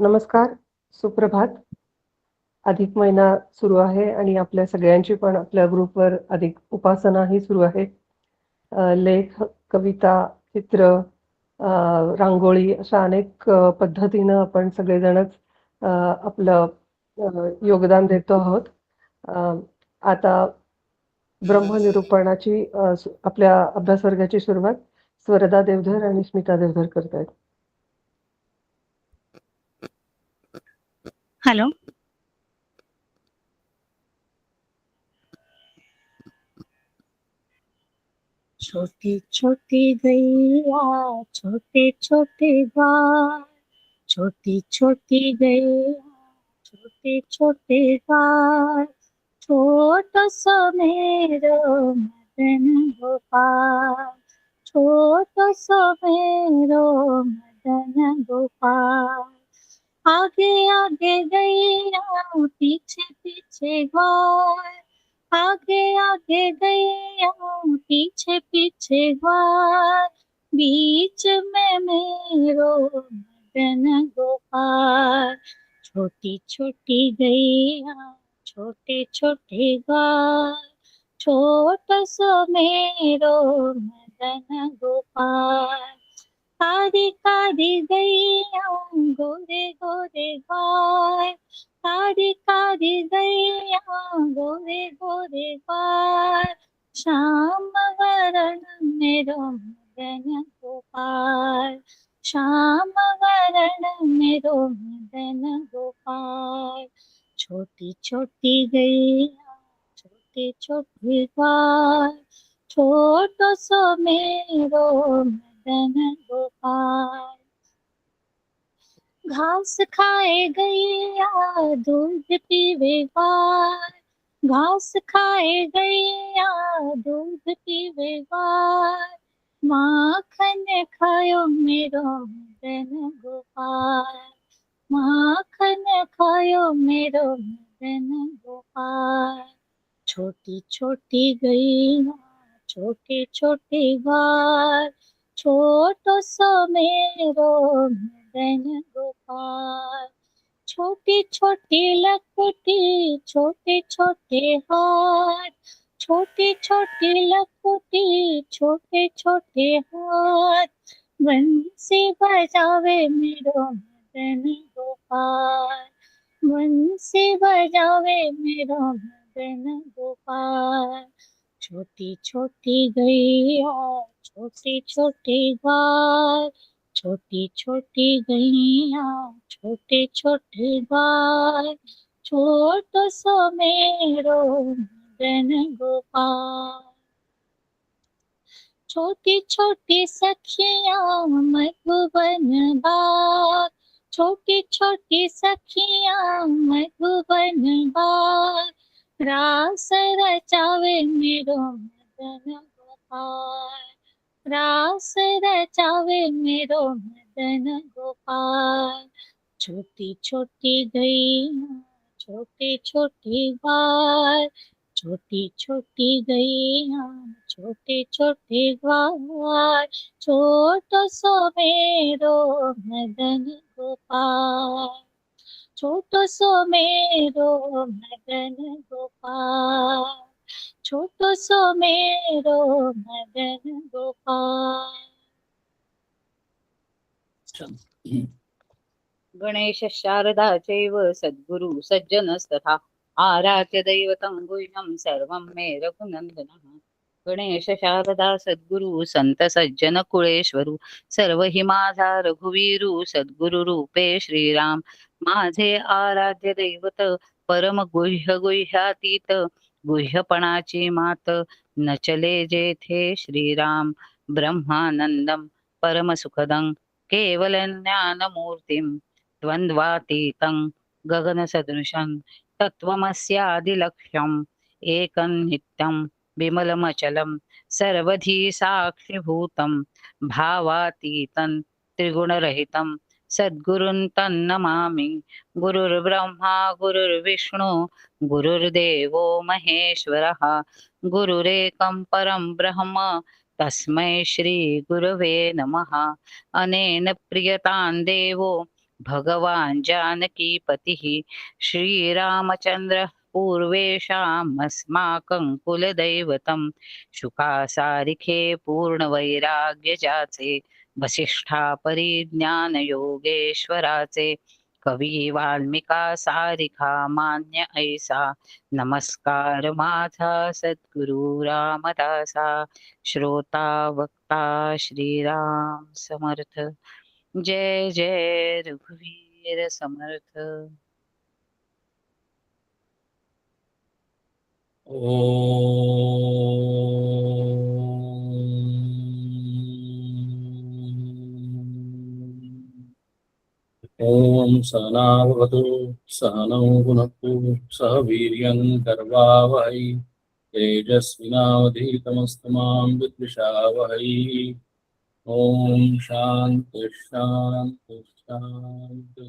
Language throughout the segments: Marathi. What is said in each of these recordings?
नमस्कार, सुप्रभात. अधिक महिना सुरू आहे आणि आपल्या सगळ्यांची पण आपल्या ग्रुपवर अधिक उपासना ही सुरू आहे. लेख, कविता, चित्र, रांगोळी अशा अनेक पद्धतीनं आपण सगळेजणच आपलं योगदान देतो आहोत. अ, आता ब्रह्मनिरूपणाची आपल्या अभ्यासवर्गाची सुरुवात स्वरदा देवधर आणि स्मिता देवधर करतायत. हॅलो. छोटी छोटी गैया छोटे छोटे गाय, छोटी छोटी गैया छोटे छोटे गाय, छोटस मेरो मदन गोपाल, छोटस मेरो मदन गोपाल. आगे आगे गैया पीछे पीछे गाय, आगे आगे गैया पीछे पीछे गाय, बीच में मेरो मदन गोपाल. छोटी छोटी गैया छोटे छोटे गाय, छोटस मेरो मदन गोपाल. काली काली गैया गोरे गोरे गाय, काली काली गैया गोरे गोरे गाय, श्याम वरण मेरो मदन गोपाल, श्याम वरण मेरो मदन गोपाल. छोटी छोटी गैया छोटे छोटे गाय, छोटो सो मेरो मदन गोपाल. घास खाए गैया दूध पीवे गाय, घास खाए गैया दूध पीवे गाय, माखन खायो मेरो मदन गोपाल, माखन खायो मेरो मदन गोपाल. छोटी छोटी गैया छोटे छोटे गाय, छोटो सो मेरो मदन गोपाल. छोटी छोटी लकुटी छोटे छोटे हाथ, छोटी छोटी लकुटी छोटे छोटे हाथ, बंसी बजावे मेरो मदन गोपाल, बंसी बजावे मेरो मदन गोपाल. छोटी छोटी गैया छोटे छोटे गाय, छोटी छोटी गैया छोटे छोटे गाय, छोटो सो मेरो मदन गोपाल. छोटी छोटी सखियां मधुबन बाग, छोटी छोटी सखियां मधुबन बाग, रास रचावे मेरो मदन गोपाल, रास रचावे मेरो मदन गोपाल. छोटी छोटी गैया छोटे छोटे गाय, छोटी छोटी गैया छोटे छोटे गाय, छोटो सो मेरो मदन गोपाल, छोटो सो मेरो मदन गोपाल, छोटो सो मेरो मदन गोपाल. गणेश शारदा चैव सद्गुरु सज्जनस्तथा, आराध्य दैवतं गुह्यं सर्वं मे रघुनन्दनः. गणेश शारदा सद्गुरु संत सज्जन कुळेश्वरू, सर्व हि माझा रघुवीरू, सद्गुरु रूपे श्रीराम. माझे आराध्य दैवत परम गुह्य गुह्यातीत, गुह्यपणाची मात नचले जेथे श्रीराम. ब्रह्मानंदं परम सुखदं केवल ज्ञानमूर्तिं, द्वंद्वातीतं गगनसदृशं तत्त्वमस्यादिलक्ष्यम्, एकं नित्यं विमलमचलं सर्वधी साक्षिभूतं, भावातीतं त्रिगुणरहितं सद्गुरुं तन्नमामि. गुरुर्ब्रह्मा गुरुर्विष्णु गुरुर्देवो महेश्वरः, गुरुरेकं परं ब्रह्म तस्मै श्री गुरवे नमः. अनेन प्रियतां देवो भगवान् जानकीपतिः श्रीरामचन्द्रः पूर्वेषामस्माकं कुलदैवतं शुकासारिखे पूर्णवैराग्यजाचे वसिष्ठा परिज्ञानयोगेश्वराचे कवी वाल्मिका सारिखा मान्य ऐसा नमस्कार माझा सद्गुरु रामदासा श्रोता वक्ता श्रीराम समर्थ जय जय रघुवीर समर्थ। ओम सहनावतु सहनौ भुनक्तु सह वीर्यं कर्वावहै तेजस्विनावधीतमस्तु मा विद्विषावहै। ओम शांति शांति शांति।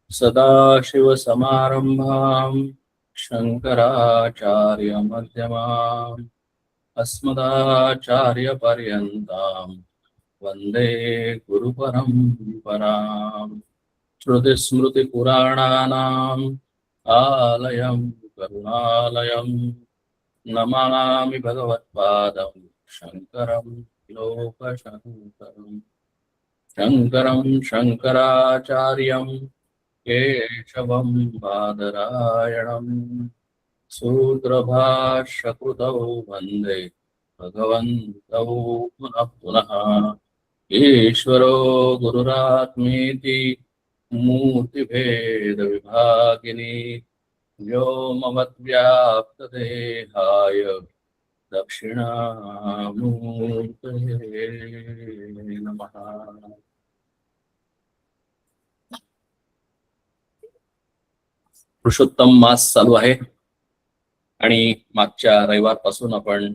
सदाशिवसमारम्भां शङ्कराचार्यमध्यमाम् अस्मदाचार्यपर्यन्तां वन्दे गुरुपरम्पराम्। श्रुतिस्मृतिपुराणानाम् आलयं करुणालयं नमामि भगवत्पादं शङ्करं लोकशङ्करम्। शङ्करं शङ्कराचार्यं केशवं बादरायणं सूत्रभाष्यकृतौ वन्दे भगवन्तौ पुनः पुनः। ईश्वरो गुरुरात्मेति मूर्तिभेदविभागिनी व्योमवद्व्याप्तदेहाय दक्षिणामूर्तये नमः। पुरुषोत्तम मास चालू आहे आणि मागच्या रविवारपासून आपण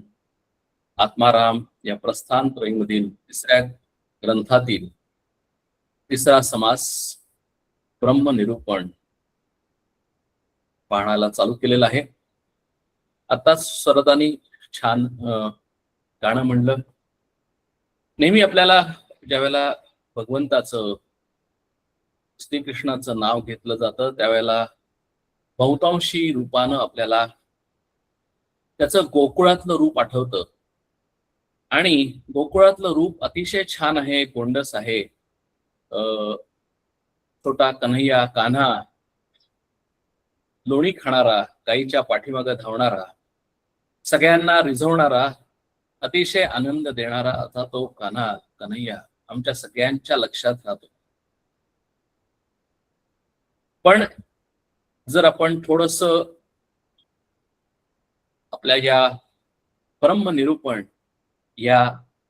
आत्माराम या प्रस्थान त्रयीमधील तिसऱ्या ग्रंथातील तिसरा समास ब्रह्मनिरूपण पाहण्याला चालू केलेला आहे। आताच सरदानी छान गाणं म्हणलं। नेहमी आपल्याला ज्यावेळेला भगवंताचं श्रीकृष्णाचं नाव घेतलं जातं त्यावेळेला बहुतांशी रूपानं आपल्याला त्याचं गोकुळातलं रूप आठवतं आणि गोकुळातलं रूप अतिशय छान आहे, गोंडस आहे। छोटा कन्हैया कान्हा, लोणी खाणारा, गाईच्या पाठीमागे धावणारा, सगळ्यांना रिझवणारा, अतिशय आनंद देणारा असा तो कान्हा कन्हैया आमच्या सगळ्यांच्या लक्षात राहतो। पण जर आपण थोडस आपल्या या ब्रह्मनिरूपण या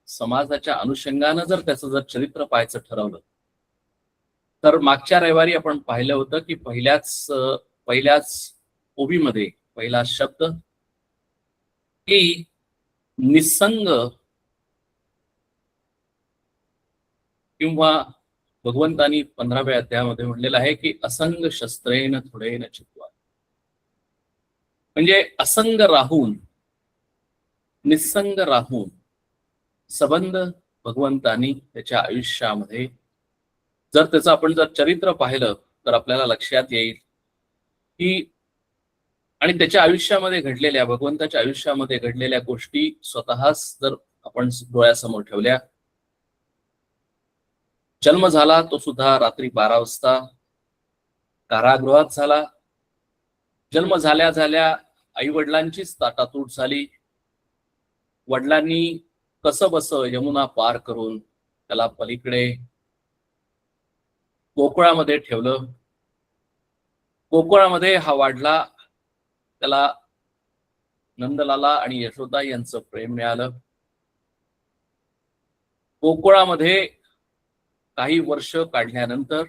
समाजाच्या अनुषंगानं जर त्याचं जर चरित्र पाहायचं ठरवलं तर मागच्या रविवारी आपण पाहिलं होतं की पहिल्याच ओबीमध्ये पहिला शब्द की निसंग किंवा भगवंतानी 15व्या अध्यायामध्ये म्हणलेलं आहे की असंग शस्त्रेन थोडेन चित्वा, म्हणजे असंग राहून निसंग राहून संबंध भगवंतानी त्याच्या आयुष्यामध्ये जर त्याचं आपण जर चरित्र पाहिलं तर आपल्याला लक्षात येईल की आणि त्याच्या आयुष्यामध्ये घडलेल्या भगवंताच्या आयुष्यामध्ये घडलेल्या गोष्टी स्वतःच जर आपण डोळ्यासमोर ठेवल्या। जन्म झाला तो सुद्धा रात्री 12 वाजता कारागृहात झाला। जन्म झाल्या झाल्या आई वडिलांचीच ताटातूट झाली। वडिलांनी कसं बस यमुना पार करून त्याला पलीकडे गोकुळामध्ये ठेवलं। गोकुळामध्ये हा वाढला, त्याला नंदलाला आणि यशोदा यांचं प्रेम मिळालं। गोकुळामध्ये काही वर्ष काढल्यानंतर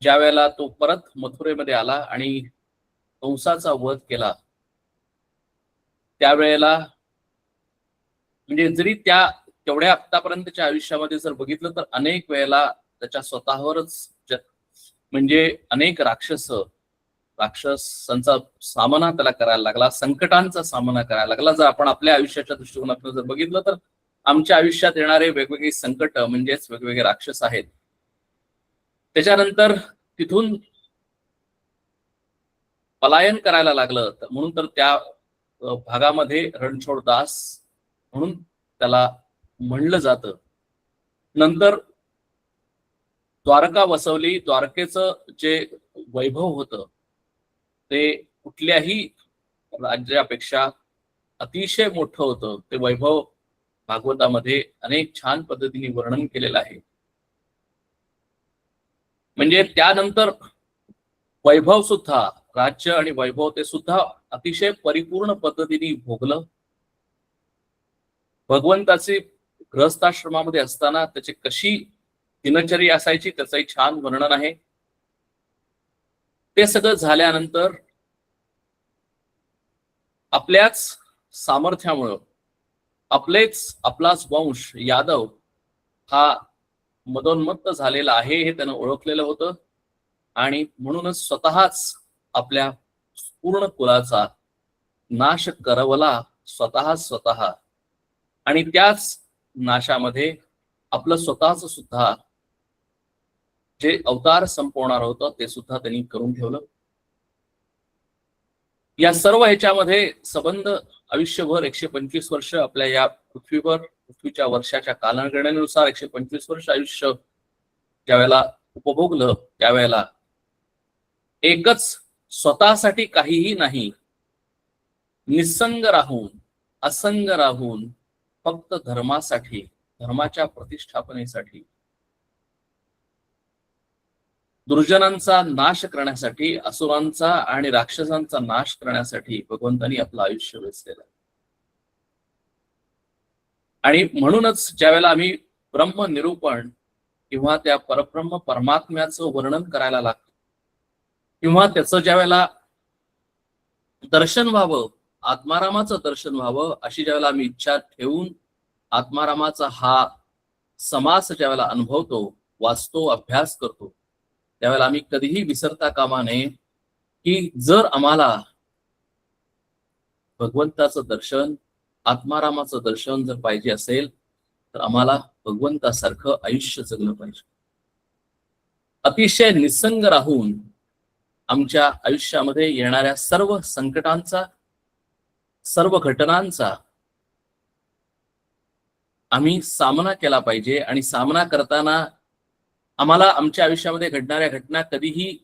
ज्या वेळेला तो परत मथुरेमध्ये आला आणि कंसाचा वध केला त्यावेळेला म्हणजे जरी तेवढ्या आतापर्यंतच्या आयुष्यामध्ये जर बघितलं तर अनेक वेळेला त्याच्या स्वतःवरच म्हणजे अनेक राक्षसांचा सामना त्याला करायला लागला, संकटांचा सामना करायला लागला। जर आपण आपल्या आयुष्याच्या दृष्टिकोनातून जर बघितलं तर आमच्या आयुष्यात येणारे वेगवेगळी संकट म्हणजेच वेगवेगळे राक्षस आहेत. त्याच्यानंतर तिथून पलायन करायला लागलं म्हणून तर त्या भागामध्ये रणछोड दास म्हणून त्याला म्हणलं जातं. नंतर द्वारका वसवली. द्वारकेचं जे वैभव होतं ते कुठल्याही राज्यापेक्षा अतिशय मोठं होतं. ते वैभव भागवतामध्ये अनेक छान पद्धतीने वर्णन केलेलं आहे. म्हणजे त्यानंतर वैभव सुद्धा, राज्य आणि वैभव ते सुद्धा अतिशय परिपूर्ण पद्धतीने भोगलं. भगवंताची गृहस्थाश्रमामध्ये असताना त्याची कशी दिनचर्या असायची त्याचंही छान वर्णन आहे. ते सगळं झाल्यानंतर आपल्याच सामर्थ्यामुळं आपलाच वंश यादव हा मदोन्मत्त झालेला आहे हे त्यानं ओळखलेलं होतं आणि म्हणूनच स्वतःच आपल्या पूर्ण कुलाचा नाश करवला स्वतः आणि त्याच नाशामध्ये आपलं स्वतःच सुद्धा जे अवतार संपवणार होतं ते सुद्धा त्यांनी करून ठेवलं. या सर्व ह्याच्यामध्ये संबंध आयुष्यभर 125 वर्ष आपल्या या पृथ्वीच्या वर्षाच्या कालगणनेनुसार 125 वर्ष आयुष्य ज्यावेळेला उपभोगलं त्यावेळेला एकच स्वतःसाठी काहीही नाही, निसंग राहून असंग राहून फक्त धर्मासाठी, धर्माच्या प्रतिष्ठापनेसाठी, दुर्जनांचा नाश करण्यासाठी, असुरांचा आणि राक्षसांचा नाश करण्यासाठी भगवंतांनी आपलं आयुष्य वेचलेलं. आणि म्हणूनच ज्यावेळेला आम्ही ब्रह्मनिरूपण किंवा त्या परब्रह्म परमात्म्याचं वर्णन करायला लागतो किंवा त्याचं ज्यावेळेला दर्शन व्हावं, आत्मारामाचं दर्शन व्हावं अशी ज्यावेळेला आम्ही इच्छा ठेवून आत्मारामाचा हा समास ज्यावेळेला अनुभवतो, वाचतो, अभ्यास करतो त्यावेळेला आम्ही कधीही विसरता कामा नये की जर आम्हाला भगवंताचं दर्शन, आत्मारामाचं दर्शन जर पाहिजे असेल तर आम्हाला भगवंतासारखं आयुष्य जगलं पाहिजे. अतिशय निसंग राहून आमच्या आयुष्यामध्ये येणाऱ्या सर्व संकटांचा, सर्व घटनांचा आम्ही सामना केला पाहिजे. आणि सामना करताना आम्हाला आमच्या आयुष्यामध्ये घडणाऱ्या घटना कधीही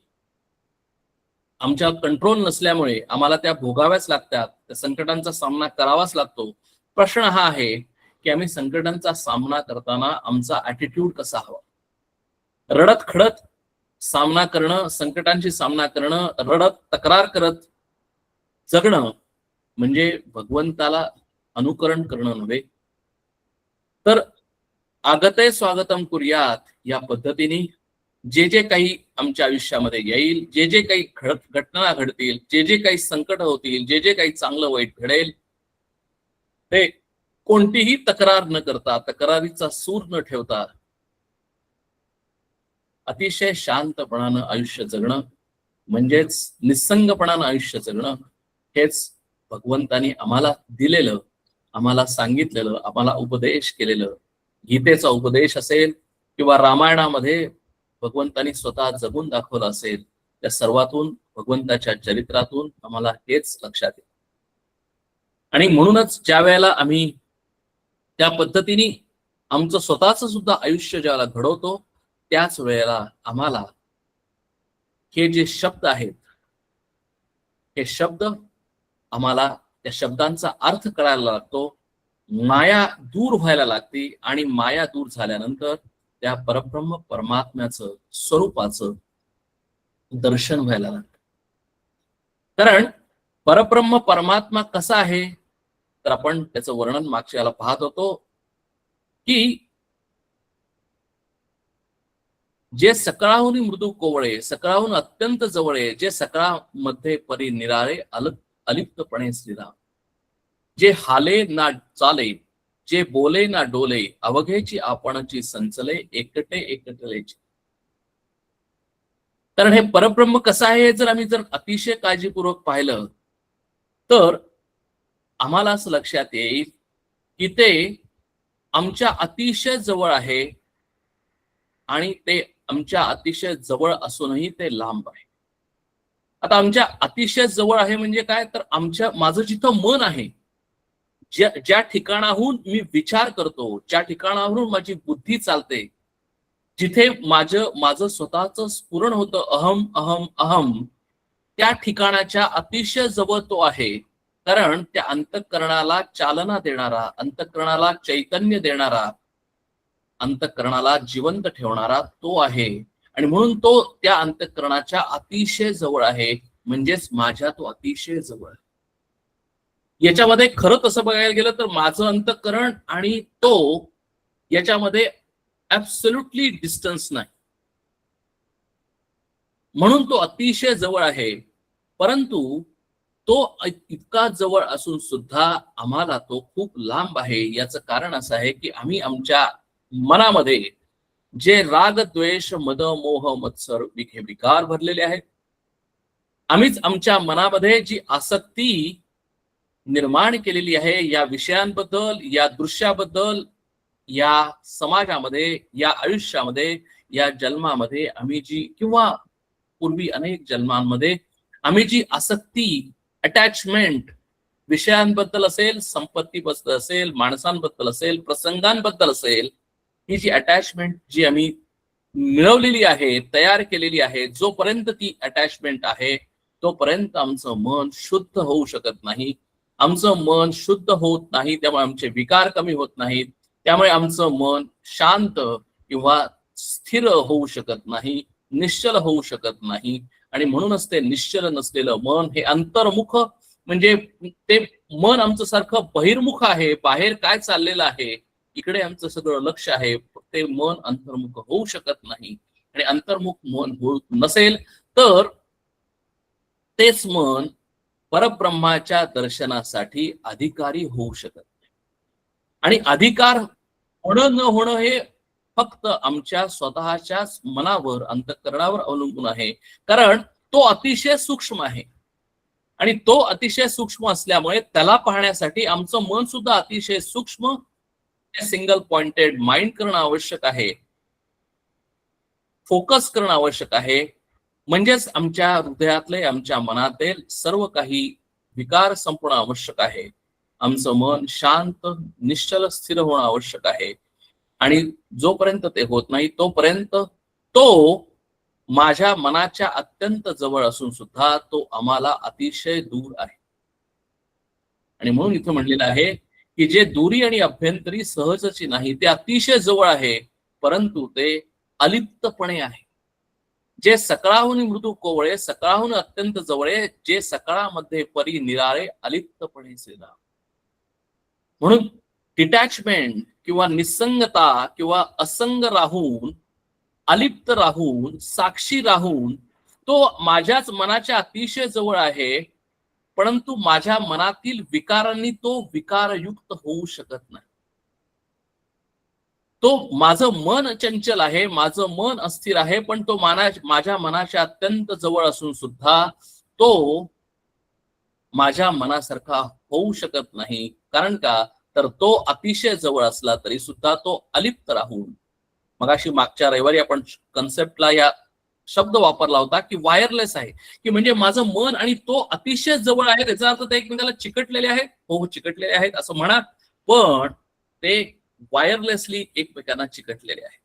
आमच्या कंट्रोल नसल्यामुळे आम्हाला त्या भोगाव्याच लागतात, त्या संकटांचा सामना करावाच लागतो. प्रश्न हा आहे की आम्ही संकटांचा सामना करताना आमचा ऍटिट्यूड कसा हवा. रडत खडत सामना करणं, संकटांशी सामना करणं, रडत तक्रार करत जगणं म्हणजे भगवंताला अनुकरण करणं नव्हे, तर आगते स्वागतम कुर्यात या पद्धतीने जे जे काही आमच्या आयुष्यामध्ये येईल, जे जे काही घटना घडतील, जे जे काही संकट होतील, जे जे काही चांगलं वाईट घडेल ते कोणतीही तक्रार न करता, तक्रारीचा सूर न ठेवता अतिशय शांतपणानं आयुष्य जगणं म्हणजेच निसंगपणानं आयुष्य जगणं हेच भगवंतानी आम्हाला दिलेलं, आम्हाला सांगितलेलं, आम्हाला उपदेश केलेलं, गीतेचा उपदेश असेल किंवा रामायणामध्ये भगवंतानी स्वतः जगून दाखवलं असेल, त्या सर्वातून भगवंताच्या चरित्रातून आम्हाला हेच लक्षात येतं. आणि म्हणूनच ज्या वेळेला आम्ही त्या पद्धतीने आमचं स्वतःच सुद्धा आयुष्य ज्यावेळेला घडवतो त्याच वेळेला आम्हाला हे जे शब्द आहेत हे शब्द आम्हाला त्या शब्दांचा अर्थ कळायला लागतो, माया दूर व्हायला लागते आणि माया दूर झाल्यानंतर त्या परब्रह्म परमात्म्याचं स्वरूपाचं दर्शन व्हायला लागतं. कारण परब्रह्म परमात्मा कसा आहे तर आपण त्याचं वर्णन मागच्या याला पाहत होतो की जे सकळाहून मृदू कोवळे, सकळाहून अत्यंत जवळे, जे सकळामध्ये परी निराळे अलिप्तपणे स्थिरा, जे हाले ना चाले, जे बोले ना डोले, अवघेची आपणची संचले, एकटे एकटलेची. कारण हे परब्रह्म कसं आहे जर आम्ही अतिशय काळजीपूर्वक पाहिलं तर आम्हाला असं लक्षात येईल की ते आमच्या अतिशय जवळ आहे आणि ते आमच्या अतिशय जवळ असूनही ते लांब आहे. आता आमच्या अतिशय जवळ आहे म्हणजे काय, तर माझं जिथं मन आहे, ज्या ठिकाणाहून मी विचार करतो, ज्या ठिकाणावरून माझी बुद्धी चालते, जिथे माझं स्वतःच स्फुरण होतं, अहम अहम अहम, त्या ठिकाणाच्या अतिशय जवळ तो आहे. कारण त्या अंतःकरणाला चालना देणारा, अंतःकरणाला चैतन्य देणारा, अंतःकरणाला जिवंत ठेवणारा तो आहे. आणि म्हणून तो त्या अंतःकरणाच्या अतिशय जवळ आहे, म्हणजेच माझ्या तो अतिशय जवळ आहे. याच्यामध्ये खरं तसं बघायला गेलं तर माझं अंतःकरण आणि तो याच्यामध्ये ऍब्सोल्युटली डिस्टन्स नाही, म्हणून तो अतिशय जवळ आहे. परंतु तो इतका जवळ असून सुद्धा आम्हाला तो खूप लांब आहे. याचं कारण असं आहे की आम्ही आमच्या मनामध्ये जे राग द्वेष मद मोह मत्सर हे विकार भरलेले आहेत, आम्हीच आमच्या मनामध्ये जी आसक्ती निर्माण केलेली आहे या विषयांबद्दल, या दृश्याबद्दल, या समाजामध्ये, या आयुष्यामध्ये, या जन्मामध्ये आम्ही जी, किंवा पूर्वी अनेक जन्मांमध्ये आम्ही जी आसक्ती, अटॅचमेंट विषयांबद्दल असेल, संपत्तीबद्दल असेल, माणसांबद्दल असेल, प्रसंगांबद्दल असेल, ही जी अटॅचमेंट जी आम्ही मिळवलेली आहे, तयार केलेली आहे, जोपर्यंत ती अटॅचमेंट आहे तोपर्यंत आमचं मन शुद्ध होऊ शकत नाही. आमचं मन शुद्ध होत नाही, त्यामुळे आमचे विकार कमी होत नाहीत, त्यामुळे आमचं मन शांत किंवा स्थिर होऊ शकत नाही, निश्चल होऊ शकत नाही. आणि म्हणूनच ते निश्चल नसलेलं मन हे अंतर्मुख, म्हणजे ते मन आमचं सारखं बहिर्मुख आहे, बाहेर काय चाललेलं आहे इकडे आमचं सगळं लक्ष आहे, ते मन अंतर्मुख होऊ शकत नाही. आणि अंतर्मुख मन होत नसेल तर तेच मन परब्रह्माच्या दर्शनासाठी अधिकारी होऊ शकत नाही. आणि अधिकार होणं न होणं हे फक्त आमच्या स्वतःच्याच मनावर, अंतःकरणावर अवलंबून आहे. कारण तो अतिशय सूक्ष्म आहे आणि तो अतिशय सूक्ष्म असल्यामुळे त्याला पाहण्यासाठी आमचं मन सुद्धा अतिशय सूक्ष्म, सिंगल पॉइंटेड माइंड करणं आवश्यक आहे, फोकस करणं आवश्यक आहे. म्हणजेच आमच्या हृदयातले, आमच्या मनातील सर्व काही विकार संपणं आवश्यक आहे. आमचं मन शांत, निश्चल, स्थिर होणं आवश्यक आहे. आणि जोपर्यंत ते होत नाही तोपर्यंत तो माझ्या मनाच्या अत्यंत जवळ असून सुद्धा तो आम्हाला अतिशय दूर आहे. आणि म्हणून इथं म्हणलेलं आहे की जे दुरी आणि अभ्यंतरी सहजची नाही, ते अतिशय जवळ आहे, परंतु ते अलिप्तपणे आहे. जे सकळाहून मृदू कोवळे, सकळाहून अत्यंत जवळे, जे सकळामध्ये परी निराळे, अलिप्तपणे श्रीराम. म्हणून डिटॅचमेंट किंवा निसंगता किंवा असंग राहून, अलिप्त राहून, साक्षी राहून तो माझ्याच मनाच्या अतिशय जवळ आहे, परंतु माझ्या मनातील विकारांनी तो विकारयुक्त होऊ शकत नाही. तो माझं मन चंचल आहे, माझं मन अस्थिर आहे, पण तो माझ्या मनाच्या अत्यंत जवळ असून सुद्धा तो माझ्या मनासारखा होऊ शकत नाही. कारण का, तर तो अतिशय जवळ असला तरी सुद्धा तो अलिप्त राहून, मगाशी मागच्या रविवारी आपण कन्सेप्टला या शब्द वापरला होता की वायरलेस आहे, की म्हणजे माझं मन आणि तो अतिशय जवळ आहे, त्याचा अर्थ ते एकमेकाला चिकटलेले आहेत. हो, चिकटलेले आहेत असं म्हणा, पण ते वायरलेसली एकमेकांना चिकटलेले आहेत,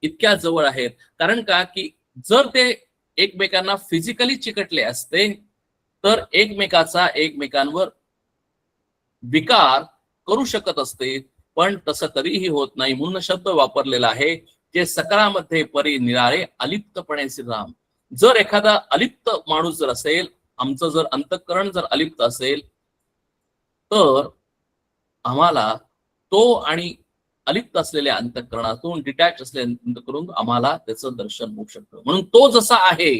इतक्या जवळ आहेत. कारण का, की जर ते एकमेकांना फिजिकली चिकटले असते तर एकमेकांवर विकार करू शकत असते, पण तसं कधीही होत नाही. म्हणून शब्द वापरलेला आहे, जे सकळामध्ये परी निराळे, अलिप्तपणे श्रीराम. जर एखादा अलिप्त माणूस जर असेल, आमचं जर अंतःकरण जर अलिप्त असेल, तर आम्हाला तो आणि अलिप्त असलेल्या अंतःकरणातून, डिटॅच असलेल्या अंतःकरणातून आम्हाला त्याचं दर्शन होऊ शकतं. म्हणून तो जसा आहे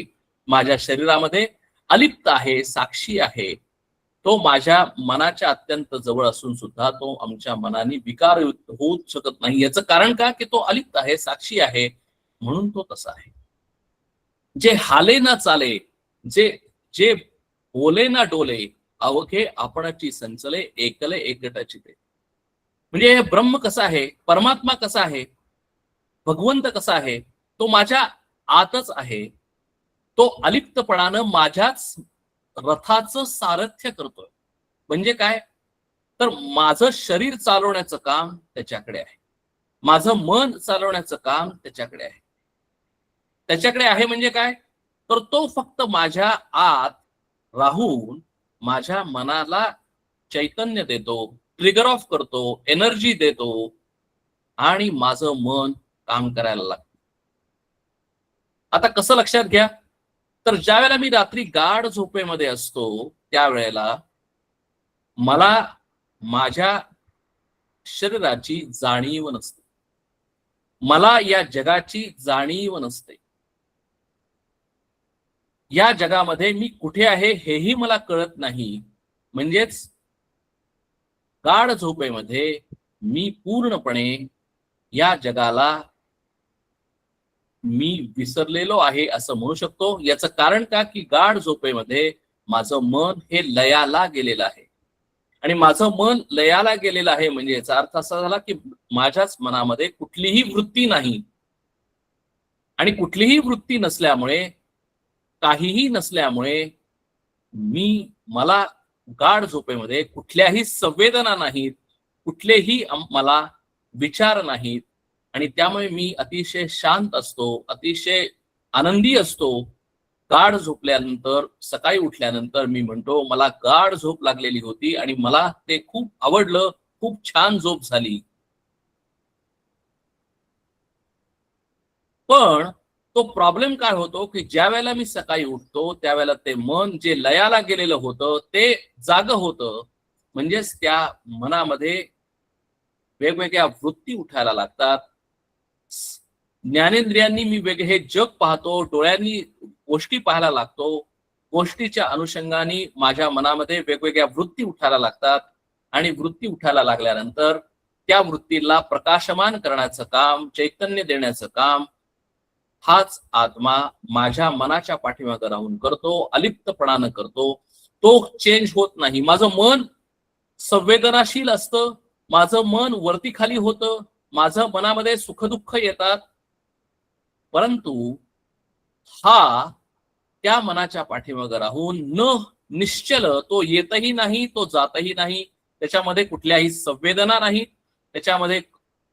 माझ्या शरीरामध्ये अलिप्त आहे, साक्षी आहे, तो माझ्या मनाच्या अत्यंत जवळ असून सुद्धा तो आमच्या मनाने विकार होऊ शकत नाही. याचं कारण का, की तो अलिप्त आहे, साक्षी आहे, म्हणून तो तसा आहे. जे हाले ना चाले, जे बोले ना डोले, अवघे आपणाची संचले, एकले एकटाची ते. म्हणजे हे ब्रह्म कसा आहे, परमात्मा कसा आहे, भगवंत कसा आहे, तो माझ्या आतच आहे. तो अलिप्तपणानं माझ्याच रथाचं सारथ्य करतोय. म्हणजे काय, तर माझं शरीर चालवण्याचं काम त्याच्याकडे आहे, माझं मन चालवण्याचं काम त्याच्याकडे आहे. त्याच्याकडे आहे म्हणजे काय, तर तो फक्त माझ्या आत राहून माझ्या मनाला चैतन्य देतो, ट्रिगर ऑफ करतो, एनर्जी देतो आणि माझं मन काम करायला लागतं. आता कसं लक्षात घ्या, तर ज्या वेळेला मी रात्री गाढ झोपेमध्ये असतो त्यावेळेला मला माझ्या शरीराची जाणीव नसते, मला या जगाची जाणीव नसते. या जगामध्ये मी कुठे आहे हेही मला कळत नाही. म्हणजेच गाढ झोपेमध्ये मी पूर्णपणे या जगाला मी विसरलेलो आहे असं म्हणू शकतो. याचं कारण का, की गाढ झोपेमध्ये माझं मन हे लयाला गेलेलं आहे. आणि माझं मन लयाला गेलेलं आहे म्हणजे याचा अर्थ असा झाला की माझ्याच मनामध्ये कुठलीही वृत्ती नाही. आणि कुठलीही वृत्ती नसल्यामुळे, काहीही नसल्यामुळे मला गाढ झोपेमध्ये कुठल्याही संवेदना नाहीत, कुठलेही मला विचार नाहीत. आणि त्यामुळे मी अतिशय शांत असतो, अतिशय आनंदी असतो. गाढ झोपल्यानंतर, सकाळी उठल्यानंतर मी म्हणतो मला गाढ झोप लागलेली होती आणि मला ते खूप आवडलं, खूप छान झोप झाली. पण तो प्रॉब्लेम काय होतो, की ज्या वेळेला मी सकाळी उठतो त्यावेळेला ते मन जे लयाला गेलेलं होतं ते जागं होतं. म्हणजेच त्या मनामध्ये वेगवेगळ्या वृत्ती उठायला लागतात. ज्ञानेंद्रियांनी मी हे जग पाहतो, डोळ्यांनी गोष्टी पाहायला लागतो. गोष्टीच्या अनुषंगाने माझ्या मनामध्ये वेगवेगळ्या वृत्ती उठायला लागतात. आणि वृत्ती उठायला लागल्यानंतर त्या वृत्तीला प्रकाशमान करण्याचं काम, चैतन्य देण्याचं काम हाच आत्मा माझ्या मनाच्या पाठीमागे राहून करतो, अलिप्तपणानं करतो. तो चेंज होत नाही. माझं मन संवेदनाशील असतं, माझं मन वरती खाली होतं, माझं मनामध्ये सुखदुःख येतात. परंतु हा त्या मनाच्या पाठीमागे राहून निश्चल, तो येतही नाही, तो जातही नाही. त्याच्यामध्ये कुठल्याही संवेदना नाही, त्याच्यामध्ये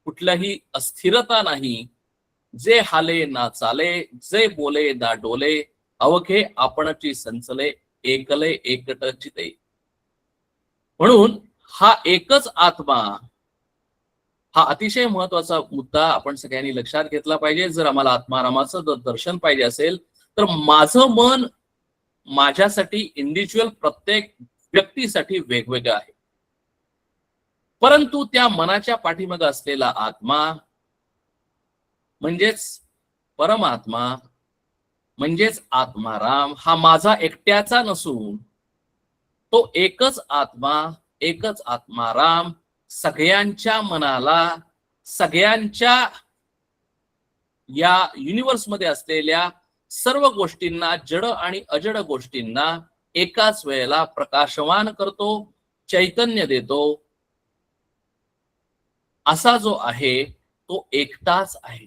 कुठल्याही अस्थिरता नाही. जे हाले ना चाले, जे बोले ना डोले, अवघे आपणची संचले, एकले एकट चिते. म्हणून हा एकच आत्मा, हा अतिशय महत्वाचा मुद्दा आपण सगळ्यांनी लक्षात घेतला पाहिजे. जर आम्हाला आत्मारामाचं दर्शन पाहिजे असेल तर माझं मन माझ्यासाठी, इंडिव्हिज्युअल प्रत्येक व्यक्तीसाठी वेगवेगळं आहे. परंतु त्या मनाच्या पाठीमागे असलेला आत्मा म्हणजेच परमात्मा, म्हणजेच आत्माराम, हा माझा एकट्याचा नसून तो एकच आत्मा, एकच आत्माराम सगळ्यांच्या मनाला, सगळ्यांच्या या युनिव्हर्समध्ये असलेल्या सर्व गोष्टींना, जड आणि अजड गोष्टींना एकाच वेळेला प्रकाशमान करतो, चैतन्य देतो. असा जो आहे तो एकटाच आहे.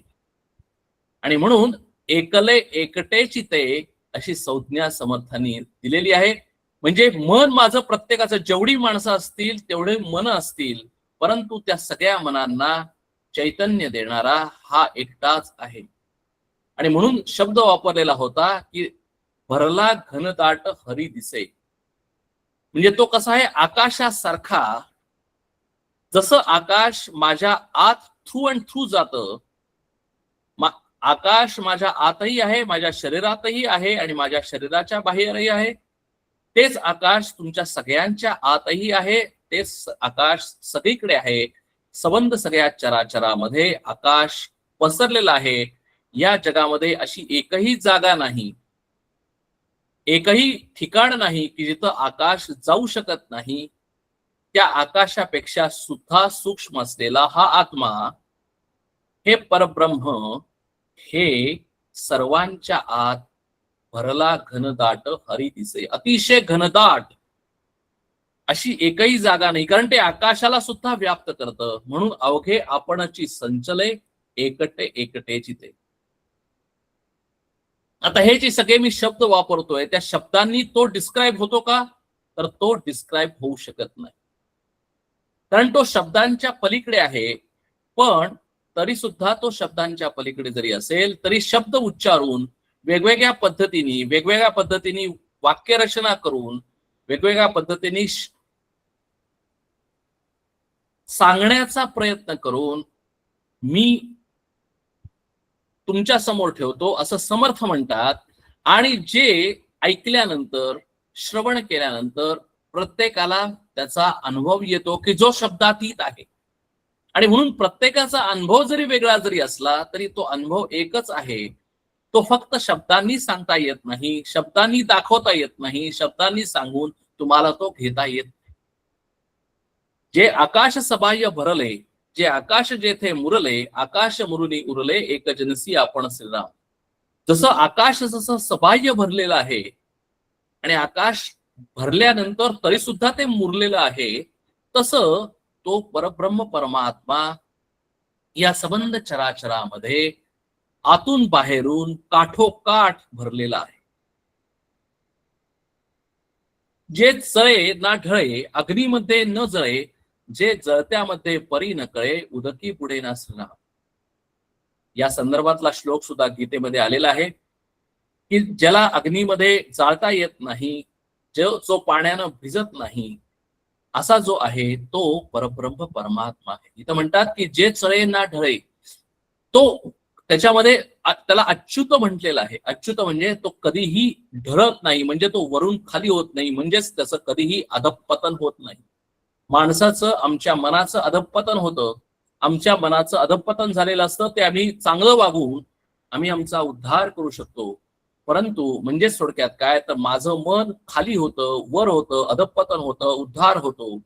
आणि म्हणून एकले एकटे चिते अशी संज्ञा समर्थांनी दिलेली आहे. म्हणजे मन माझं, प्रत्येकाचं, जेवढी माणसं असतील तेवढे मन असतील, परंतु त्या सगळ्या मनांना चैतन्य देणारा हा एकटाच आहे. आणि म्हणून शब्द वापरलेला होता की भरला घनदाट हरी दिसे. म्हणजे तो कसा आहे, आकाशासारखा. जसं आकाश माझ्या आत थ्रू अँड थ्रू जातं, आकाश माझ्या आतही आहे, माझ्या शरीरातही आहे आणि माझ्या शरीराच्या बाहेरही आहे. तेच आकाश तुमच्या सगळ्यांच्या आतही आहे, तेच आकाश सगळीकडे आहे. संबंध सगळ्या चराचरामध्ये आकाश पसरलेला आहे. या जगामध्ये अशी एकही जागा नाही, एकही ठिकाण नाही की जिथं आकाश जाऊ शकत नाही. त्या आकाशापेक्षा सुद्धा सूक्ष्म असलेला हा आत्मा, हे परब्रह्म, हे सर्वांच्या आत भरला घनदाट हरी दिसे. अतिशय घनदाट अशी एकही जागा नाही, कारण ते आकाशाला सुद्धा व्याप्त करतं. म्हणून अवघे आपणची संचले, एकटे एकटे चिते. आता हे जे सगळे मी शब्द वापरतोय त्या शब्दांनी तो डिस्क्राईब होतो का? तर तो डिस्क्राईब होऊ शकत नाही, कारण तो शब्दांच्या पलीकडे आहे. पण तरी सुद्धा तो शब्दांच्या पलीकडे जरी असेल तरी शब्द उच्चारून वेगवेगळ्या पद्धतीने वाक्यरचना करून वेगवेगळ्या पद्धतीने सांगण्याचा प्रयत्न करून मी तुमच्या समोर ठेवतो असं समर्थ म्हणतात. आणि जे ऐकल्यानंतर श्रवण केल्यानंतर प्रत्येकाला त्याचा अनुभव येतो की जो शब्दातीत आहे. आणि म्हणून प्रत्येकाचा अनुभव जरी वेगळा जरी असला तरी तो अनुभव एकच आहे. तो फक्त शब्दांनी सांगता येत नाही, शब्दांनी दाखवता येत नाही, शब्दांनी सांगून तुम्हाला तो घेता येत नाही. जे आकाश सबाह्य भरले, जे आकाश जेथे मुरले, आकाश मुरुनी उरले, एक जनसी आपण श्रीराम. जसं आकाश जसं सबाह्य भरलेलं आहे आणि आकाश भरल्यानंतर तरी सुद्धा ते मुरलेलं आहे, तसं तो परब्रह्म परमात्मा या सबंध चराचरामध्ये आतून बाहेरून काठोकाठ भरलेला आहे. जे जळे ना ढळे, अग्नीमध्ये न जळे, जे जळत्यामध्ये परी न कळे, उदकी पुढे ना श्रीराम. या संदर्भातला श्लोक सुद्धा गीतेमध्ये आलेला आहे की ज्याला अग्नीमध्ये जाळता येत नाही, जो पाण्यानं भिजत नाही, असा जो आहे तो परब्रह्म परमात्मा आहे. इथं म्हणतात की जे चळे ना ढळे, तो त्याच्यामध्ये त्याला अच्युत म्हटलेला आहे. अच्युत म्हणजे तो कधीही ढळत नाही, म्हणजे तो वरून खाली होत नाही, म्हणजेच त्याचं कधीही अधःपतन होत नाही. माणसाचं, आमच्या मनाचं अधःपतन होतं. आमच्या मनाचं अधःपतन झालेलं असतं, ते आम्ही चांगलं वागून आम्ही आमचा उद्धार करू शकतो. परंतु म्हणजे थोडक्यात काय, तर माझं मन खाली होतं, वर होतं, अधःपतन होतं, उद्धार होतो.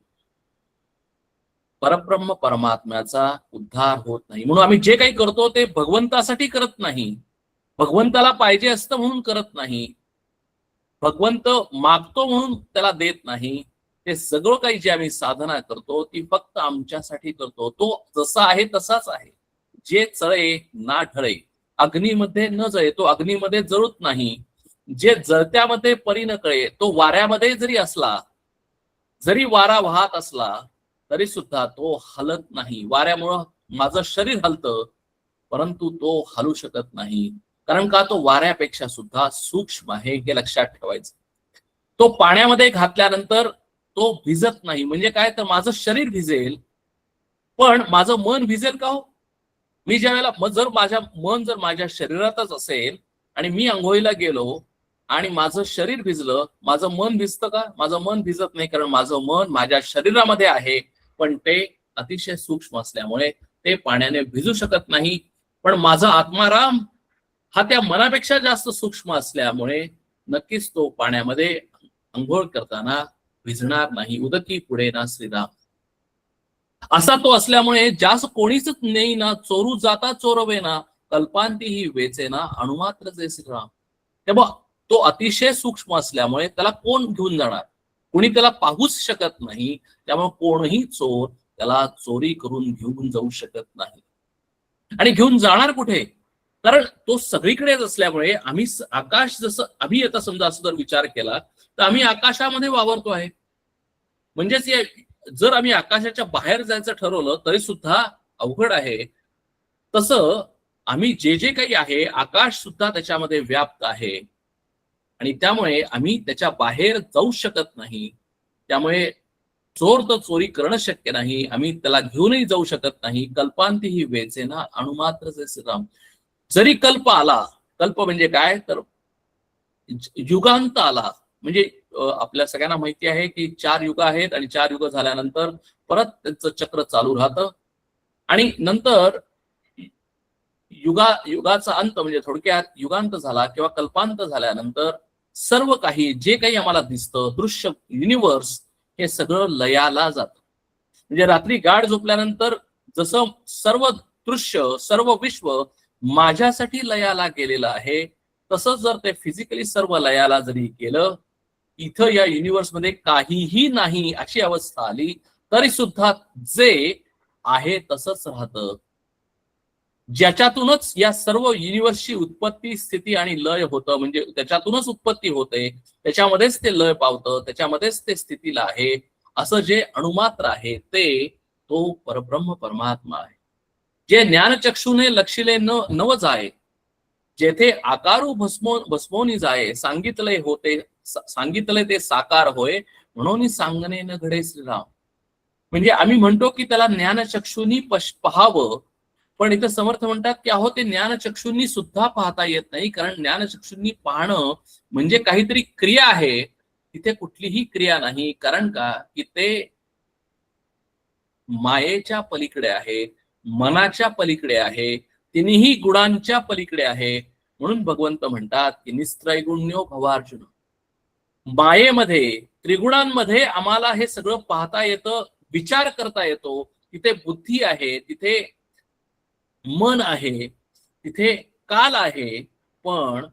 परब्रह्म परमात्म्याचा उद्धार होत नाही. म्हणून आम्ही जे काही करतो ते भगवंतासाठी करत नाही, भगवंताला पाहिजे असतं म्हणून करत नाही, भगवंत मागतो म्हणून त्याला देत नाही. ते सगळं काही जे आम्ही साधना करतो ती फक्त आमच्यासाठी करतो. तो जसा आहे तसाच आहे. जे चळे ना ढळे, अग्नीमध्ये न जळे, तो अग्नीमध्ये जळत नाही. जे जळत्यामध्ये परी न कळे, तो वाऱ्यामध्ये जरी असला, जरी वारा वाहत असला तरी सुद्धा तो हलत नाही. वाऱ्यामुळं माझं शरीर हलतं, परंतु तो हलू शकत नाही, कारण का तो वाऱ्यापेक्षा सुद्धा सूक्ष्म आहे, हे लक्षात ठेवायचं. तो पाण्यामध्ये घातल्यानंतर तो भिजत नाही, म्हणजे काय, तर माझं शरीर भिजेल पण माझं मन भिजेल का हो? मी ज्या वेळेला जर माझ्या शरीरातच असेल आणि मी आंघोळीला गेलो आणि माझं शरीर भिजलं, माझं मन भिजतं का? माझं मन भिजत नाही, कारण माझं मन माझ्या शरीरामध्ये आहे, पण ते अतिशय सूक्ष्म असल्यामुळे ते पाण्याने भिजू शकत नाही. पण माझा आत्माराम हा त्या मनापेक्षा जास्त सूक्ष्म असल्यामुळे नक्कीच तो पाण्यामध्ये अंघोळ करताना भिजणार नाही. उदकी पुढे ना श्रीराम. असा तो असल्यामुळे जास्त कोणीच नेई ना, चोरू जाता चोरवे ना, कल्पांती ही वेचे ना, अणुमात्र जे श्रीराम. तेव्हा तो अतिशय सूक्ष्म असल्यामुळे त्याला कोण घेऊन जाणार? कोणी त्याला पाहूच शकत नाही. त्यामुळे कोणही चोर त्याला चोरी करून घेऊन जाऊ शकत नाही. आणि घेऊन जाणार कुठे? कारण तो सगळीकडेच असल्यामुळे आम्ही आकाश, जसं आम्ही आता समजा असं जर विचार केला तर आम्ही आकाशामध्ये वावरतो आहे. म्हणजेच जर आम्ही आकाशाच्या बाहेर जायचं ठरवलं तरी सुद्धा अवघड आहे. तसं आम्ही जे काही आहे, आकाश सुद्धा त्याच्यामध्ये व्याप्त आहे आणि त्यामुळे आम्ही त्याच्या बाहेर जाऊ शकत नाही. त्यामुळे चोर तर चोरी करणं शक्य नाही, आम्ही त्याला घेऊनही जाऊ शकत नाही. कल्पांती ही वेचे ना, अणुमात्र जे श्रीराम. जरी कल्प आला, कल्प म्हणजे काय, तर युगांत आला, म्हणजे आपल्या सगळ्यांना माहिती आहे की 4 युग आहेत आणि 4 युग झाल्यानंतर परत त्यांचं चक्र चालू राहतं आणि नंतर युगाचा अंत म्हणजे थोडक्यात युगांत झाला किंवा कल्पांत झाल्यानंतर सर्व काही जे काही आम्हाला दिसतं, दृश्य, युनिव्हर्स, हे सगळं लयाला जातं. म्हणजे रात्री गाढ झोपल्यानंतर जसं सर्व दृश्य, सर्व विश्व माझ्यासाठी लयाला गेलेलं आहे, तसंच जर ते फिजिकली सर्व लयाला जरी गेलं, इथं या युनिव्हर्समध्ये काहीही नाही अशी अवस्था आली तरी सुद्धा जे आहे तसंच राहतं, ज्याच्यातूनच या सर्व युनिव्हर्सची उत्पत्ती स्थिती आणि लय होतं, म्हणजे त्याच्यातूनच उत्पत्ती होते, त्याच्यामध्येच ते लय पावतं, त्याच्यामध्येच ते स्थितीला आहे, असं जे अणुमात्र आहे ते तो परब्रह्म परमात्मा आहे. जे ज्ञानचक्षुने लक्षिले नव जाय, जेथे आकारू भस्मोनी जाय, सांगितले ते साकार होय, म्हणून सांगणे न घडे श्रीराम. म्हणजे आम्ही म्हणतो की त्याला ज्ञानचक्षुनी पहावं, पण इथं समर्थ म्हणतात की अहो ते ज्ञानचक्षुंनी सुद्धा पाहता येत नाही, कारण ज्ञानचक्षुंनी पाहणं म्हणजे काहीतरी क्रिया आहे, तिथे कुठलीही क्रिया नाही. कारण का की ते मायेच्या पलीकडे आहे, मनाच्या पलीकडे आहे, तिन्ही गुणांच्या पलीकडे आहे. म्हणून भगवंत म्हणतात की निस्त्रैगुण्यो भवार्जुन. मायेमध्ये त्रिगुणांमध्ये आम्हाला हे सगळं पाहता येतं, विचार करता येतो, तिथे बुद्धी आहे, तिथे मन आहे, तिथे काल आहे, पण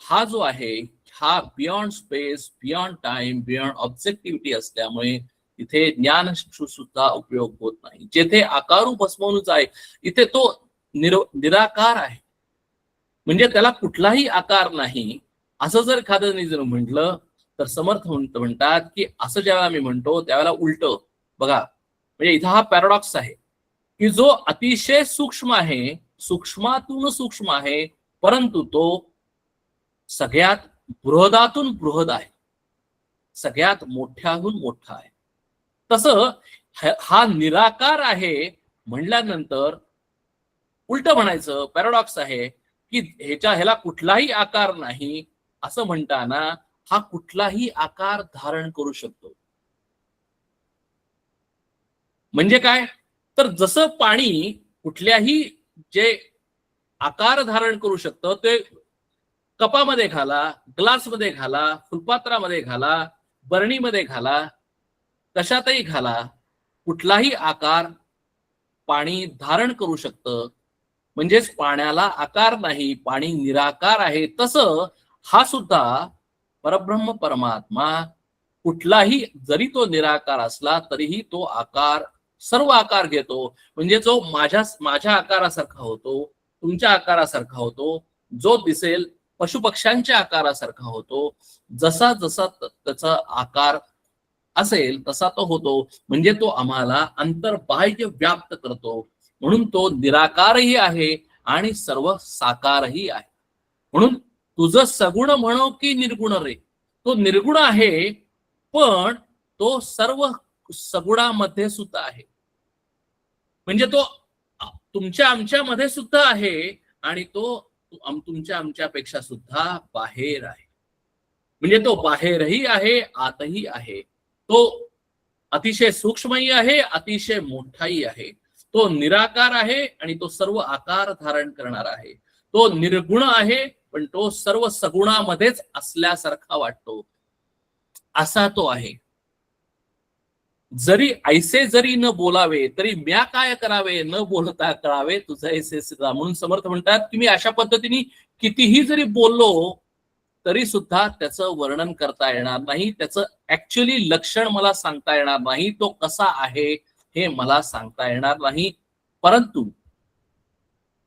हा जो आहे हा beyond space, beyond time, beyond objectivity असल्यामुळे तिथे ज्ञानचक्षु सुद्धा उपयोग होत नाही. जेथे आकारू भस्मोनुच आहे इथे तो निराकार आहे, म्हणजे त्याला कुठलाही आकार नाही. असं जर एखाद्याने जर म्हटलं तर समर्थ म्हणतात की असं ज्यावेळेला मी म्हणतो त्यावेळेला उलट बघा, म्हणजे इथं हा पॅराडॉक्स आहे की जो अतिशय सूक्ष्म आहे, सूक्ष्मातून सूक्ष्म आहे, परंतु तो सगळ्यात बृहदातून बृहद आहे, सगळ्यात मोठ्याहून मोठा आहे. तसं हा निराकार आहे म्हणल्यानंतर उलट म्हणायचं, पॅराडॉक्स आहे की ह्याला कुठलाही आकार नाही असं म्हणताना हा कुठलाही आकार धारण करू शकतो. म्हणजे काय, तर जसं पाणी कुठल्याही जे आकार धारण करू शकतं ते कपामध्ये घाला, ग्लासमध्ये घाला, फुलपात्रामध्ये घाला, बरणीमध्ये घाला, कशातही घाला, कुठलाही आकार पाणी धारण करू शकतं. म्हणजेच पाण्याला आकार नाही, पाणी निराकार आहे. तसं हा सुद्धा परब्रह्म परमात्मा कुठलाही जरी तो निराकार असला तरीही तो आकार, सर्व आकार घेतो. म्हणजे जो माझ्या आकारासारखा होतो, तुमच्या आकारासारखा होतो, जो दिसेल पशुपक्ष्यांच्या आकारासारखा होतो, जसा जसा त्याचा आकार असेल तसा तो होतो. म्हणजे तो आम्हाला अंतर्बाह्य व्याप्त करतो. म्हणून तो निराकारही आहे आणि सर्व साकारही आहे. म्हणून तुझं सगुण म्हणो की निर्गुण रे, तो निर्गुण आहे पण तो सर्व सगुणामध्ये सुद्धा आहे. म्हणजे तो तुमच्या आमच्या मध्ये सुद्धा आहे आणि तो तुमच्या आमच्यापेक्षा सुद्धा बाहेर आहे. म्हणजे तो बाहेरही आहे, आतही आहे. तो अतिशय सूक्ष्मही आहे, अतिशय मोठाही आहे. तो निराकार आहे आणि तो सर्व आकार धारण करणार आहे. तो निर्गुण आहे पण तो सर्व सगुणामध्येच असल्यासारखा वाटतो, असा तो आहे. जरी ऐसे जरी न बोलावे तरी म्या काय करावे, न बोलता कळावे तुझं ऐसे श्रीराम. म्हणून समर्थ म्हणतात की मी अशा पद्धतीने कितीही जरी बोललो तरी सुद्धा त्याचं वर्णन करता येणार नाही, त्याचं ऍक्च्युअली लक्षण मला सांगता येणार नाही, तो कसा आहे हे मला सांगता येणार नाही. परंतु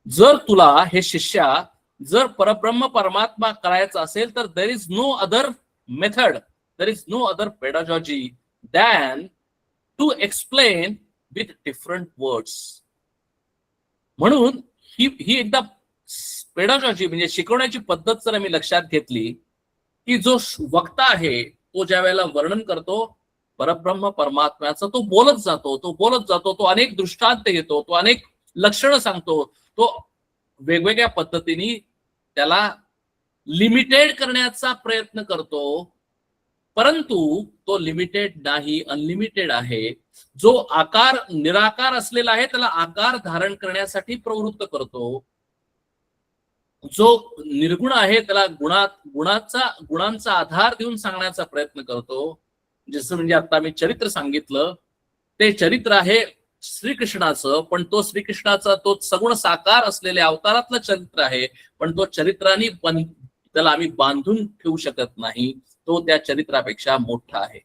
जर तुला हे शिष्या जर परब्रह्म परमात्मा करायचा असेल तर there is no other method, there is no other pedagogy than to explain with different words. म्हणून ही एकदा पेडागॉजी म्हणजे शिकवण्याची पद्धत जर आम्ही लक्षात घेतली की जो वक्ता आहे तो ज्या वेळेला वर्णन करतो परब्रह्म परमात्म्याचं, तो बोलत जातो, तो अनेक दृष्टांत घेतो, तो अनेक लक्षणं सांगतो, तो वेगवेगळ्या पद्धतीने त्याला लिमिटेड करण्याचा प्रयत्न करतो. परंतु तो लिमिटेड नाही, अनलिमिटेड आहे. जो आकार निराकार असलेला आहे त्याला आकार धारण करण्यासाठी प्रवृत्त करतो. जो निर्गुण आहे त्याला गुणांचा आधार देऊन सांगण्याचा प्रयत्न करतो. जसं म्हणजे आता मी चरित्र सांगितलं, ते चरित्र आहे श्रीकृष्णाचं, पण तो श्रीकृष्णाचा तो सगुण साकार असलेल्या अवतारातलं चरित्र आहे, पण तो चरित्राने त्याला आम्ही बांधून ठेवू शकत नाही. तो त्या चरित्रापेक्षा मोठा आहे.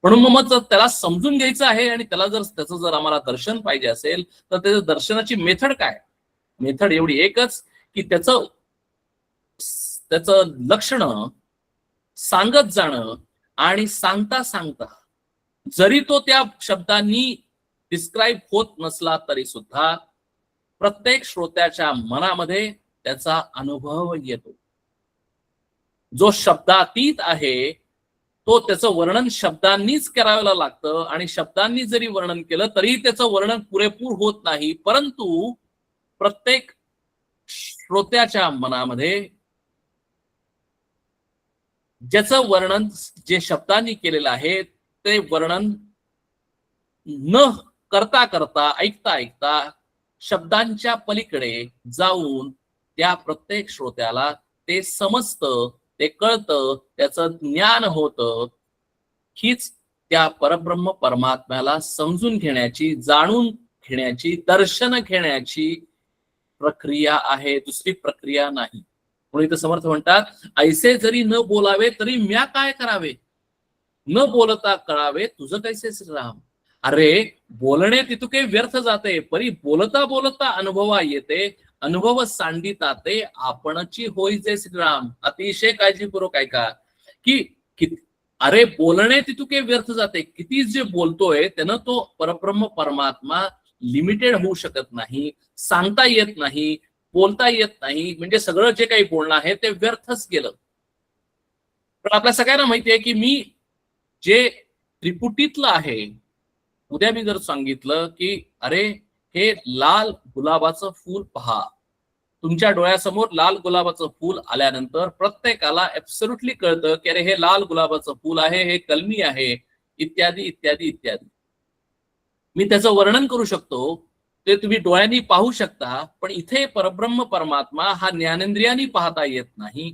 म्हणून मग त्याला समजून घ्यायचं आहे आणि त्याचं जर आम्हाला दर्शन पाहिजे असेल तर त्याच्या दर्शनाची मेथड काय? मेथड एवढी एकच की त्याचं लक्षणं सांगत जाणं आणि सांगता सांगता जरी तो त्या शब्दांनी डिस्क्राईब होत नसला तरी सुद्धा प्रत्येक श्रोत्याच्या मनामध्ये त्याचा अनुभव येतो. जो शब्दातीत आहे तो त्याचं वर्णन शब्दांनीच करायला लागतं आणि शब्दांनी जरी वर्णन केलं तरी त्याचं वर्णन पुरेपूर होत नाही, परंतु प्रत्येक श्रोत्याच्या मनामध्ये ज्याचं वर्णन जे शब्दांनी केलेलं आहे ते वर्णन न करता करता ऐकता ऐकता शब्दांच्या पलीकडे जाऊन त्या प्रत्येक श्रोत्याला ते समजतं, ते कळतं, त्याचं ज्ञान होतं. हीच त्या परब्रह्म परमात्म्याला समजून घेण्याची, जाणून घेण्याची, दर्शन घेण्याची प्रक्रिया आहे, दुसरी प्रक्रिया नाही. म्हणून इथं समर्थ म्हणतात ऐसे जरी न बोलावे तरी म्या काय करावे, न बोलता कळावे तुझं कैसे श्रीराम. अरे बोलणे तितुके व्यर्थ जाते, परी बोलता बोलता अनुभवा येते, अनुभव सांडिता ते आपणची होई जे श्रीराम. अतिशय काळजीपूर्वक ऐका की अरे बोलणे तितुके व्यर्थ जाते, किती जे बोलतोय त्यानं तो परब्रह्म परमात्मा लिमिटेड होऊ शकत नाही, सांगता येत नाही, बोलता येत नाही, म्हणजे सगळं जे काही बोलणं आहे ते व्यर्थच गेलं. पण आपल्या सगळ्यांना माहिती आहे की मी जे त्रिपुटीतलं आहे, उद्या मी जर सांगितलं की अरे हे लाल गुलाबाचं फूल पहा, तुमच्या डोळ्यासमोर लाल गुलाबाचं फूल आल्यानंतर प्रत्येकाला ऍब्सोल्युटली कळतं की अरे हे लाल गुलाबाचं फूल आहे, हे कलमी आहे, इत्यादी इत्यादी इत्यादी. मी त्याचं वर्णन करू शकतो, ते तुम्ही डोळ्यांनी पाहू शकता, पण इथे परब्रह्म परमात्मा हा ज्ञानेंद्रियांनी पाहता येत नाही,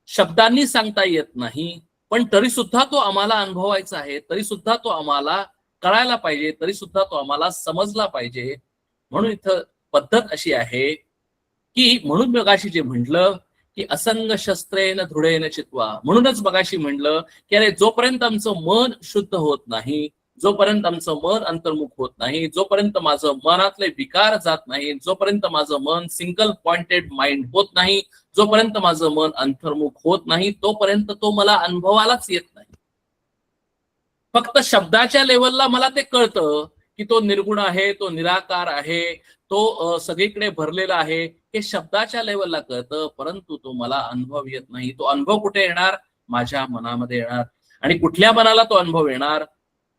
शब्दांनी सांगता येत नाही, पण तरी सुद्धा तो आम्हाला अनुभवायचा आहे, तरी सुद्धा तो आम्हाला कळायला पाहिजे, तरी सुद्धा तो आम्हाला समजला पाहिजे. म्हणून इथं पद्धत अशी आहे की म्हणून मगाशी जे म्हटलं की असंग शस्त्रेन दृढेन चित्वा, म्हणूनच मगाशी म्हटलं की अरे जोपर्यंत आमचं मन शुद्ध होत नाही, जोपर्यंत आमचं मन अंतर्मुख होत नाही, जोपर्यंत माझं मनातले विकार जात नाही, जोपर्यंत माझं मन सिंगल पॉइंटेड माइंड होत नाही, जोपर्यंत माझं मन अंतर्मुख होत नाही, तोपर्यंत तो मला अनुभवालाच येत नाही. फक्त शब्दाच्या लेवलला मला ते कळतं की तो निर्गुण आहे, तो निराकार आहे, तो सगळीकडे भरलेला आहे, हे शब्दाच्या लेवलला कळतं, परंतु तो मला अनुभव येत नाही. तो अनुभव कुठे येणार? माझ्या मनामध्ये येणार. आणि कुठल्या मनाला तो अनुभव येणार?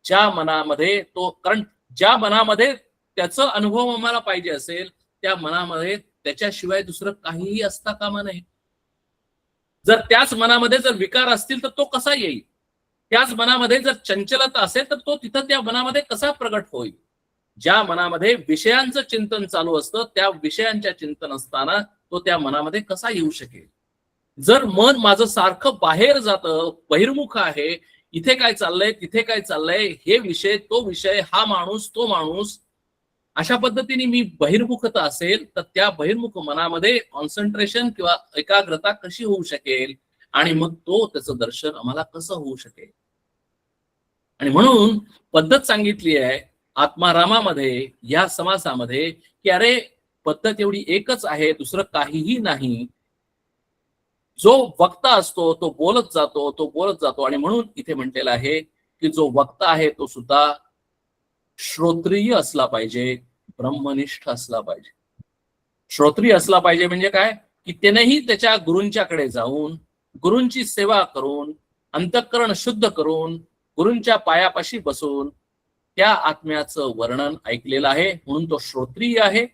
ज्या मनामध्ये तो, कारण ज्या मनामध्ये त्याचा अनुभव आम्हाला पाहिजे असेल त्या मनामध्ये त्याच्याशिवाय दुसरं काहीही असता कामा नये. जर त्याच मनामध्ये जर विकार असतील तर तो कसा येईल? त्याच मनामध्ये जर चंचलता असेल तर तो तिथं त्या मनामध्ये कसा प्रगट होईल? ज्या मनामध्ये विषयांचं चिंतन चालू असतं त्या विषयांच्या चिंतन असताना तो त्या मनामध्ये कसा येऊ शकेल? जर मन माझं सारखं बाहेर जातं, बहिर्मुख आहे, इथे काय चाललंय, तिथे काय चाललंय, हे विषय, तो विषय, हा माणूस, तो माणूस, अशा पद्धतीने मी बहिर्मुखता असेल तर त्या बहिर्मुख मनामध्ये कॉन्सन्ट्रेशन किंवा एकाग्रता कशी होऊ शकेल आणि मग तो त्याचं दर्शन आम्हाला कसं होऊ शकेल? आणि म्हणून पद्धत सांगितली आहे आत्मारामामध्ये, या समासामध्ये की अरे पद्धत एवढी एकच आहे, दुसरं काहीही नाही. जो वक्ता असतो तो बोलत जातो, तो बोलत जातो. आणि म्हणून इथे म्हटलेलं आहे की जो वक्ता आहे तो सुद्धा श्रोत्रिय असला पाहिजे, ब्रह्मनिष्ठ असला पाहिजे. श्रोत्रिय असला पाहिजे म्हणजे काय की त्यानेही त्याच्या गुरूंच्याकडे जाऊन, गुरूंची सेवा करून, अंतःकरण शुद्ध करून, गुरूंच्या पायापाशी बसून त्या आत्म्याचं वर्णन ऐकलेलं आहे, म्हणून तो श्रोत्रिय आहे.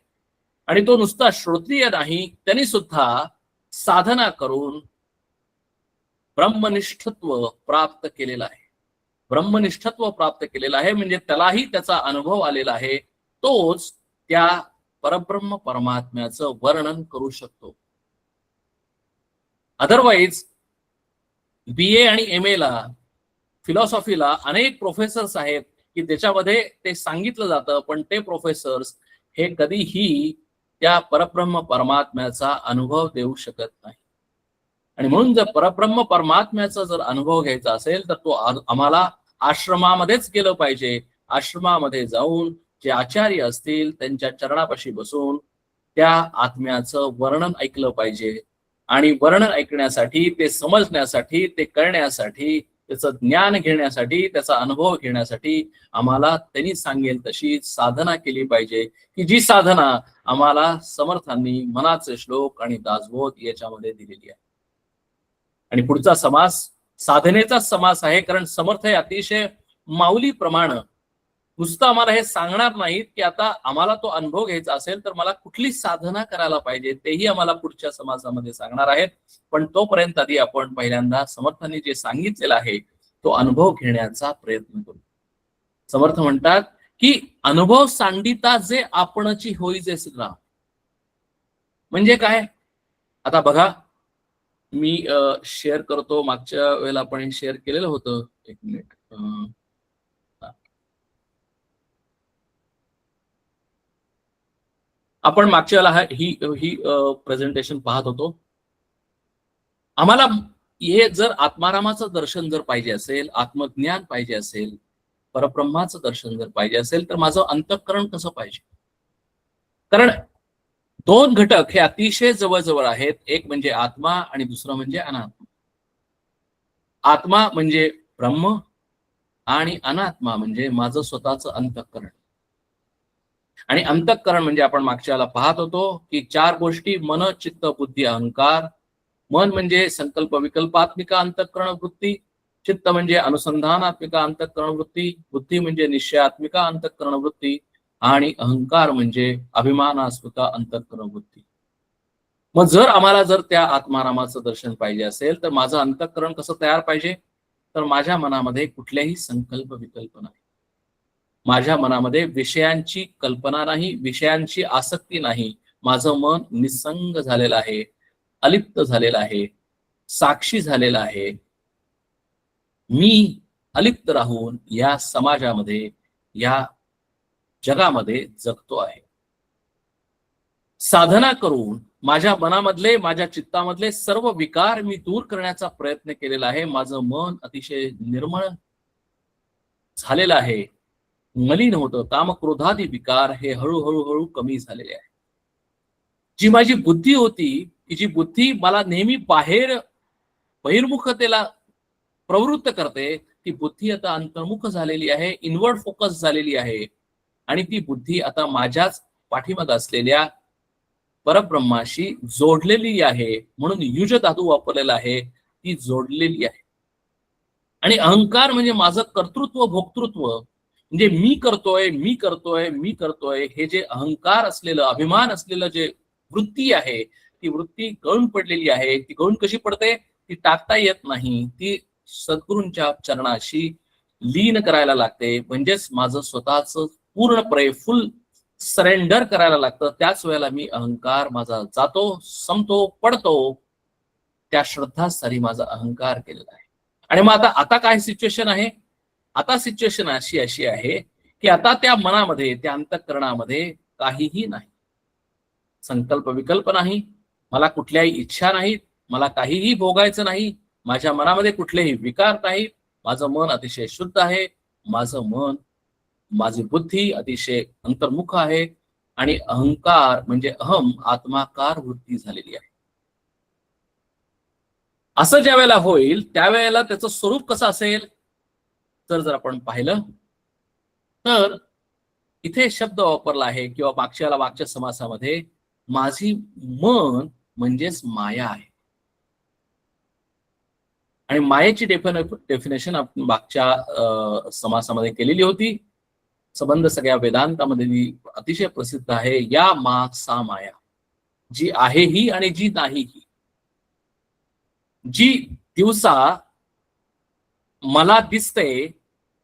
आणि तो नुसता श्रोत्रिय नाही, त्यांनी सुद्धा साधना करून ब्रह्मनिष्ठत्व प्राप्त केलेलं आहे. ब्रह्मनिष्ठत्व प्राप्त केलेलं आहे म्हणजे त्यालाही त्याचा अनुभव आलेला आहे, तोच त्या परब्रह्म परमात्म्याचं वर्णन करू शकतो. अदरवाईज BA आणि MA ला, फिलॉसॉफीला अनेक प्रोफेसर्स आहेत की त्याच्यामध्ये ते सांगितलं जातं, पण ते प्रोफेसर्स हे कधीही त्या परब्रह्म परमात्म्याचा अनुभव देऊ शकत नाही. आणि म्हणून जर परब्रह्म परमात्म्याचा जर अनुभव घ्यायचा असेल तर तो आम्हाला आश्रमामध्येच केलं पाहिजे. आश्रमामध्ये जाऊन जे आचार्य असतील त्यांच्या चरणापाशी बसून त्या आत्म्याचं वर्णन ऐकलं पाहिजे. आणि वर्णन ऐकण्यासाठी, ते समजण्यासाठी, ते कळण्यासाठी, त्याचं ज्ञान घेण्यासाठी, त्याचा अनुभव घेण्यासाठी आम्हाला त्यांनी सांगेल तशी साधना केली पाहिजे, की जी साधना आम्हाला समर्थांनी मनाचे श्लोक आणि दासबोध याच्यामध्ये दिलेली आहे. आणि पुढचा समास साधनेचा समास आहे, कारण समर्थ हे अतिशय माऊली प्रमाण नुसतं आम्हाला हे सांगणार नाहीत की आता आम्हाला तो अनुभव घ्यायचा असेल तर मला कुठली साधना करायला पाहिजे तेही आम्हाला पुढच्या समासामध्ये सांगणार आहेत. पण तोपर्यंत आधी आपण पहिल्यांदा समर्थांनी जे सांगितलेलं आहे तो अनुभव घेण्याचा प्रयत्न करू. समर्थ म्हणतात की अनुभव सांडिता जे आपणची होई जे राम. म्हणजे काय? आता बघा, मी शेअर करतो. मागच्या वेळेला आपण शेअर केलेलं होतं. एक मिनिट. आपण मागच्या वेळेला ही प्रेझेंटेशन पाहत होतो. आम्हाला हे जर आत्मारामाचं दर्शन जर पाहिजे असेल, आत्मज्ञान पाहिजे असेल, परब्रह्माचं दर्शन जर पाहिजे असेल तर माझं अंतःकरण कसं पाहिजे? कारण दोन घटक हे अतिशय जवळजवळ आहेत. एक म्हणजे आत्मा आणि दुसरं म्हणजे अनात्मा. आत्मा म्हणजे ब्रह्म आणि अनात्मा म्हणजे माझं स्वतःचं अंतःकरण. आणि अंतःकरण म्हणजे आपण मागच्या वेळेला पाहत होतो की चार गोष्टी: मन, चित्त, बुद्धी, अहंकार. मन म्हणजे संकल्प विकल्पात्मिका अंतःकरण वृत्ती, चित्त म्हणजे अनुसंधानात्मिका अंतःकरण वृत्ती, बुद्धी म्हणजे निश्चयात्मिका अंतःकरण वृत्ती आणि अहंकार म्हणजे अभिमानास्मिका अंतःकरण वृत्ती. मग जर त्या आत्मारामाचं दर्शन पाहिजे असेल तर माझं अंतःकरण कसं तयार पाहिजे? तर माझ्या मनामध्ये कुठल्याही संकल्प विकल्प नाही, माझ्या मनामध्ये विषयांची कल्पना नाही, विषयांची आसक्ती नाही. माझं मन निसंग झालेलं आहे, अलिप्त झालेलं आहे, साक्षी झालेलं आहे. मी अलिप्त राहून या समाजामध्ये, या जगामध्ये जगतो आहे. साधना करून माझ्या मनामधले, माझ्या चित्तामधले सर्व विकार मी दूर करण्याचा प्रयत्न केलेला आहे. माझं मन अतिशय निर्मळ झालेलं आहे, मलिन होतं. कामक्रोधादी विकार हे हळूहळू कमी झालेले आहे. जी माझी बुद्धी होती, की जी बुद्धी मला नेहमी बहिर्मुखतेला प्रवृत्त करते, ती बुद्धी आता अंतर्मुख झालेली आहे, इनवर्ड फोकस झालेली आहे. आणि ती बुद्धी आता माझ्याच पाठीमागे असलेल्या परब्रह्माशी जोडलेली आहे. म्हणून युज धातू वापरलेला आहे, ती जोडलेली आहे. आणि अहंकार म्हणजे माझं कर्तृत्व, भोक्तृत्व, म्हणजे मी करतोय, मी करतोय, मी करतोय, हे जे अहंकार असलेलं, अभिमान असलेलं जे वृत्ती आहे, ती वृत्ती गळून पडलेली आहे. ती गळून कशी पडते? ती टाकता येत नाही, ती सद्गुरूंच्या चरणाशी लीन करायला लागते. म्हणजेच माझं स्वतःच पूर्णपणे फुल सरेंडर करायला लागतं. त्याच वेळेला मी अहंकार माझा जातो, संपतो, पडतो. त्या श्रद्धास्थानी माझा अहंकार केलेला आहे. आणि मग आता काय सिच्युएशन आहे? आता सिच्युएशन अशी आहे की आता त्या मनामध्ये, त्या अंतःकरणामध्ये काहीही नाही, संकल्प विकल्प नाही, मला कुठल्याही इच्छा नाहीत, मला काहीही भोगायचं नाही, माझ्या मनामध्ये कुठलेही विकार नाहीत. माझं मन अतिशय शुद्ध आहे, माझी बुद्धी अतिशय अंतर्मुख आहे. आणि अहंकार म्हणजे अहम, आत्माकार वृत्ती झालेली आहे. असं ज्या वेळेला होईल त्यावेळेला त्याचं स्वरूप कसं असेल? तर जर आपण पाहिलं तर इथे शब्द वापरला आहे, किंवा मागच्या समासामध्ये माझी मन म्हणजेच माया आहे. आणि मायेची डेफिनेशन आपण मागच्या समासामध्ये केलेली होती. संबंध सगळ्या वेदांतामध्ये अतिशय प्रसिद्ध आहे. या मा सा माया, जी आहे ही आणि जी नाही ही. जी दिवसा मला दिसते,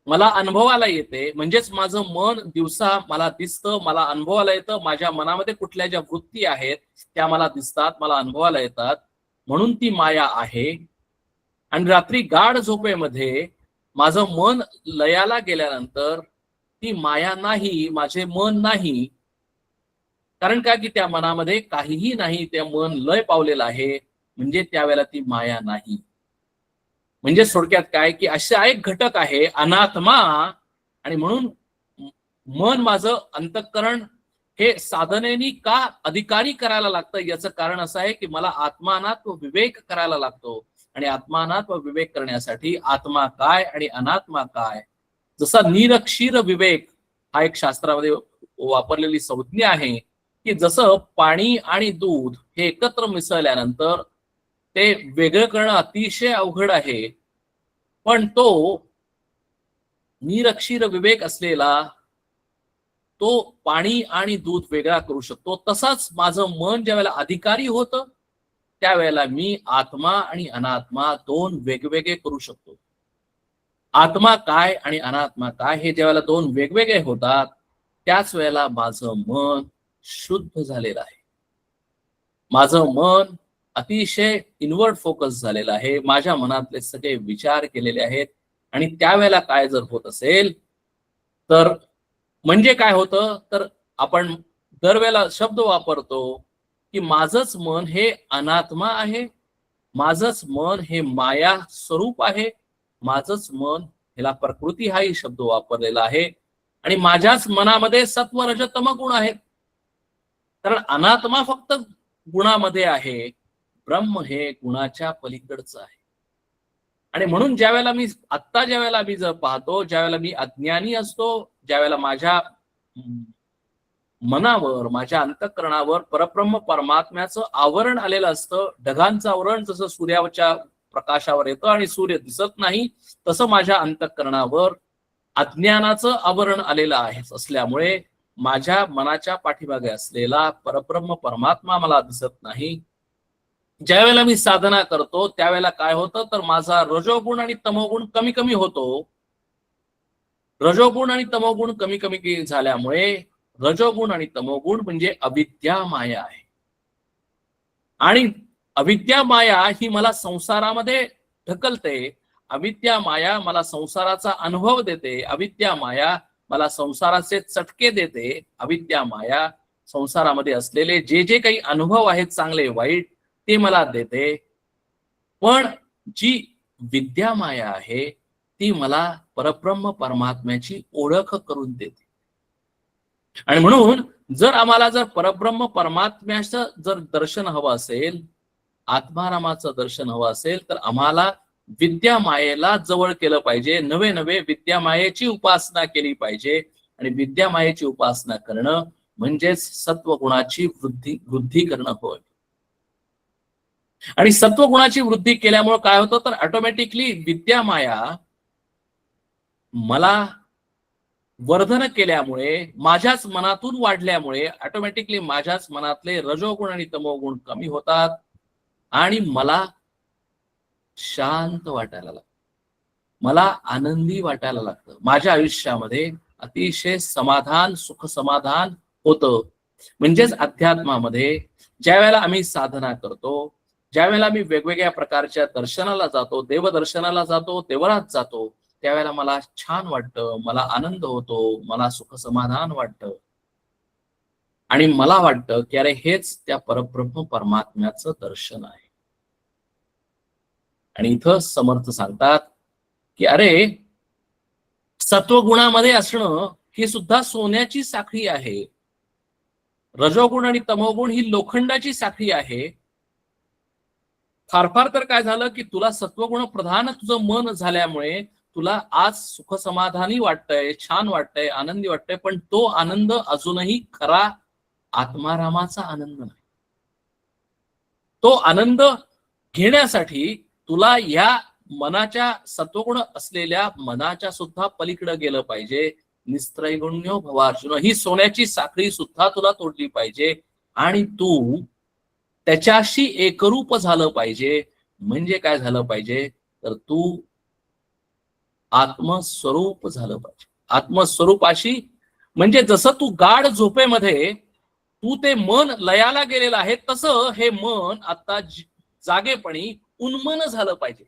मला अनुभवाला येते, म्हणजेच माझं मन दिवसा मला दिसतं, मला अनुभवाला येतं. माझ्या मनामध्ये कुठल्या ज्या वृत्ती आहेत त्या मला दिसतात, मला अनुभवाला येतात, म्हणून ती माया आहे. आणि रात्री गाढ झोपेमध्ये माझं मन लयाला गेल्यानंतर ती माया नाही, माझे मन नाही. कारण काय की त्या मनामध्ये काहीही नाही, ते मन लय पावलेलं आहे. म्हणजे त्यावेळेला ती माया नाही. म्हणजे थोडक्यात काय की असा एक घटक आहे अनात्मा, आणि म्हणून मन माझं अंतःकरण हे साधनेनी का अधिकारी करायला लागतं याचं कारण असं आहे की मला आत्मा अनात्म विवेक करायला लागतो. आणि आत्मा अनात्म विवेक करण्यासाठी आत्मा काय आणि अनात्मा काय, जसा निरक्षीर विवेक हा एक शास्त्रामध्ये वापरलेली संज्ञा आहे की जसं पाणी आणि दूध हे एकत्र मिसळल्यानंतर ते वेगळं करणं अतिशय अवघड आहे, पण तो निरक्षीर विवेक असलेला तो पाणी आणि दूध वेगळा करू शकतो. तसाच माझं मन ज्या वेळेला अधिकारी होतं त्यावेळेला मी आत्मा आणि अनात्मा दोन वेगवेगळे करू शकतो. आत्मा काय आणि अनात्मा काय हे ज्या वेळेला दोन वेगवेगळे होतात त्याच वेळेला माझं मन शुद्ध झालेलं आहे. माझं मन अतिशय इनवर्ड फोकस झालेलं आहे. माझ्या मनातले सगळे विचार केलेले आहेत. आणि त्यावेळेला काय जर होत असेल तर म्हणजे काय होतं तर आपण दरवेळेला शब्द वापरतो की माझंच मन हे अनात्मा आहे, माझंच मन हे माया स्वरूप आहे, माझंच मन ह्याला प्रकृती हाही शब्द वापरलेला आहे, आणि माझ्याच मनामध्ये सत्व रज तम गुण आहेत. कारण अनात्मा फक्त गुणामध्ये आहे, ब्रह्म हे गुणाच्या पलीकडचं आहे. आणि म्हणून ज्या वेळेला मी जर पाहतो, ज्या वेळेला मी अज्ञानी असतो, ज्या वेळेला माझ्या मनावर माझ्या अंतःकरणावर परब्रह्म परमात्म्याचं आवरण आलेलं असतं. ढगांचं आवरण जसं सूर्याच्या प्रकाशावर येतं आणि सूर्य दिसत नाही, तसं माझ्या अंतःकरणावर अज्ञानाचं आवरण आलेलं आहे. असल्यामुळे माझ्या मनाच्या पाठीमागे असलेला परब्रह्म परमात्मा मला दिसत नाही. ज्या वेळेला मी साधना करतो त्यावेळेला काय होतं तर माझा रजोगुण आणि तमोगुण कमी कमी होतो. रजोगुण आणि तमोगुण कमी कमी झाल्यामुळे रजोगुण आणि तमोगुण म्हणजे अविद्या माया आहे. आणि अविद्या माया ही मला संसारामध्ये ढकलते. अविद्या माया मला संसाराचा अनुभव देते. अविद्या माया मला संसाराचे चटके देते. अविद्या माया संसारामध्ये असलेले जे जे काही अनुभव आहेत चांगले वाईट ते मला देते. पण जी विद्या माया आहे ती मला परब्रह्म परमात्म्याची ओळख करून देते. आणि म्हणून जर परब्रह्म परमात्म्याचं जर दर्शन हवं असेल, आत्मारामाचं दर्शन हवं असेल, तर आम्हाला विद्या मायेला जवळ केलं पाहिजे. नवे नवे विद्या मायेची उपासना केली पाहिजे. आणि विद्या मायेची उपासना करणं म्हणजेच सत्वगुणाची वृद्धी करणं होय. आणि सत्वगुणाची वृद्धी केल्यामुळे काय होतं तर ऑटोमॅटिकली विद्या माया मला वर्धन केल्यामुळे, माझ्याच मनातून वाढल्यामुळे ऑटोमॅटिकली माझ्याच मनातले रजोगुण आणि तमोगुण कमी होतात आणि मला शांत वाटायला लागतं, मला आनंदी वाटायला लागतं. माझ्या आयुष्यामध्ये अतिशय समाधान, सुख समाधान होतं. म्हणजेच अध्यात्मामध्ये ज्या वेळेला आम्ही साधना करतो, ज्या वेळेला मी वेगवेगळ्या प्रकारच्या दर्शनाला जातो, देवदर्शनाला जातो, देवळात जातो, त्यावेळेला मला छान वाटतं, मला आनंद होतो, मला सुख समाधान वाटतं. आणि मला वाटतं की अरे हेच त्या परब्रह्म परमात्म्याचं दर्शन आहे. आणि इथं समर्थ सांगतात की अरे सत्वगुणामध्ये असणं ही सुद्धा सोन्याची साखळी आहे. रजोगुण आणि तमोगुण ही लोखंडाची साखळी आहे. फार फार तर काय झालं की तुला सत्वगुण प्रधान तुझं मन झाल्यामुळे तुला आज सुख समाधानी वाटतंय, छान वाटतंय, आनंदी वाटतंय, पण तो आनंद अजूनही खरा आत्मारामाचा आनंद नाही. तो आनंद घेण्यासाठी तुला या मनाच्या सत्वगुण असलेल्या मनाच्या सुद्धा पलीकडे गेलं पाहिजे. निस्त्रैगुण्यो भवार्जुन ही सोन्याची साखळी सुद्धा तुला तोडली पाहिजे आणि तू त्याच्याशी एकरूप झालं पाहिजे. म्हणजे काय झालं पाहिजे तर तू आत्मस्वरूप झालं पाहिजे. आत्मस्वरूपाशी म्हणजे जसं तू गाढ झोपेमध्ये तू ते मन लयाला गेलेलं आहे, तसं हे मन आता जागेपणी उन्मन झालं पाहिजे.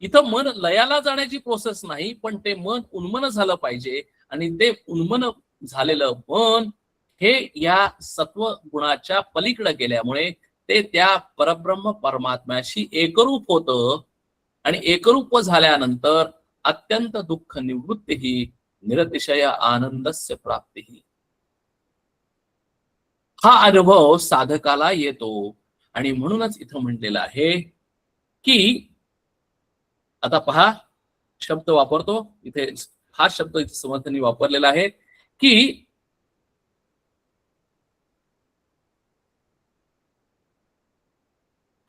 इथं मन लयाला जाण्याची प्रोसेस नाही, पण ते मन उन्मन झालं पाहिजे. आणि ते उन्मन झालेलं मन हे या सत्व गुणाच्या पलीकडे गेल्यामुळे ते त्या परब्रह्म परमात्म्याशी एकरूप होतं आणि एकरूप झाल्यानंतर अत्यंत दुःख निवृत्ती निरतिशय आनंदस्य प्राप्ती हा अनुभव साधकाला येतो. आणि म्हणूनच इथं म्हटलेलं आहे की आता पहा शब्द वापरतो इथे, हा शब्द इथे समर्थांनी वापरलेला आहे की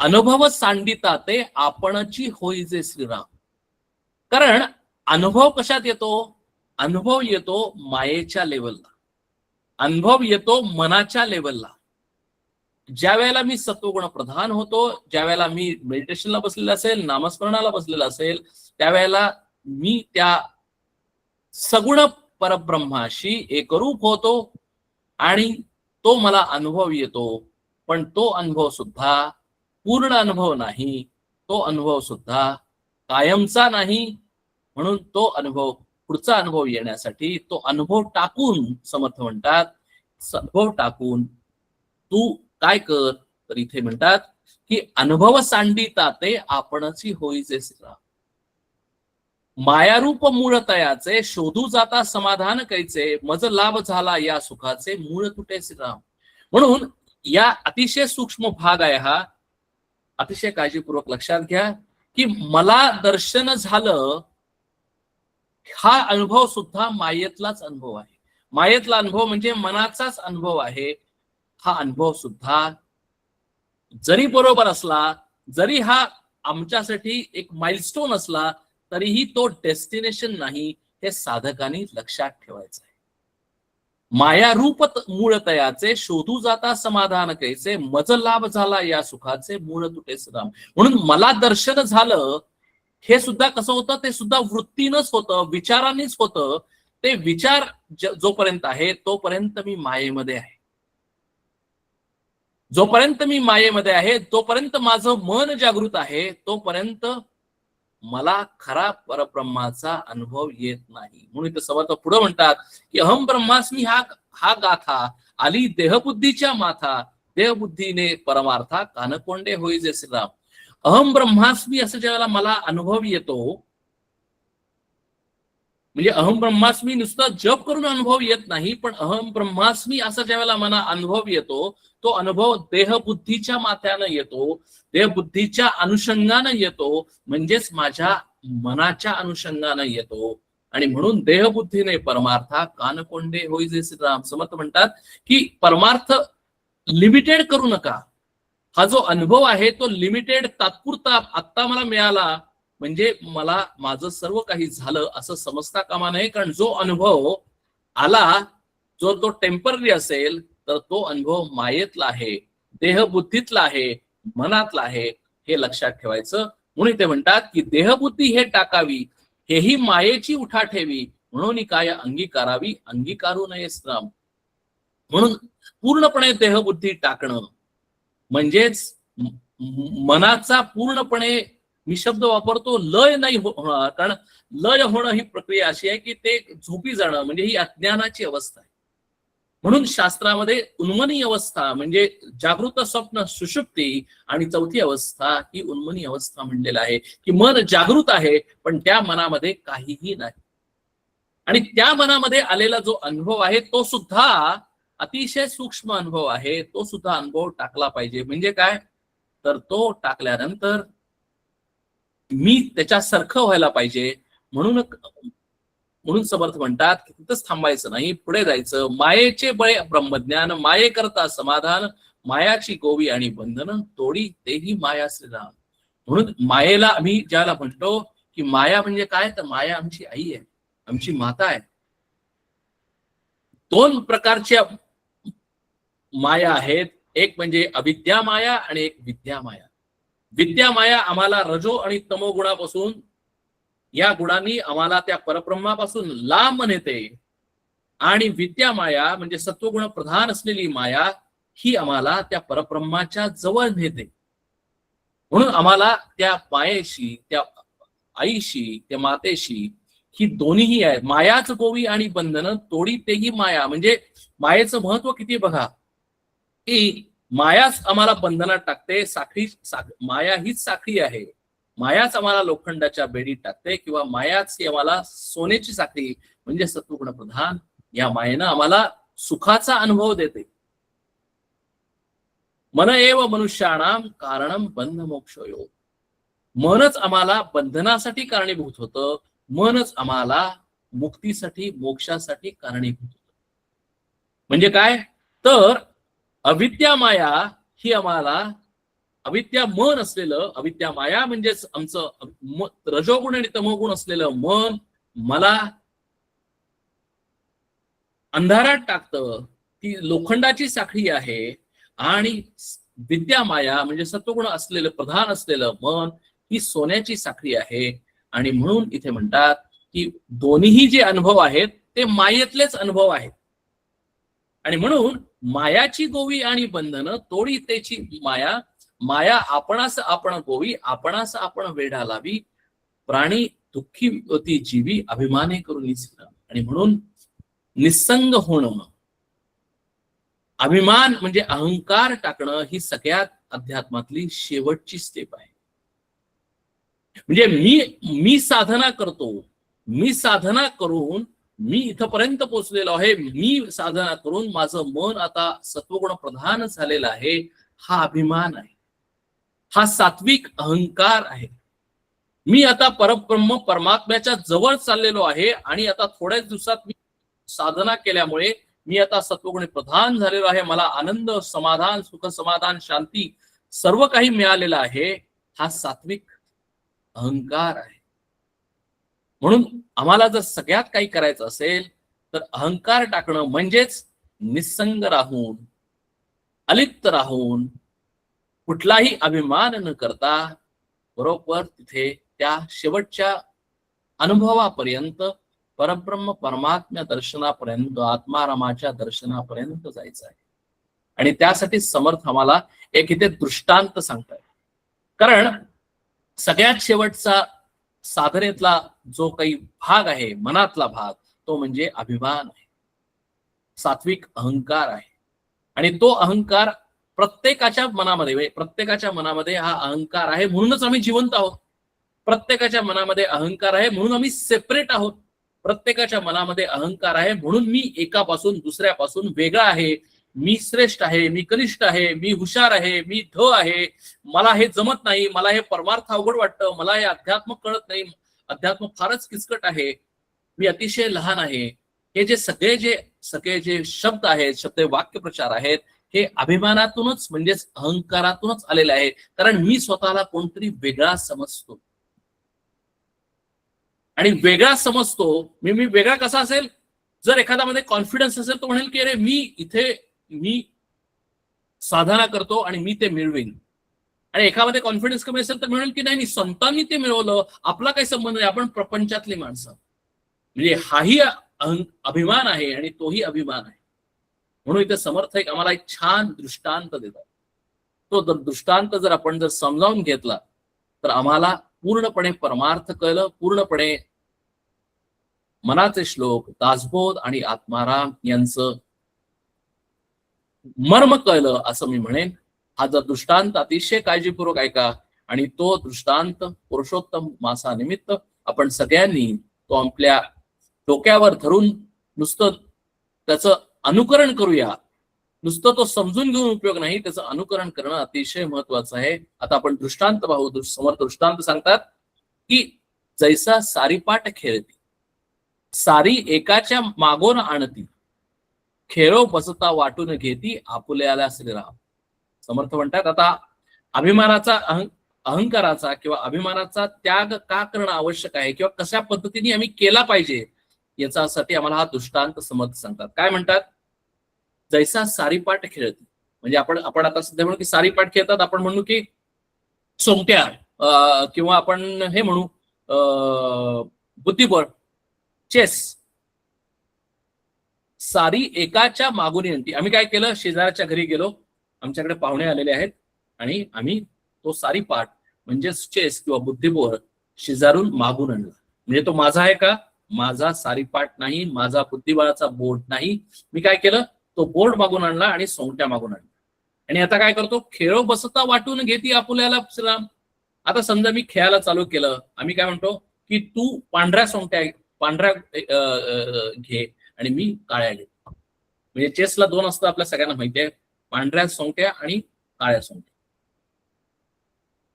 अनुभव सांडिता ते आपणची होईजे श्रीराम. कारण अनुभव कशात येतो? अनुभव येतो मायेच्या लेवलला, अनुभव येतो मनाच्या लेवलला. ज्या वेळेला मी सत्वगुण प्रधान होतो, ज्या वेळेला मी मेडिटेशनला बसलेला असेल, नामस्मरणाला बसलेला असेल, त्यावेळेला मी त्या सगुण परब्रह्माशी एकरूप होतो आणि तो मला अनुभव येतो. पण तो अनुभव सुद्धा पूर्ण अनुभव नाही, तो अनुभव सुद्धा कायमचा नाही. म्हणून तो अनुभव, पुढचा अनुभव येण्यासाठी तो अनुभव टाकून, समर्थ म्हणतात अनुभव टाकून तू काय कर, तर इथे म्हणतात की अनुभव सांडिता ते आपणची होईचे श्रीराम. मायारूप मूळ तयाचे शोधू जाता समाधान कैचे, मज लाभ झाला या सुखाचे मूळ तुटे श्रीराम. म्हणून या अतिशय सूक्ष्म भाग आहे हा, अतिशय काळजीपूर्वक लक्षात घ्या की मला दर्शन झालं हा अनुभव सुद्धा मायेतलाच अनुभव आहे. मायेतला अनुभव म्हणजे मनाचाच अनुभव आहे. हा अनुभव सुद्धा जरी बरोबर असला, जरी हा आमच्यासाठी एक माइलस्टोन असला, तरीही तो डेस्टिनेशन नाही, हे साधकांनी लक्षात ठेवायचं आहे. मायारूप मूळ तयाचे शोधू जाता समाधान कैसे, मज लाभ झाला या सुखाचे मूळ तुटे श्रीराम. म्हणून मला दर्शन झालं हे सुद्धा कसं होतं, ते सुद्धा वृत्तीनंच होतं, विचारानेच होतं. ते विचार जोपर्यंत आहे तोपर्यंत मी मायेमध्ये आहे. जोपर्यंत मी मायेमध्ये आहे, तोपर्यंत माझं मन जागृत आहे, तोपर्यंत मला खरा परब्रह्माचा अनुभव येत नाही. म्हणून इथे समर्थ पुढे म्हणतात की अहम ब्रह्मास्मी हा गाथा आली देहबुद्धीच्या माथा, देहबुद्धीने परमार्था कानकोंडे होईजे श्रीराम. अहम ब्रह्मास्मी असं ज्यावेळेला मला अनुभव येतो, म्हणजे अहम ब्रह्मास्मी नुसतं जप करून अनुभव येत नाही, पण अहम ब्रह्मास्मी असं ज्यावेळेला मला अनुभव येतो, तो अनुभव देहबुद्धीच्या माथ्यानं येतो, देहबुद्धीच्या अनुषंगानं येतो, म्हणजेच माझ्या मनाच्या अनुषंगानं येतो. आणि म्हणून देहबुद्धीने परमार्था कानकोंडे होईजे श्रीराम. समर्थ म्हणतात की परमार्थ लिमिटेड करू नका. हा जो अनुभव आहे तो लिमिटेड, तात्पुरता आत्ता मला मिळाला म्हणजे मला माझं सर्व काही झालं असं समजता कामा नये. कारण जो अनुभव आला, जो तो टेम्पररी असेल, तर तो अनुभव मायेतला आहे, देहबुद्धीतला आहे, मनातला आहे, हे लक्षात ठेवायचं. म्हणून ते म्हणतात की देहबुद्धी हे टाकावी, हेही मायेची उठा ठेवी, म्हणून काय अंगीकारावी, अंगीकारू नये श्रम. म्हणून पूर्णपणे देहबुद्धी टाकणं म्हणजेच मनाचा पूर्णपणे, मी शब्द वापरतो लय नाही होणार, कारण लय होणं ही प्रक्रिया अशी आहे की ते झोपी जाणं म्हणजे ही अज्ञानाची अवस्था आहे. म्हणून शास्त्रामध्ये उन्मनी अवस्था म्हणजे जागृत स्वप्न सुषुप्ती, आणि चौथी अवस्था ही उन्मनी अवस्था म्हणलेला आहे की मन जागृत आहे पण त्या मनामध्ये काहीही नाही. आणि त्या मनामध्ये आलेला जो अनुभव आहे तो सुद्धा अतिशय सूक्ष्म अनुभव आहे, तो सुद्धा अनुभव टाकला पाहिजे. म्हणजे काय, तर तो टाकल्यानंतर मी त्याच्यासारखं व्हायला पाहिजे. म्हणून समर्थ म्हणतात की तिथंच थांबायचं नाही, पुढे जायचं. मायेचे बळे ब्रह्मज्ञान, माये करता समाधान, मायाची गोवी आणि बंधन तोडी तेही माया श्रीराम. म्हणून मायेला आम्ही ज्याला म्हणतो की माया म्हणजे काय, तर माया आमची आई आहे, आमची माता आहे. दोन प्रकारच्या माया आहेत, एक म्हणजे अविद्या माया आणि एक विद्या माया. विद्या माया आम्हाला रजो आणि तमो गुणापासून, या गुणांनी आम्हाला त्या परब्रह्मापासून लांब नेते. आणि विद्या माया म्हणजे सत्वगुण प्रधान असलेली माया ही आम्हाला त्या परब्रह्माच्या जवळ नेते. म्हणून आम्हाला त्या मायेशी, त्या आईशी, त्या मातेशी ही दोन्हीही आहे. मायाच गोवी आणि बंधन तोडी तेही माया. म्हणजे मायेचं महत्व किती बघा, की मायाच आम्हाला बंधनात टाकते. माया हीच साखळी आहे. मायाच आम्हाला लोखंडाच्या बेडीत टाकते, किंवा मायाच ही आम्हाला सोन्याची साखळी म्हणजे सत्वगुण प्रधान या मायेनं आम्हाला सुखाचा अनुभव देते. मन एव मनुष्याणाम कारणम बंध मोक्षयो. मनच आम्हाला बंधनासाठी कारणीभूत होतं. मनच आम्हाला मुक्तीसाठी मोक्षासाठी कारणीभूत होतं. म्हणजे काय तर अविद्या माया ही आम्हाला, अविद्या मन असलेलं, अविद्या माया म्हणजेच आमचं रजोगुण आणि तमोगुण असलेलं मन मला अंधारात टाकतं. ती लोखंडाची साखळी आहे. आणि विद्या माया म्हणजे सत्वगुण असलेलं प्रधान असलेलं मन ही सोन्याची साखळी आहे. आणि म्हणून इथे म्हणतात की दोन्हीही जे अनुभव आहेत ते मायेतलेच अनुभव आहेत. आणि म्हणून मायाची गोवी आणि बंधन तोडी त्याची माया. माया आपणास आपण गोवी, आपणास आपण वेढा लावी. प्राणी दुःखी ती जीवी अभिमाने करून निसण. आणि म्हणून निसंग होणं, अभिमान म्हणजे अहंकार टाकणं ही सगळ्यात अध्यात्मातली शेवटची स्टेप आहे. म्हणजे मी साधना करतो, मी साधना करून मी इथपर्यंत पोहोचलेलो आहे, मी साधना करून माझं मन आता सत्वगुण प्रधान झालेलं आहे, हा अभिमान आहे, हा सात्विक अहंकार आहे. मी आता परब्रह्म परमात्म्याच्या जवळ चाललेलो आहे आणि आता थोड्याच दिवसात मी साधना केल्यामुळे मी आता सत्वगुण प्रधान झालेलो आहे, मला आनंद, समाधान, सुख, समाधान, शांती सर्व काही मिळालेलं आहे. हा सात्विक अहंकार आहे. म्हणून आम्हाला जर सगळ्यात काही करायचं असेल तर अहंकार टाकणं म्हणजेच निसंग राहून, अलिप्त राहून, कुठलाही अभिमान न करता बरोबर तिथे त्या शेवटच्या अनुभवापर्यंत, परब्रह्म परमात्म्या दर्शनापर्यंत, आत्मारामाच्या दर्शनापर्यंत जायचं आहे. आणि त्यासाठी समर्थ आम्हाला एक इथे दृष्टांत सांगताय. कारण सगळ्यात शेवटचा साधनेतला जो काही भाग आहे, मनातला भाग, तो म्हणजे अभिमान आहे, सात्विक अहंकार आहे. आणि तो अहंकार प्रत्येकाच्या मनामध्ये हा अहंकार आहे, म्हणूनच आम्ही जिवंत आहोत. प्रत्येकाच्या मनामध्ये अहंकार आहे म्हणून आम्ही सेपरेट आहोत. प्रत्येकाच्या मनामध्ये अहंकार आहे म्हणून मी एकापासून दुसऱ्यापासून वेगळा आहे, मी श्रेष्ठ आहे, मी कनिष्ठ आहे, मी हुशार आहे, मी ध आहे, मला हे जमत नाही, मला हे परमार्थ अवघड वाटतं, मला हे अध्यात्म कळत नाही, अध्यात्म फारच किचकट आहे, मी अतिशय लहान आहे. हे जे सगळे जे शब्द आहेत, शब्द वाक्य प्रचार आहेत, हे अभिमानातूनच म्हणजेच अहंकारातूनच आलेले आहे. कारण मी स्वतःला कोणतरी वेगळा समजतो. आणि वेगळा समजतो मी वेगळा कसा असेल, जर एखाद्यामध्ये कॉन्फिडन्स असेल तो म्हणेल की अरे मी साधना करतो आणि मी ते मिळवेन. आणि एखाद्यामध्ये कॉन्फिडन्स कमी असेल तर म्हणेल की नाही, संतांनी ते मिळवलं, आपला काही संबंध नाही, आपण प्रपंचातली माणसं. म्हणजे हाही अभिमान आहे आणि तोही अभिमान आहे. म्हणून इथे समर्थ आम्हाला एक छान दृष्टांत देतात. तो दृष्टांत जर आपण जर समजावून घेतला तर आम्हाला पूर्णपणे परमार्थ कळलं, पूर्णपणे मनाचे श्लोक, दासबोध आणि आत्माराम यांचं मर्म कळलं असं मी म्हणेन. हा जर दृष्टांत अतिशय काळजीपूर्वक ऐका आणि तो दृष्टांत पुरुषोत्तम मासानिमित्त आपण सगळ्यांनी तो आपल्या डोक्यावर धरून नुसतं त्याचं अनुकरण करूया. नुसतं तो समजून घेऊन उपयोग नाही, त्याचं अनुकरण करणं अतिशय महत्वाचं आहे. आता आपण दृष्टांत पाहू. समर्थ दृष्टांत सांगतात की जैसा सारीपाट खेळती, सारी एकाच्या मागोन आणती, खेळो बसता वाटून घेती, आपुल्याला श्रीराम. समर्थ म्हणतात आता अभिमानाचा अहंकाराचा किंवा अभिमानाचा त्याग का करणं आवश्यक आहे किंवा कशा पद्धतीने आम्ही केला पाहिजे याच्यासाठी आम्हाला हा दृष्टांत समर्थ सांगतात. काय म्हणतात, जैसा सारीपाट खेळती, म्हणजे आपण आता सध्या म्हणू की सारीपाट खेळतात, आपण म्हणू की सोंगट्या किंवा आपण हे म्हणू बुद्धिबळ, चेस. सारी एकाच्या मागून आणती. आम्ही काय केलं, शेजारच्या घरी गेलो, आमच्याकडे पाहुणे आलेले आहेत आणि आम्ही तो सारीपाट म्हणजे चेस किंवा बुद्धिबळ शेजारून मागून आणला. म्हणजे तो माझा आहे का, माझा सारीपाट नाही, माझा बुद्धिबळाचा बोर्ड नाही. मी काय केलं, तो बोर्ड मागून आणला आणि सोंगट्या मागून आणला. आणि आता काय करतो, खेळो बसता वाटून घेती आपुल्याला श्रीराम. आता समजा मी खेळायला चालू केलं, आम्ही काय म्हणतो की तू पांढऱ्या घे आणि मी काळ्या घे. म्हणजे चेसला 2 असतं, आपल्या सगळ्यांना माहिती आहे, पांढऱ्या सोंगट्या आणि काळ्या सोंगट्या.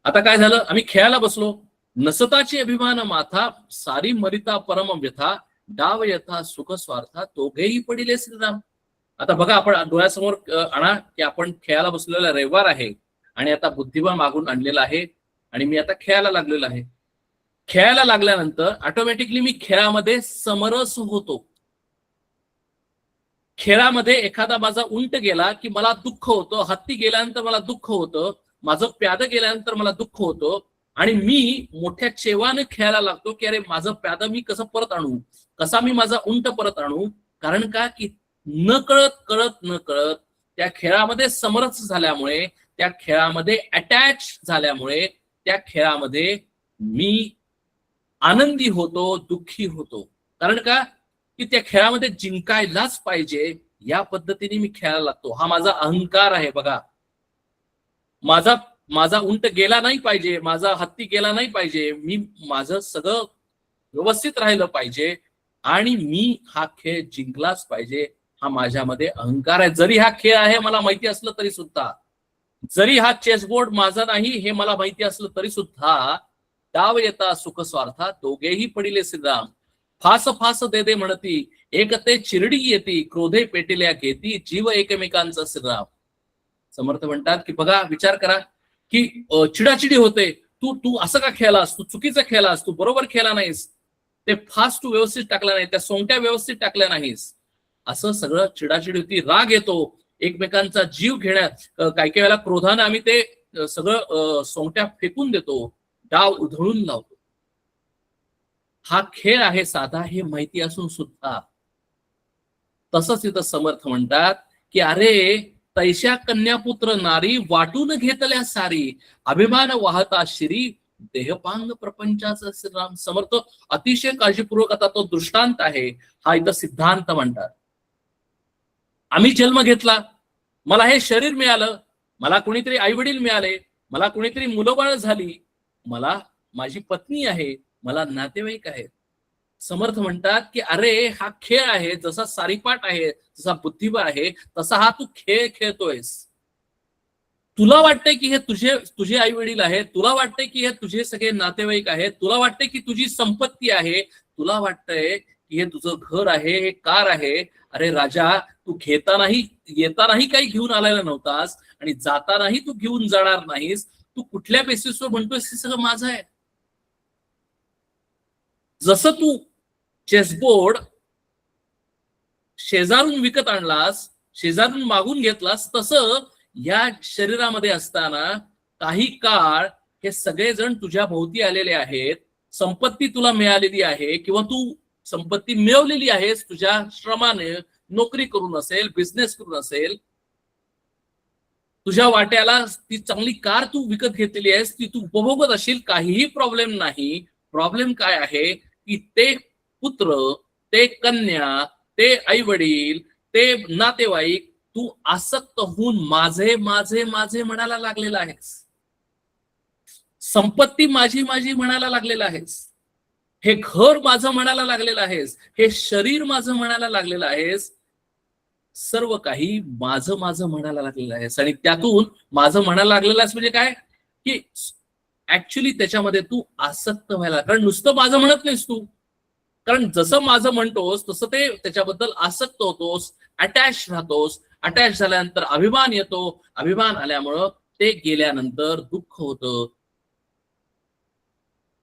आता काय झालं, आम्ही खेळायला बसलो. नसताची अभिमान माथा, सारी मरिता परम व्यथा, डाव यथा सुख स्वार्था, दोघेही पडिले श्रीराम. आता बघा, आपण डोळ्यासमोर आणा की आपण खेळायला बसलेला रविवार आहे आणि आता बुद्धिबळ मागून आणलेला आहे आणि मी आता खेळायला लागलेलो आहे. खेळायला लागल्यानंतर ऑटोमॅटिकली मी खेळामध्ये समरस होतो. खेळामध्ये एखादा माझा उंट गेला की मला दुःख होतं, हत्ती गेल्यानंतर मला दुःख होतं, माझं प्याद गेल्यानंतर मला दुःख होतं आणि मी मोठ्या चेवाने खेळायला लागतो की अरे माझं प्याद मी कसं परत आणू, कसा मी माझा उंट परत आणू. कारण का की न कळत त्या खेळामध्ये समरस झाल्यामुळे, त्या खेळामध्ये अटॅच झाल्यामुळे, त्या खेळामध्ये मी आनंदी होतो, दुःखी होतो. कारण का की त्या खेळामध्ये जिंकायलाच पाहिजे या पद्धतीने मी खेळायला लागतो. हा माझा अहंकार आहे. बघा, माझा उंट गेला नाही पाहिजे, माझा हत्ती गेला नाही पाहिजे, मी माझं सगळं व्यवस्थित राहिलं पाहिजे आणि मी हा खेळ जिंकलाच पाहिजे, हा माझ्यामध्ये अहंकार आहे. जरी हा खेळ आहे मला माहिती असलं तरी सुद्धा, जरी हा चेसबोर्ड माझा नाही हे मला माहिती असलं तरी सुद्धा, डाव येता सुख स्वार्था, दोघेही पडिले श्रीराम. फास फास दे म्हणती, एक ते चिरडी येती, क्रोधे पेटिल्या घेती, जीव एकमेकांचा श्रीराम. समर्थ म्हणतात की बघा, विचार करा की चिडाचिडी होते, तू असं का खेळलास, तू चुकीचा खेळलास, तू बरोबर खेळला नाहीस, ते फास तू व्यवस्थित टाकला नाही, त्या सोंगट्या व्यवस्थित टाकल्या नाहीस, असं सगळं चिडाचिडी होती. राग येतो, एकमेकांचा जीव घेण्यात, काही काही वेळेला क्रोधाने आम्ही ते सगळं सोंगट्या फेकून देतो, डाव उधळून लावतो. हा खेळ आहे साधा हे माहिती असून सुद्धा. तसंच इथं समर्थ म्हणतात की अरे तैशा कन्यापुत्र नारी, वाटून घेतल्या सारी, अभिमान वाहता शिरी, देहपांग प्रपंचाचा श्रीराम. समर्थ अतिशय काळजीपूर्वक आता तो दृष्टांत आहे, हा इथं सिद्धांत म्हणतात. आम्ही जन्म घेतला, मला हे शरीर मिळालं, मला कोणीतरी आई वडील मिळाले, मला कोणीतरी मुलंबाळ झाली, मला माझी पत्नी आहे, मला नातेवाईक आहेत. समर्थ म्हणतात की अरे हा खेळ आहे, जसा सारीपाट आहे, जसा बुद्धिबळ आहे, तसा हा तू खेळ खेळतोयस. तुला वाटतंय की हे तुझे आई वडील आहेत, तुला वाटतंय की हे तुझे सगळे नातेवाईक आहेत, तुला वाटतंय की तुझी संपत्ती आहे, तुला वाटतंय की हे तुझं घर आहे, हे कार आहे. अरे राजा, तू येतानाही काही घेऊन आलेला नव्हतास आणि जातानाही तू घेऊन जाणार नाहीस. तू कुठल्या बेसिसवर म्हणतोयस हे सगळं माझं आहे. जसं तू चेसबोर्ड शेजारून विकत आणलास, शेजारून मागून घेतलास, तसं या शरीरामध्ये असताना काही काळ हे सगळेजण तुझ्या भोवती आलेले आहेत. संपत्ती तुला मिळालेली आहे किंवा तू संपत्ती मिळवलेली आहेस तुझ्या श्रमाने, नोकरी करून असेल, बिझनेस करून असेल. तुझ्या वाट्याला ती चांगली कार तू विकत घेतलेली आहेस, ती तू उपभोगत असेल, काहीही प्रॉब्लेम नाही. प्रॉब्लेम काय आहे की ते पुत्र, ते कन्या, ते आई वडील, ते नातेवाईक तू आसक्त होऊन माझे माझे माझे म्हणायला लागलेला आहेस. संपत्ती माझी माझी म्हणायला लागलेला आहेस, हे घर माझं म्हणायला लागलेलं आहेस, हे शरीर माझं म्हणायला लागलेलं आहेस, सर्व काही माझं माझं म्हणायला लागलेलं आहेस. आणि त्यातून माझं म्हणायला लागलेलं आहेस म्हणजे काय की ऍक्च्युली त्याच्यामध्ये तू आसक्त व्हायला, कारण नुसतं माझं म्हणत नाहीस तू, कारण जसं माझं म्हणतोस तसं ते त्याच्याबद्दल आसक्त होतोस, अटॅच राहतोस. अटॅच झाल्यानंतर अभिमान येतो, अभिमान आल्यामुळं ते गेल्यानंतर दुःख होतं.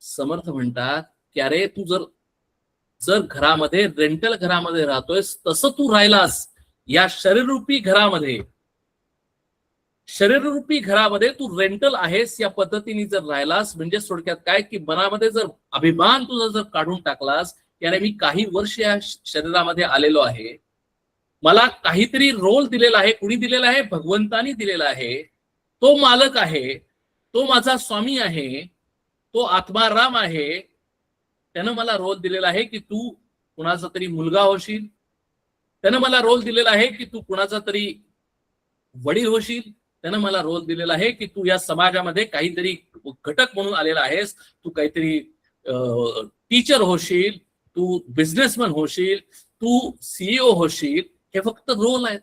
समर्थ म्हणतात की अरे तू जर घरामध्ये, रेंटल घरामध्ये राहतोयस, तसं तू राहिलास या शरीररूपी घरामध्ये, शरीररूपी घरामध्ये तू रेंटल आहेस या पद्धतीने जर राहिलास, म्हणजे थोडक्यात काय की मनामध्ये जर अभिमान तुझा जर काढून टाकलास की अरे मी काही वर्ष या शरीरामध्ये आलेलो आहे, मला काहीतरी रोल दिलेला आहे, कुणी दिलेला आहे, भगवंतानी दिलेला आहे, तो मालक आहे, तो माझा स्वामी आहे, तो आत्माराम आहे, त्यानं मला रोल दिलेला आहे की तू कुणाचा तरी मुलगा होशील, त्यानं मला रोल दिलेला आहे की तू कुणाचा तरी वडील होशील, त्यानं मला रोल दिलेला आहे की तू या समाजामध्ये काहीतरी घटक म्हणून आलेला आहेस, तू काहीतरी टीचर होशील, तू बिझनेसमॅन होशील, तू सीईओ होशील. हे फक्त रोल आहेत.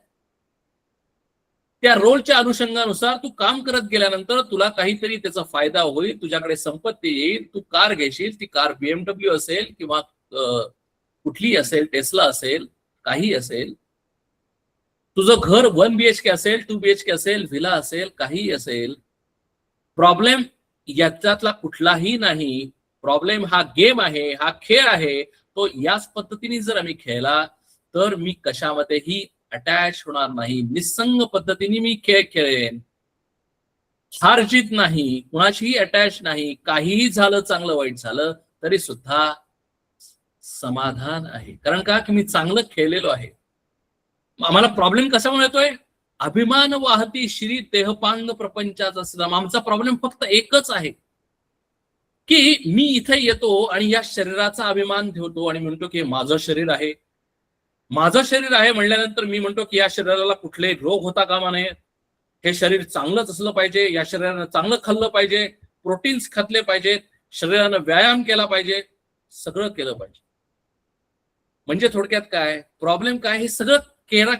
त्या रोलच्या अनुषंगानुसार तू काम करत गेल्यानंतर तुला काहीतरी त्याचा फायदा होईल, तुझ्याकडे संपत्ती येईल, तू कार घेशील, ती कार BMW असेल किंवा कुठली असेल, टेस्ला असेल, काही असेल. तुझं घर 1 BHK असेल, 2 BHK असेल, व्हिला असेल, काही असेल. प्रॉब्लेम याच्यातला कुठलाही नाही. प्रॉब्लेम हा गेम आहे, हा खेळ आहे. तो याच पद्धतीने जर आम्ही खेळला तर मी कशामध्येही अटॅच होणार नाही. निसंग पद्धतीने मी खेळ खेळेन. हार जीत नाही, कुणाशीही अटॅच नाही. काहीही झालं, चांगलं वाईट झालं तरी सुद्धा समाधान आहे. कारण का की मी चांगलं खेळलेलो आहे. आम्हाला प्रॉब्लेम कशामुळे येतोय? अभिमान वाहती श्री देहपांग प्रपंचाचा श्रम. आमचा प्रॉब्लेम फक्त एकच आहे की मी इथे येतो आणि या शरीराचा अभिमान ठेवतो आणि म्हणतो की माझं शरीर आहे. माझं शरीर आहे म्हणल्यानंतर मी म्हणतो की या शरीराला कुठले रोग होता कामा नये. हे शरीर चांगलंच असलं पाहिजे. या शरीरानं चांगलं खाल्लं पाहिजे, प्रोटीन्स खाल्ले पाहिजेत, शरीरानं व्यायाम केला पाहिजे, सगळं केलं पाहिजे. म्हणजे थोडक्यात काय प्रॉब्लेम काय? हे सगळं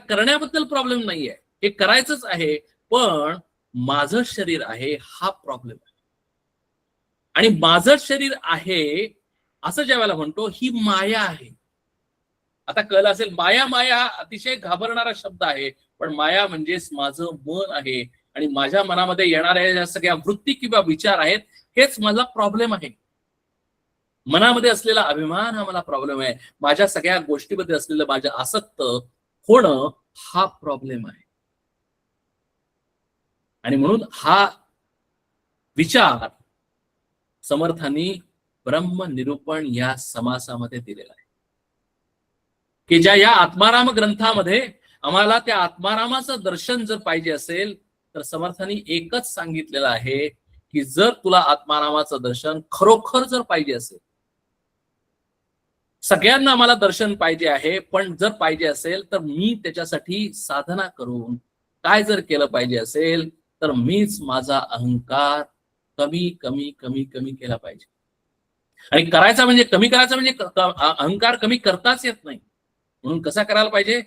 करण्याबद्दल प्रॉब्लेम नाहीये, हे करायचंच आहे, पण माझं शरीर आहे हा प्रॉब्लेम आहे. आणि माझं शरीर आहे असं ज्या वेळेला म्हणतो ही माया आहे. आता कळलं असेल, माया माया अतिशय घाबरणारा शब्द आहे, पण माया म्हणजेच माझं मन आहे आणि माझ्या मनामध्ये येणाऱ्या ज्या सगळ्या वृत्ती किंवा विचार आहेत हेच माझा प्रॉब्लेम आहे. मनामध्ये असलेला अभिमान हा मला प्रॉब्लेम आहे. माझ्या सगळ्या गोष्टीमध्ये असलेलं माझं आसक्त होणं हा प्रॉब्लेम आहे. आणि म्हणून हा विचार समर्थांनी ब्रह्मनिरूपण या समासामध्ये दिलेला आहे की ज्या या आत्माराम ग्रंथामध्ये आम्हाला त्या आत्मारामाचं दर्शन जर पाहिजे असेल तर समर्थांनी एकच सांगितलेलं आहे की जर तुला आत्मारामाचं दर्शन खरोखर जर पाहिजे असेल, सगळ्यांना आम्हाला दर्शन पाहिजे आहे, पण जर पाहिजे असेल तर मी त्याच्यासाठी साधना करून काय जर केलं पाहिजे असेल तर मीच माझा अहंकार कमी कमी कमी कमी केला पाहिजे. आणि करायचा म्हणजे कमी करायचा म्हणजे अहंकार कमी करताच येत नाही. म्हणून कसा करायला पाहिजे?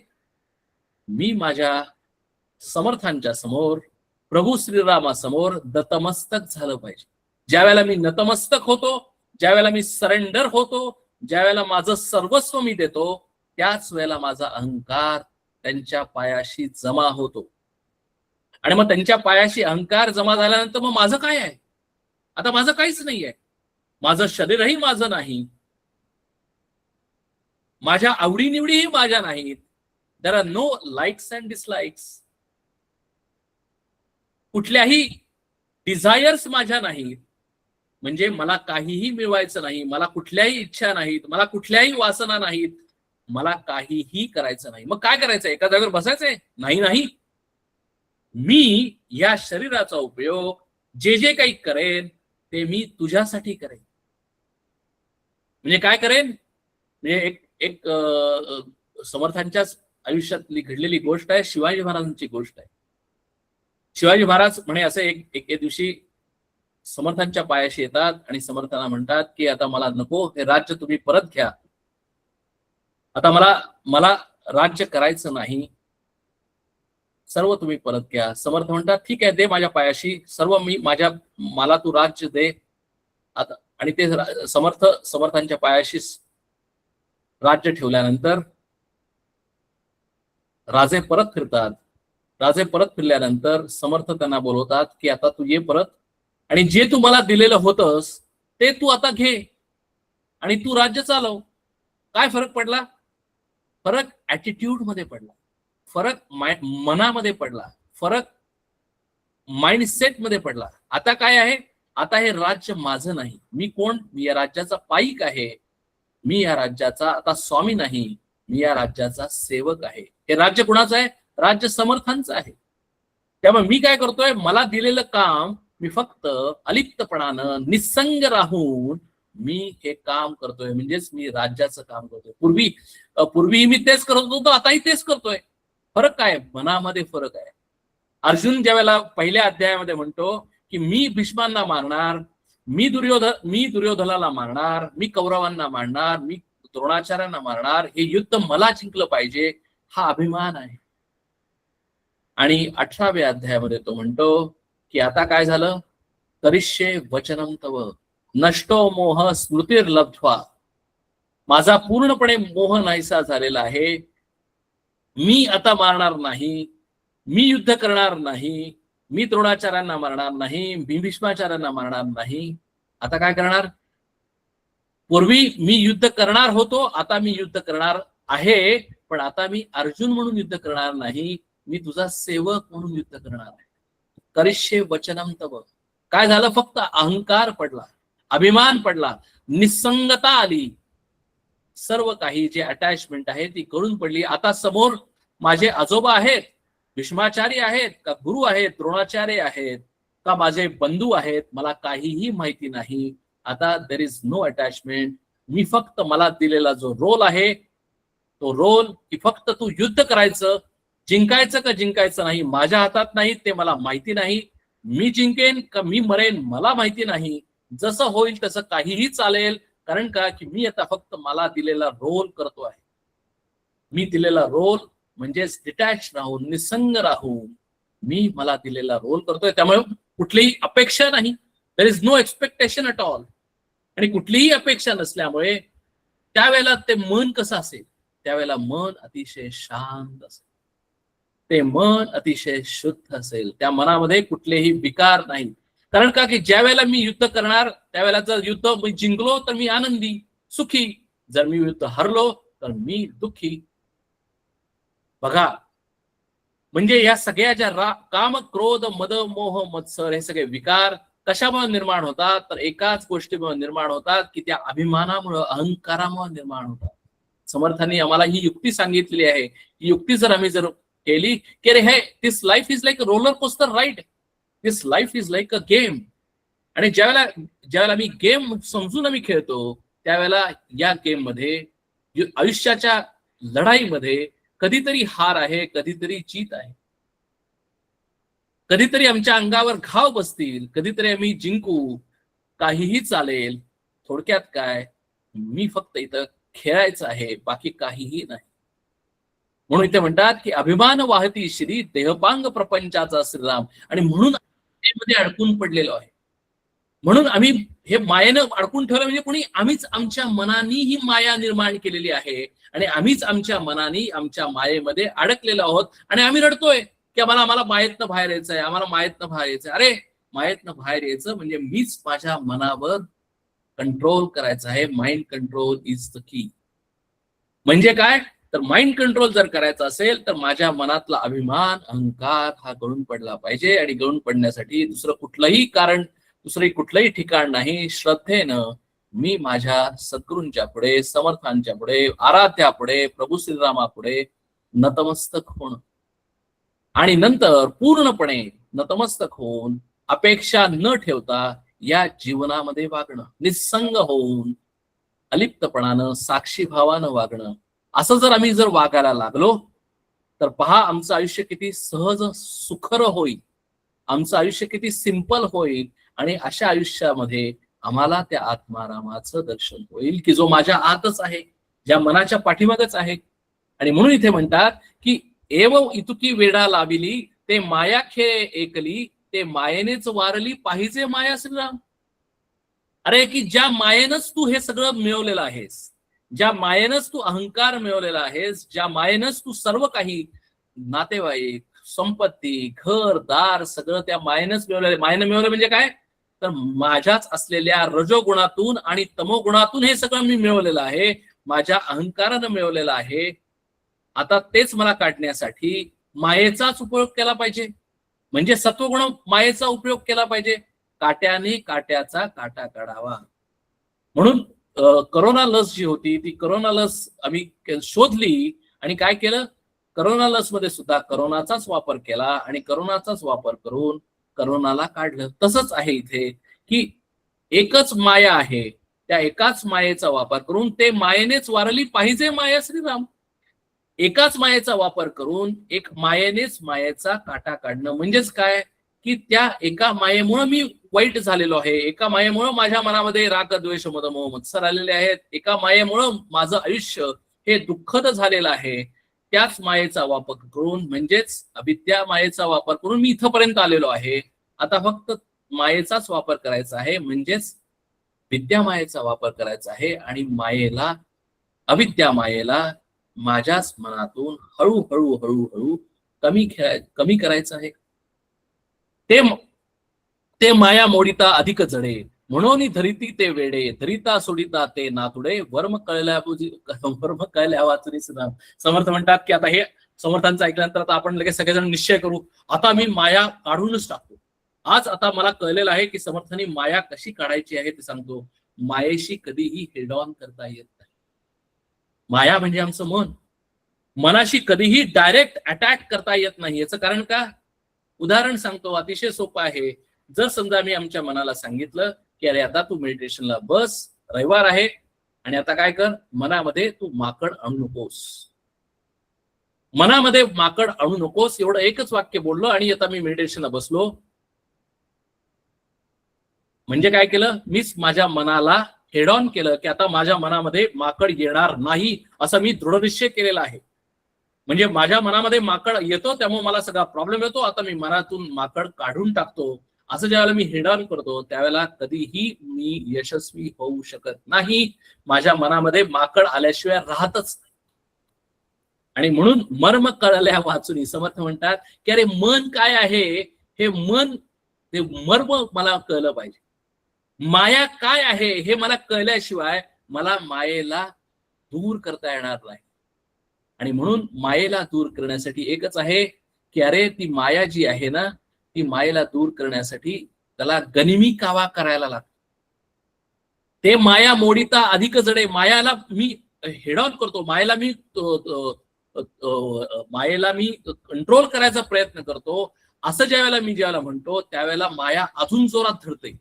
मी माझ्या समर्थांच्या समोर, प्रभू श्रीरामासमोर नतमस्तक झालं पाहिजे. ज्या वेळेला मी नतमस्तक होतो, ज्या वेळेला मी सरेंडर होतो, ज्या वेळेला माझं सर्वस्व मी देतो, त्याच वेळेला माझा अहंकार त्यांच्या पायाशी जमा होतो. आणि मग त्यांच्या पायाशी अहंकार जमा झाल्यानंतर मग माझं काय आहे? आता माझं काहीच नाहीये. माझं शरीरही माझं नाही, माझ्या आवडीनिवडीही माझ्या नाहीत. There are no likes and dislikes. कुठल्याही डिझायर्स माझ्या नाहीत. म्हणजे मला काहीही मिळवायचं नाही, मला कुठल्याही इच्छा नाहीत, मला कुठल्याही वासना नाहीत, मला काहीही करायचं नाही. मग काय करायचं? एका जागेवर बसायचंय? नाही नाही. मी या शरीराचा उपयोग जे जे काही करेन ते मी तुझ्यासाठी करेन. म्हणजे काय करेन? म्हणजे एक समर्थांच्याच आयुष्यातली घडलेली गोष्ट आहे, शिवाजी महाराजांची गोष्ट आहे. शिवाजी महाराज म्हणे असे एक दिवशी समर्थांच्या पायाशी येतात आणि समर्थांना म्हणतात की आता मला नको, हे राज्य तुम्ही परत घ्या. आता मला राज्य करायचं नाही, सर्व तुम्ही परत घ्या. समर्थ म्हणतात ठीक आहे, दे माझ्या पायाशी सर्व, मला तू राज्य दे आता. आणि ते समर्थांच्या पायाशी राज्य ठेवल्यानंतर राजे परत फिरतात. राजे परत फिरल्यानंतर समर्थ त्यांना बोलवतात की आता तू ये परत, आणि जे तू मला दिलेलं होतंस ते तू आता घे आणि तू राज्य चालव. काय फरक पडला? फरक ऍटिट्यूड मध्ये पडला, फरक मनामध्ये पडला, फरक माइंडसेट मध्ये पडला. आता काय आहे? आता हे राज्य माझं नाही. मी कोण? मी या राज्याचा पाईक आहे. मी या राज्याचा आता स्वामी नाही, मी या राज्याचा सेवक आहे. हे राज्य कुणाचं आहे? राज्य समर्थांचं आहे. त्यामुळे मी काय करतोय? मला दिलेलं काम मी फक्त अलिप्तपणानं निसंग राहून मी हे काम करतोय, म्हणजेच मी राज्याचं काम करतोय. पूर्वी मी तेच करत होतो, आताही तेच करतोय. फरक काय? मनामध्ये फरक आहे. अर्जुन ज्यावेळेला पहिल्या अध्यायामध्ये म्हणतो की मी भीष्मांना मारणार, मी दुर्योधनाला मारणार, मी कौरवांना मारणार, मी द्रोणाचार्यांना मारणार, हे युद्ध मला जिंकलं पाहिजे, हा अभिमान आहे. आणि 18व्या अध्यायामध्ये तो म्हणतो की आता काय झालं, करिष्ये वचनं तव नष्टो मोह स्मृतिर्लब्ध्वा, माझा पूर्णपणे मोह नाहीसा झालेला आहे, मी आता मारणार नाही, मी युद्ध करणार नाही, मी द्रोणाचार्यांना मारणार नाही, मी भीष्माचार्यांना मारणार नाही. आता काय करणार, पूर्वी मी युद्ध करणार होतो, आता मी युद्ध करणार आहे, पण आता मी अर्जुन म्हणून युद्ध करणार नाही, मी तुझा सेवक म्हणून युद्ध करणार आहे. करिष्ये वचनं तव. काय झालं, फक्त अहंकार पडला, अभिमान पडला, निसंगता आली, सर्व काही जे अटॅचमेंट आहे ती गळून पडली. आता समोर माझे आजोबा आहेत, भीष्माचार्य आहेत का, गुरु आहेत, द्रोणाचार्य आहेत का, माझे बंधू आहेत, मला काहीही माहिती नाही. आता देर इज नो अटॅचमेंट. मी फक्त मला दिलेला जो रोल आहे, तो रोल की फक्त तू युद्ध करायचं, जिंकायचं का जिंकायचं नाही माझ्या हातात नाही, ते मला माहिती नाही. मी जिंकेन का मी मरेन मला माहिती नाही. जसं होईल तसं काहीही चालेल, कारण का की मी आता फक्त मला दिलेला रोल करतो आहे. मी दिलेला रोल म्हणजेच डिटॅच राहून, निसंग राहून मी मला दिलेला रोल करतोय. त्यामुळे कुठलीही अपेक्षा नाही, there is no expectation at all. आणि कुठलीही अपेक्षा नसल्यामुळे त्यावेळेला ते मन कसं असेल, त्यावेळेला मन अतिशय शांत असेल, ते मन अतिशय शुद्ध असेल, त्या मनामध्ये कुठलेही विकार नाही. कारण का की ज्या वेळेला मी युद्ध करणार त्यावेळेला जर युद्ध मी जिंकलो तर मी आनंदी सुखी, जर मी युद्ध हरलो तर मी दुःखी. बघा, म्हणजे या सगळ्या ज्या काम, क्रोध, मद, मोह, मत्सर हे सगळे विकार कशामुळे निर्माण होतात, तर एकाच गोष्टीमुळे निर्माण होतात की त्या अभिमानामुळे, अहंकारामुळे निर्माण होतात. समर्थांनी आम्हाला ही युक्ती सांगितलेली आहे. ही युक्ती जर आम्ही केली की अरे हे this life is like a roller coaster ride, this life is like a game. आणि ज्यावेळेला मी गेम समजून आम्ही खेळतो त्यावेळेला या गेम मध्ये, आयुष्याच्या लढाईमध्ये कधीतरी हार आहे, कधीतरी जीत आहे, कधीतरी आमच्या अंगावर घाव बसतील, कधीतरी आम्ही जिंकू, काहीही चालेल. थोडक्यात काय, मी फक्त इथं खेळायचं आहे, बाकी काहीही नाही. म्हणून इथे म्हणतात की अभिमान वाहती श्री देहपांग प्रपंचाचा श्रीराम. आणि म्हणून मध्ये अडकून पडलेलो आहे, म्हणून आम्ही हे मायेनं अडकून ठेवलं. म्हणजे कोणी आम्हीच आमच्या मनानी ही माया निर्माण केलेली आहे आणि आम्हीच आमच्या मनानी आमच्या मायेमध्ये अडकलेलो आहोत. आणि आम्ही रडतोय की आम्हाला मायेतनं बाहेर यायचंय, आम्हाला मायेतनं बाहेर यायचंय. अरे मायेतनं बाहेर यायचं म्हणजे मीच माझ्या मनावर कंट्रोल करायचं आहे. Mind control is the key. म्हणजे काय, तर माइंड कंट्रोल जर करायचा असेल तर माझ्या मनातला अभिमान, अहंकार हा गळून पडला पाहिजे. आणि गळून पडण्यासाठी दुसरं कुठलंही कारण, दुसरं कुठलंही ठिकाण नाही. श्रद्धेनं मी माझ्या सद्गुरूंच्या पुढे, समर्थांच्या पुढे, आराध्यापुढे, प्रभू श्रीरामापुढे नतमस्तक होणं. आणि नंतर पूर्णपणे नतमस्तक होऊन अपेक्षा न ठेवता या जीवनामध्ये वागणं, निस्संग होऊन अलिप्तपणानं, साक्षी भावानं वागणं. असं जर आम्ही वागायला लागलो तर पहा आमचं आयुष्य किती सहज सुखर होईल, आमचं आयुष्य किती सिंपल होईल. आणि अशा आयुष्यामध्ये आम्हाला त्या आत्मारामाचं दर्शन होईल की जो माझ्या आतच आहे, ज्या मनाच्या पाठीमागच आहे. आणि म्हणून इथे म्हणतात की एव इतुकी वेडा लाविली ते माया खेळ एकली, ते मायेनेच वारली पाहिजे माया श्रीराम. अरे की ज्या मायेनच तू हे सगळं मिळवलेलं आहेस, ज्या मायेनच तू अहंकार मिळवलेला आहेस, ज्या मायेनच तू सर्व काही नातेवाईक, संपत्ती, घर दार सगळं त्या मायेनच मिळवलेलं. मायेनं मिळवलं म्हणजे काय, तर माझ्याच असलेल्या रजोगुणातून आणि तमोगुणातून हे सगळं मी मिळवलेलं आहे, माझ्या अहंकारानं मिळवलेलं आहे. आता तेच मला काढण्यासाठी मायेचाच उपयोग केला पाहिजे. म्हणजे सत्वगुण मायेचा उपयोग केला पाहिजे. काट्याने काट्याचा काटा काढावा. म्हणून करोना लस जी होती ती करोना लस आम्ही शोधली आणि काय केलं, करोना लस मध्ये सुद्धा करोनाचाच वापर केला आणि करोनाचाच वापर करून करोनाला काढलं. तसंच आहे इथे की एकच माया आहे, त्या एकाच मायेचा वापर करून ते मायेनेच वारली पाहिजे माया श्रीराम. एकाच मायेचा वापर करून एक मायेनेच मायेचा काटा काढणं म्हणजेच काय की त्या एका मायेमुळे मी वाईट झालेलो आहे, एका मायेमुळे माझ्या मनामध्ये राग द्वेष मद मोह मत्सर आलेले आहेत, एका मायेमुळे माझं आयुष्य हे दुःखद झालेलं आहे. त्याच मायेचा वापर करून म्हणजेच अविद्या मायेचा वापर करून मी इथपर्यंत आलेलो आहे. आता फक्त मायेचाच वापर करायचा आहे म्हणजेच विद्या मायेचा वापर करायचा आहे आणि मायेला अविद्या मायेला माझ्याच मनातून हळूहळू हळूहळू कमी करायचं आहे. ते माया मोडिता अधिक जडे म्हणून धरिती ते वेडे धरिता सोडिता ते नातुडे वर्म कळल्या वाचुनी सुद्धा. समर्थ म्हणतात की आता हे समर्थांचं ऐकल्यानंतर आता आपण लगेच सगळेजण निश्चय करू, आता मी माया काढूनच टाकतो. आज आता मला कळलेलं आहे की समर्थांनी माया कशी काढायची आहे ते सांगतो. मायेशी कधीही हेड ऑन करता येत नाही. माया म्हणजे आमचं मन, मनाशी कधीही डायरेक्ट अटॅक करता येत नाही. याचं कारण का? उदाहरण सांगतो, अतिशय सोपं आहे. जर समजा मी आमच्या मनाला सांगितलं की अरे आता तू मेडिटेशनला बस, रविवार आहे आणि आता काय कर, मनामध्ये तू माकड आणू नकोस, मनामध्ये माकड आणू नकोस, एवढं एकच वाक्य बोललो आणि आता मी मेडिटेशनला बसलो. म्हणजे काय केलं, मीच माझ्या मनाला हेड ऑन केलं की आता माझ्या मनामध्ये माकड येणार नाही असं मी दृढनिश्चय केलेला आहे. म्हणजे माझ्या मनामध्ये माकड येतो त्यामुळे मला सगळा प्रॉब्लेम येतो, आता मी मनातून माकड काढून टाकतो. असं ज्यावेळेला मी हेड ऑन करतो त्यावेळेला कधीही मी यशस्वी होऊ शकत नाही. माझ्या मनामध्ये माकड आल्याशिवाय राहतच नाही. आणि म्हणून मर्म कळल्या वाचून समर्थ म्हणतात की अरे मन काय आहे, हे मन, ते मर्म मला कळलं पाहिजे. माया काय आहे हे मला कळल्याशिवाय मला मायेला दूर करता येणार नाही. आणि म्हणून मायेला दूर करण्यासाठी एकच आहे की अरे ती माया जी आहे ना, ती मायेला दूर करण्यासाठी त्याला गनिमी कावा करायला लागतो. ते माया मोडिता अधिक जडे, मायाला मी हेड ऑन करतो, मायेला मी कंट्रोल करायचा प्रयत्न करतो. असं ज्यावेळेला म्हणतो त्यावेळेला माया अजून जोरात धरते.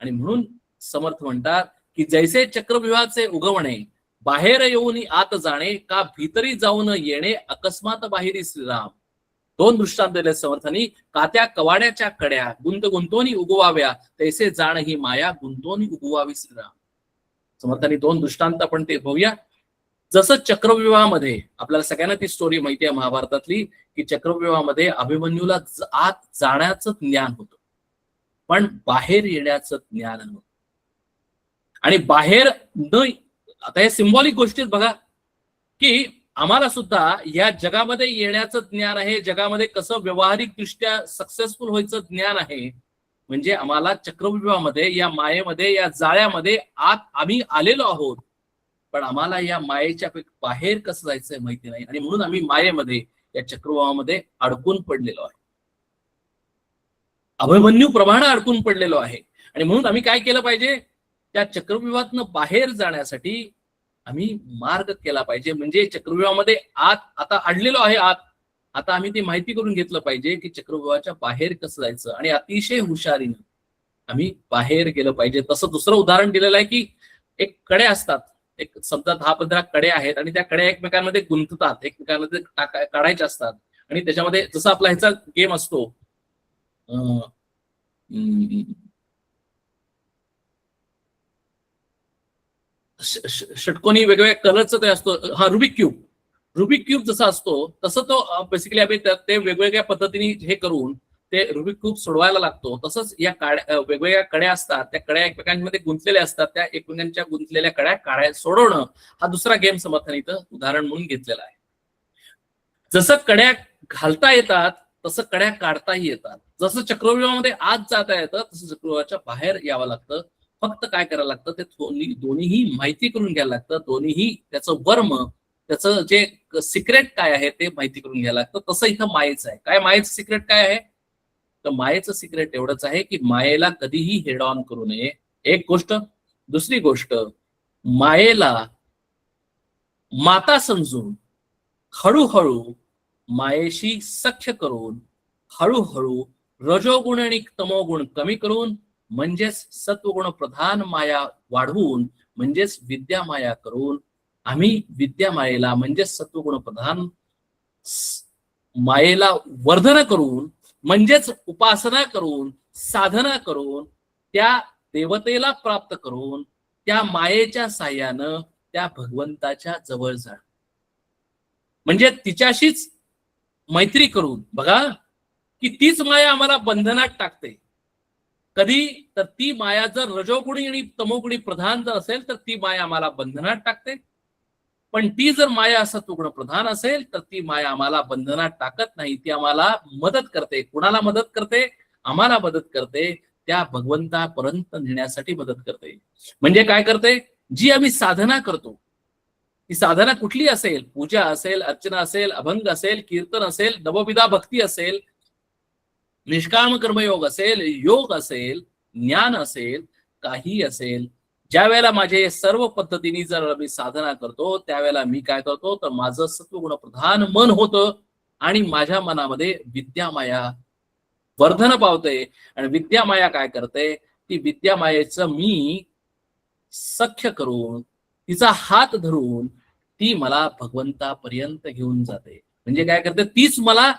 आणि म्हणून समर्थ म्हणतात की जैसे चक्रव्यूहाचे उगवणे बाहेर येऊन आत जाणे, का भीतरी जाऊन येणे अकस्मात बाहेरी श्रीराम. दोन दृष्टांत दिले समर्थांनी. का त्या कवाड्याच्या कड्या गुंतोनी उगवाव्या, तैसे जाण ही माया गुंतोनी उगवावी श्रीराम. समर्थांनी दोन दृष्टांत आपण ते बघूया. जसं चक्रव्यूहामध्ये आपल्याला सगळ्यांना ती स्टोरी माहिती आहे महाभारतातली की चक्रव्यूहामध्ये अभिमन्यूला आत जाण्याचं ज्ञान होतं पण बाहेर येण्याचं ज्ञान नव्हतं. आणि बाहेर न, आता हे सिंबॉलिक गोष्टीत बघा की आम्हाला सुद्धा या जगामध्ये येण्याचं ज्ञान आहे, जगामध्ये कसं व्यावहारिक दृष्ट्या सक्सेसफुल व्हायचं ज्ञान आहे. म्हणजे आम्हाला चक्रव्यूहामध्ये, या मायेमध्ये, या जाळ्यामध्ये आत आम्ही आलेलो आहोत, पण आम्हाला या मायेच्या बाहेर कसं जायचंय माहिती नाही. आणि म्हणून आम्ही मायेमध्ये, या चक्रव्यूहामध्ये अडकून पडलेलो आहे, अभिमन्यू प्रमाणे अडकून पडलेलो आहे. आणि म्हणून आम्ही काय केलं पाहिजे, त्या चक्रव्यूहातनं बाहेर जाण्यासाठी आम्ही मार्ग केला पाहिजे. म्हणजे चक्रव्यूहामध्ये आत आता अडलेलो आहे आत, आता आम्ही ती माहिती करून घेतलं पाहिजे की चक्रव्यूहाच्या बाहेर कसं जायचं आणि अतिशय हुशारीनं आम्ही बाहेर गेलं पाहिजे. तसं दुसरं उदाहरण दिलेलं आहे की एक कडे असतात, एक समजा 10-15 कडे आहेत आणि त्या कड्या एकमेकांमध्ये गुंततात, एकमेकांमध्ये काढायच्या असतात. आणि त्याच्यामध्ये जसं आपला ह्याचा गेम असतो, षटकोनी वेगवेगळ्या कलरचं ते असतो, हा रुबिक क्यूब जसा असतो तसं तो बेसिकली आम्ही ते वेगवेगळ्या पद्धतीने हे करून ते रुबिक क्यूब सोडवायला लागतो. तसंच या वेगवेगळ्या कड्या असतात, त्या कड्या एकमेकांमध्ये गुंतलेल्या असतात, त्या एकमेकांच्या गुंतलेल्या कड्या सोडवणं हा दुसरा गेम समर्थन इथं उदाहरण म्हणून घेतलेला आहे. जसं कड्या घालता येतात तसं कड्या काढताही येतात. जसं चक्रव्यूहामध्ये आत जाता येतं तसं चक्रव्यूहाच्या बाहेर यावं लागतं. फक्त काय करायला लागतं, ते दोन्हीही माहिती करून घ्यायला लागतं. दोन्हीही त्याचं वर्म, त्याचं जे सिक्रेट काय आहे ते माहिती करून घ्यायला लागतं. तसं इथं मायेचं आहे. काय मायेचं सिक्रेट काय आहे, तर मायेचं सिक्रेट एवढंच आहे की मायेला कधीही हेड ऑन करू नये, एक गोष्ट. दुसरी गोष्ट, मायेला माता समजून हळूहळू मायेशी सख्य करून हळूहळू रजोगुण आणि तमोगुण कमी करून म्हणजेच सत्वगुण प्रधान माया वाढवून म्हणजेच विद्या माया करून आम्ही विद्यामायेला म्हणजे सत्वगुण प्रधान मायेला वर्धन करून म्हणजेच उपासना करून साधना करून त्या देवतेला प्राप्त करून त्या मायेच्या साह्यानं त्या भगवंताच्या जवळ जा, म्हणजे तिच्याशीच मैत्री करून बघा की तीच माया आम्हाला बंधनात टाकते. कधी तर ती माया जर रजोगुणी आणि तमोगुणी प्रधान जर असेल तर ती माया आम्हाला बंधनात टाकते, पण ती जर माया सत्वगुण प्रधान असेल तर ती माया आम्हाला बंधनात टाकत नाही, ती आम्हाला मदत करते. कुणाला मदत करते? आम्हाला मदत करते, त्या भगवंतापर्यंत नेण्यासाठी मदत करते. म्हणजे काय करते? जी आम्ही साधना करतो ती साधना कुठली असेल, पूजा असेल, अर्चना असेल, अभंग असेल, कीर्तन असेल, नवविधा भक्ती असेल, निष्काम कर्मयोग असेल, योग असेल, ज्ञान असेल, काही असेल, ज्या वेळेला माझे सर्व पद्धतीने जर मी साधना करतो त्यावेळेला मी काय करतो तर माझं सत्वगुण प्रधान मन होतं आणि माझ्या मनामध्ये विद्यामाया वर्धन पावते. आणि विद्यामाया काय करते? ती विद्यामायेचं मी सख्य करून तिचा हात धरून ती मला भगवंतापर्यंत घेऊन जाते. म्हणजे काय करते? तीच मला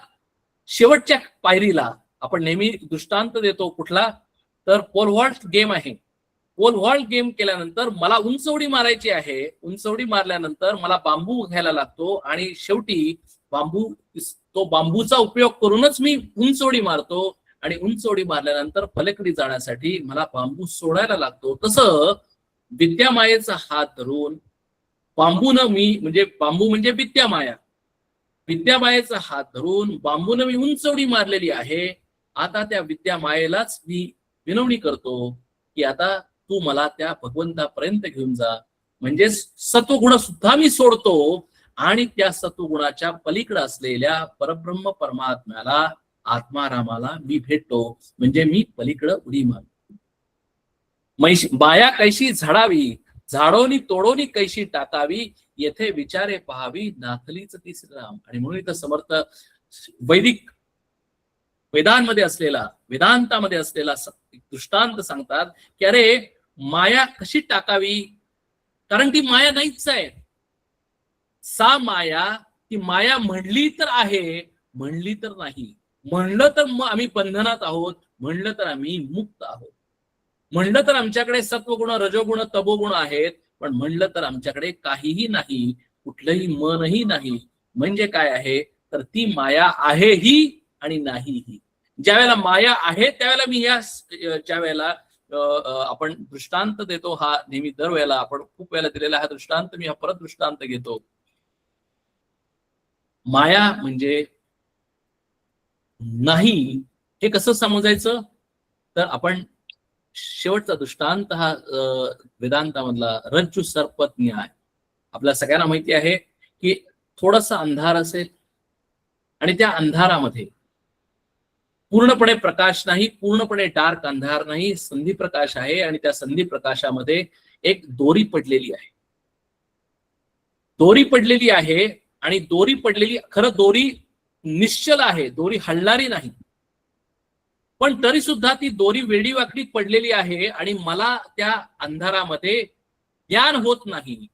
शेवटच्या पायरीला, आपण नेहमी दृष्टांत देतो कुठला तर पोल वॉल्ट गेम आहे. पोल वॉल्ट गेम केल्यानंतर मला उंच उडी मारायची आहे, उंच उडी मारल्यानंतर मला बांबू घ्यायला लागतो आणि शेवटी तो बांबूचा उपयोग करूनच मी उंच उडी मारतो आणि उंच उडी मारल्यानंतर पलीकडे जाण्यासाठी मला बांबू सोडायला लागतो. तसं विद्यामायेचा हात धरून बांबूनं मी, म्हणजे बांबू म्हणजे विद्यामाया, विद्यामायेचा हात धरून बांबूनं मी उंच उडी मारलेली आहे. आता त्या विद्यामायेलाच मी विनवणी करतो की आता तू मला त्या भगवंतापर्यंत घेऊन जा. म्हणजे सत्वगुण सुद्धा मी सोडतो आणि त्या सत्वगुणाच्या पलीकडे असलेल्या परब्रह्म परमात्म्याला, आत्मारामाला मी भेटतो. म्हणजे मी पलीकडे उडी मारतो. माया कैशी झाडावी, झाडोनी तोडोनी कैशी टाकावी, येथे विचारे पहावी, नाथलीच ती श्रीराम. आणि म्हणून इथं समर्थ वैदिक वेदांमध्ये असलेला, वेदांतामध्ये असलेला दृष्टांत सांगतात की अरे माया कशी टाकावी, कारण ती माया नाहीच आहे. सा माया, ती माया म्हणली तर आहे, म्हणली तर नाही. म्हणलं तर मग आम्ही बंधनात आहोत, म्हणलं तर आम्ही मुक्त आहोत. म्हणलं तर आमच्याकडे सत्वगुण, रजोगुण, तमोगुण आहेत, पण म्हणलं तर आमच्याकडे काहीही नाही, कुठलंही मनही नाही. म्हणजे काय आहे तर ती माया आहेही आणि नाहीही. ज्या वेळेला माया आहे त्यावेळेला मी या ज्या वेळेला आपण दृष्टांत देतो, हा नेहमी दरवेळेला आपण खूप वेळेला दिलेला हा दृष्टांत, मी हा परत दृष्टांत घेतो. माया म्हणजे नाही हे कसं समजायचं तर आपण शेवटचा दृष्टांत हा वेदांतामधला रज्जू सर्प न्याय. आपल्या सगळ्यांना माहिती आहे की थोडासा अंधार असेल आणि त्या अंधारामध्ये पूर्णपणे प्रकाश नाही, पूर्णपणे डार्क अंधार नाही, संधी प्रकाश आहे. आणि त्या संधी प्रकाशामध्ये एक दोरी पडलेली आहे, दोरी पडलेली आहे. आणि दोरी पडलेली, खरं दोरी निश्चल आहे, दोरी हलणारी नाही, पण तरी सुद्धा ती दोरी वेडी वाकडी पडलेली आहे. आणि मला त्या अंधारामध्ये ज्ञान होत नाही,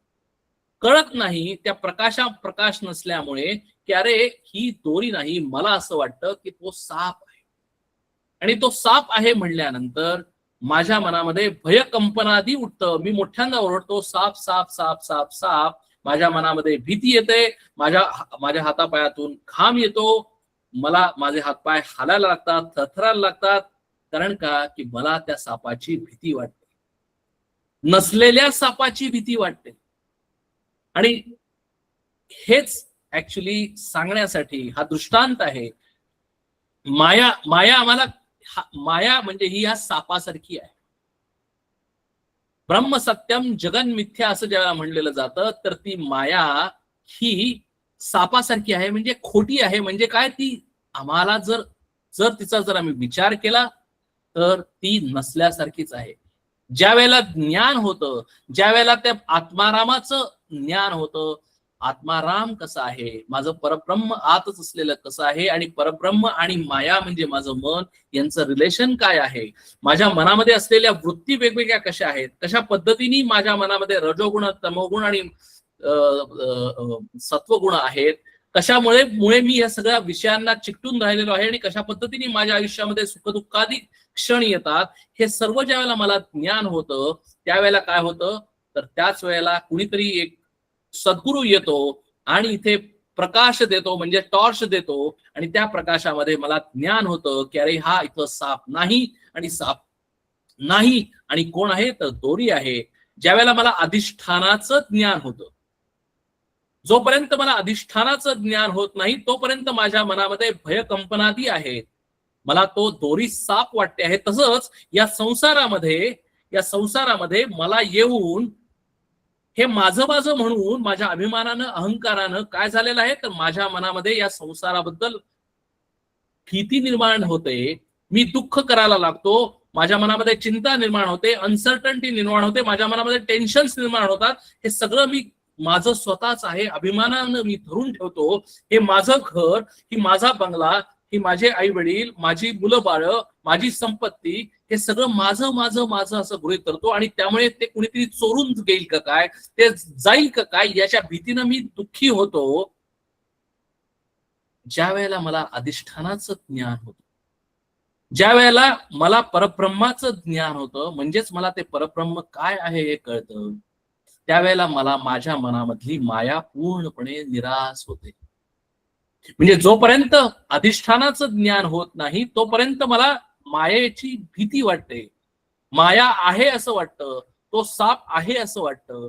कळत नाही, त्या प्रकाश नसल्यामुळे की अरे ही दोरी नाही, मला असं वाटतं की तो साप आहे. आणि तो साप आहे म्हणल्यानंतर माझ्या मनामध्ये भयकंपनादी उठतं, मी मोठ्यांदा ओरडतो साप साप साप साप साप. माझ्या मनामध्ये भीती येते, माझ्या हातापायातून घाम येतो, मला माझे हातपाय हालायला लागतात, थरथरायला लागतात. कारण का की मला त्या सापाची भीती वाटते, नसलेल्या सापाची भीती वाटते. आणि हेच ऍक्च्युली सांगण्यासाठी हा दृष्टांत आहे. माया आम्हाला, माया म्हणजे ही ह्या सापासारखी आहे. ब्रह्म सत्यम जगन मिथ्या असं ज्याला म्हणलेलं जातं, तर ती माया ही सापासारखी आहे, म्हणजे खोटी आहे. म्हणजे काय, ती आम्हाला जर तिचा जर आम्ही विचार केला तर ती नसल्यासारखीच आहे. ज्या वेळेला ज्ञान होतं, ज्या वेळेला त्या आत्मारामाचं ज्ञान होतं, आत्माराम कसा आहे, माझं परब्रह्म आतच असलेलं कसं आहे, आणि परब्रह्म आणि माया म्हणजे माझं मन यांचं रिलेशन काय आहे, माझ्या मनामध्ये असलेल्या वृत्ती वेगवेगळ्या कशा आहेत, कशा पद्धतीने माझ्या मनामध्ये रजोगुण, तमोगुण आणि सत्वगुण आहेत, कशामुळे मी या सगळ्या विषयांना चिकटून राहिलेलो आहे आणि कशा पद्धतीने माझ्या आयुष्यामध्ये सुखदुःखादी क्षण येतात, हे सर्व ज्या वेळेला मला ज्ञान होतं त्यावेळेला काय होतं, तर त्याच वेळेला कुणीतरी एक सद्गुरू येतो आणि इथे प्रकाश देतो, म्हणजे टॉर्च देतो, आणि त्या प्रकाशामध्ये मला ज्ञान होतं की अरे हा इथं साप नाही आणि साप नाही, आणि कोण आहे तर दोरी आहे. ज्या वेळेला मला अधिष्ठानाचं ज्ञान होतं, जोपर्यंत मला अधिष्ठानाचं ज्ञान होत नाही तोपर्यंत माझ्या मनामध्ये भयकंपनादी आहेत, मला तो दोरी साप वाटते आहे. तसंच या संसारामध्ये मला येऊन हे माझं म्हणून माझ्या अभिमानानं अहंकारानं काय झालेलं आहे, तर माझ्या मनामध्ये या संसाराबद्दल भीती निर्माण होते, मी दुःख करायला लागतो, माझ्या मनामध्ये चिंता निर्माण होते, अनसर्टन्टी निर्माण होते, माझ्या मनामध्ये टेन्शन्स निर्माण होतात. हे सगळं मी माझं स्वतःच आहे अभिमानानं मी धरून ठेवतो. हे माझं घर, ही माझा बंगला, ही माझे आई वडील, माझी मुलं बाळ, माझी संपत्ती, हे सगळं माझं असं गृहीत करतो, आणि त्यामुळे ते कुणीतरी चोरून घेईल का काय, ते जाईल का काय, याच्या भीतीनं मी दुःखी होतो. ज्या वेळेला मला अधिष्ठानाचं ज्ञान होतं, ज्या वेळेला मला परब्रह्माचं ज्ञान होतं, म्हणजेच मला ते परब्रह्म काय आहे हे कळतं, त्यावेळेला मला माझ्या मनामधली माया पूर्णपणे निराश होते. म्हणजे जोपर्यंत अधिष्ठानाचं ज्ञान होत नाही तोपर्यंत मला मायेची भीती वाटते, माया आहे असं वाटतं, तो साप आहे असं वाटतं.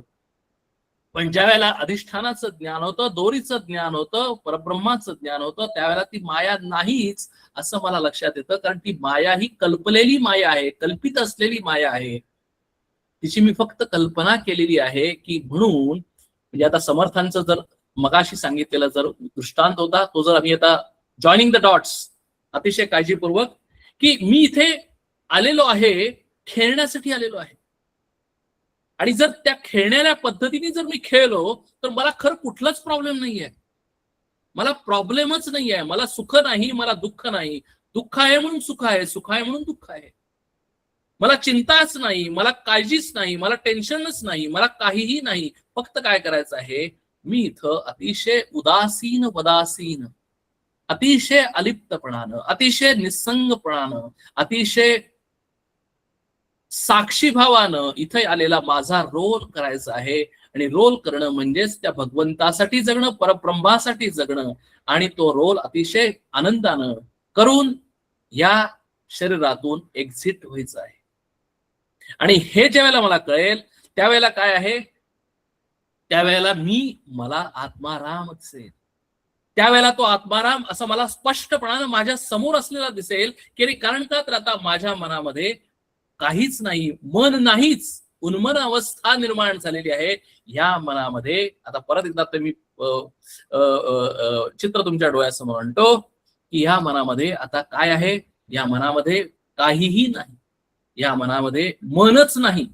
पण ज्या वेळेला अधिष्ठानाचं ज्ञान होतं, दोरीचं ज्ञान होतं, परब्रह्माचं ज्ञान होतं, त्यावेळेला ती माया नाहीच असं मला लक्षात येतं. कारण ती माया ही कल्पलेली माया आहे, कल्पित असलेली माया आहे, तिची मी फक्त कल्पना केलेली आहे. की म्हणून म्हणजे आता समर्थांचं जर मगाशी सांगितलेला जर दृष्टांत होता, तो जर आम्ही आता जॉईनिंग द डॉट्स अतिशय काळजीपूर्वक, की मी इथे आलेलो आहे, खेळण्यासाठी आलेलो आहे, आणि जर त्या खेळण्याच्या पद्धतीने जर मी खेळलो तर मला खरं कुठलाच प्रॉब्लेम नाहीये, मला प्रॉब्लेमच नाही आहे, मला सुख नाही, मला दुःख नाही, दुःख आहे म्हणून सुख आहे, सुख आहे म्हणून दुःख आहे, मला चिंताच नाही, मला काळजीच नाही, मला टेन्शनच नाही, मला काहीही नाही. फक्त काय करायचं आहे, मी इथं अतिशय उदासीन, अतिशय अलिप्तपणानं, अतिशय निसंगपणानं, अतिशय साक्षीभावानं इथे आलेला माझा रोल करायचा आहे. आणि रोल करणं म्हणजेच त्या भगवंतासाठी जगणं, परब्रह्मासाठी जगणं, आणि तो रोल अतिशय आनंदानं करून या शरीरातून एक्झिट व्हायचं आहे. आणि हे ज्या वेळेला मला कळेल त्यावेळेला काय आहे, त्यावेळेला मला आत्माराम दिसेल, त्यावेळेला तो आत्माराम असा मला स्पष्टपणानं माझ्या समोर असलेला दिसेल. की कारण का, तर आता माझ्या मनामध्ये काहीच नाही, मन नाहीच, उन्मन अवस्था निर्माण झालेली आहे. या मनामध्ये आता परत एकदा मी चित्र तुमच्या डोळ्यासमोर आणतो, की या मनामध्ये आता काय आहे, या मनामध्ये काहीही नाही, या मनामध्ये मनच नाही.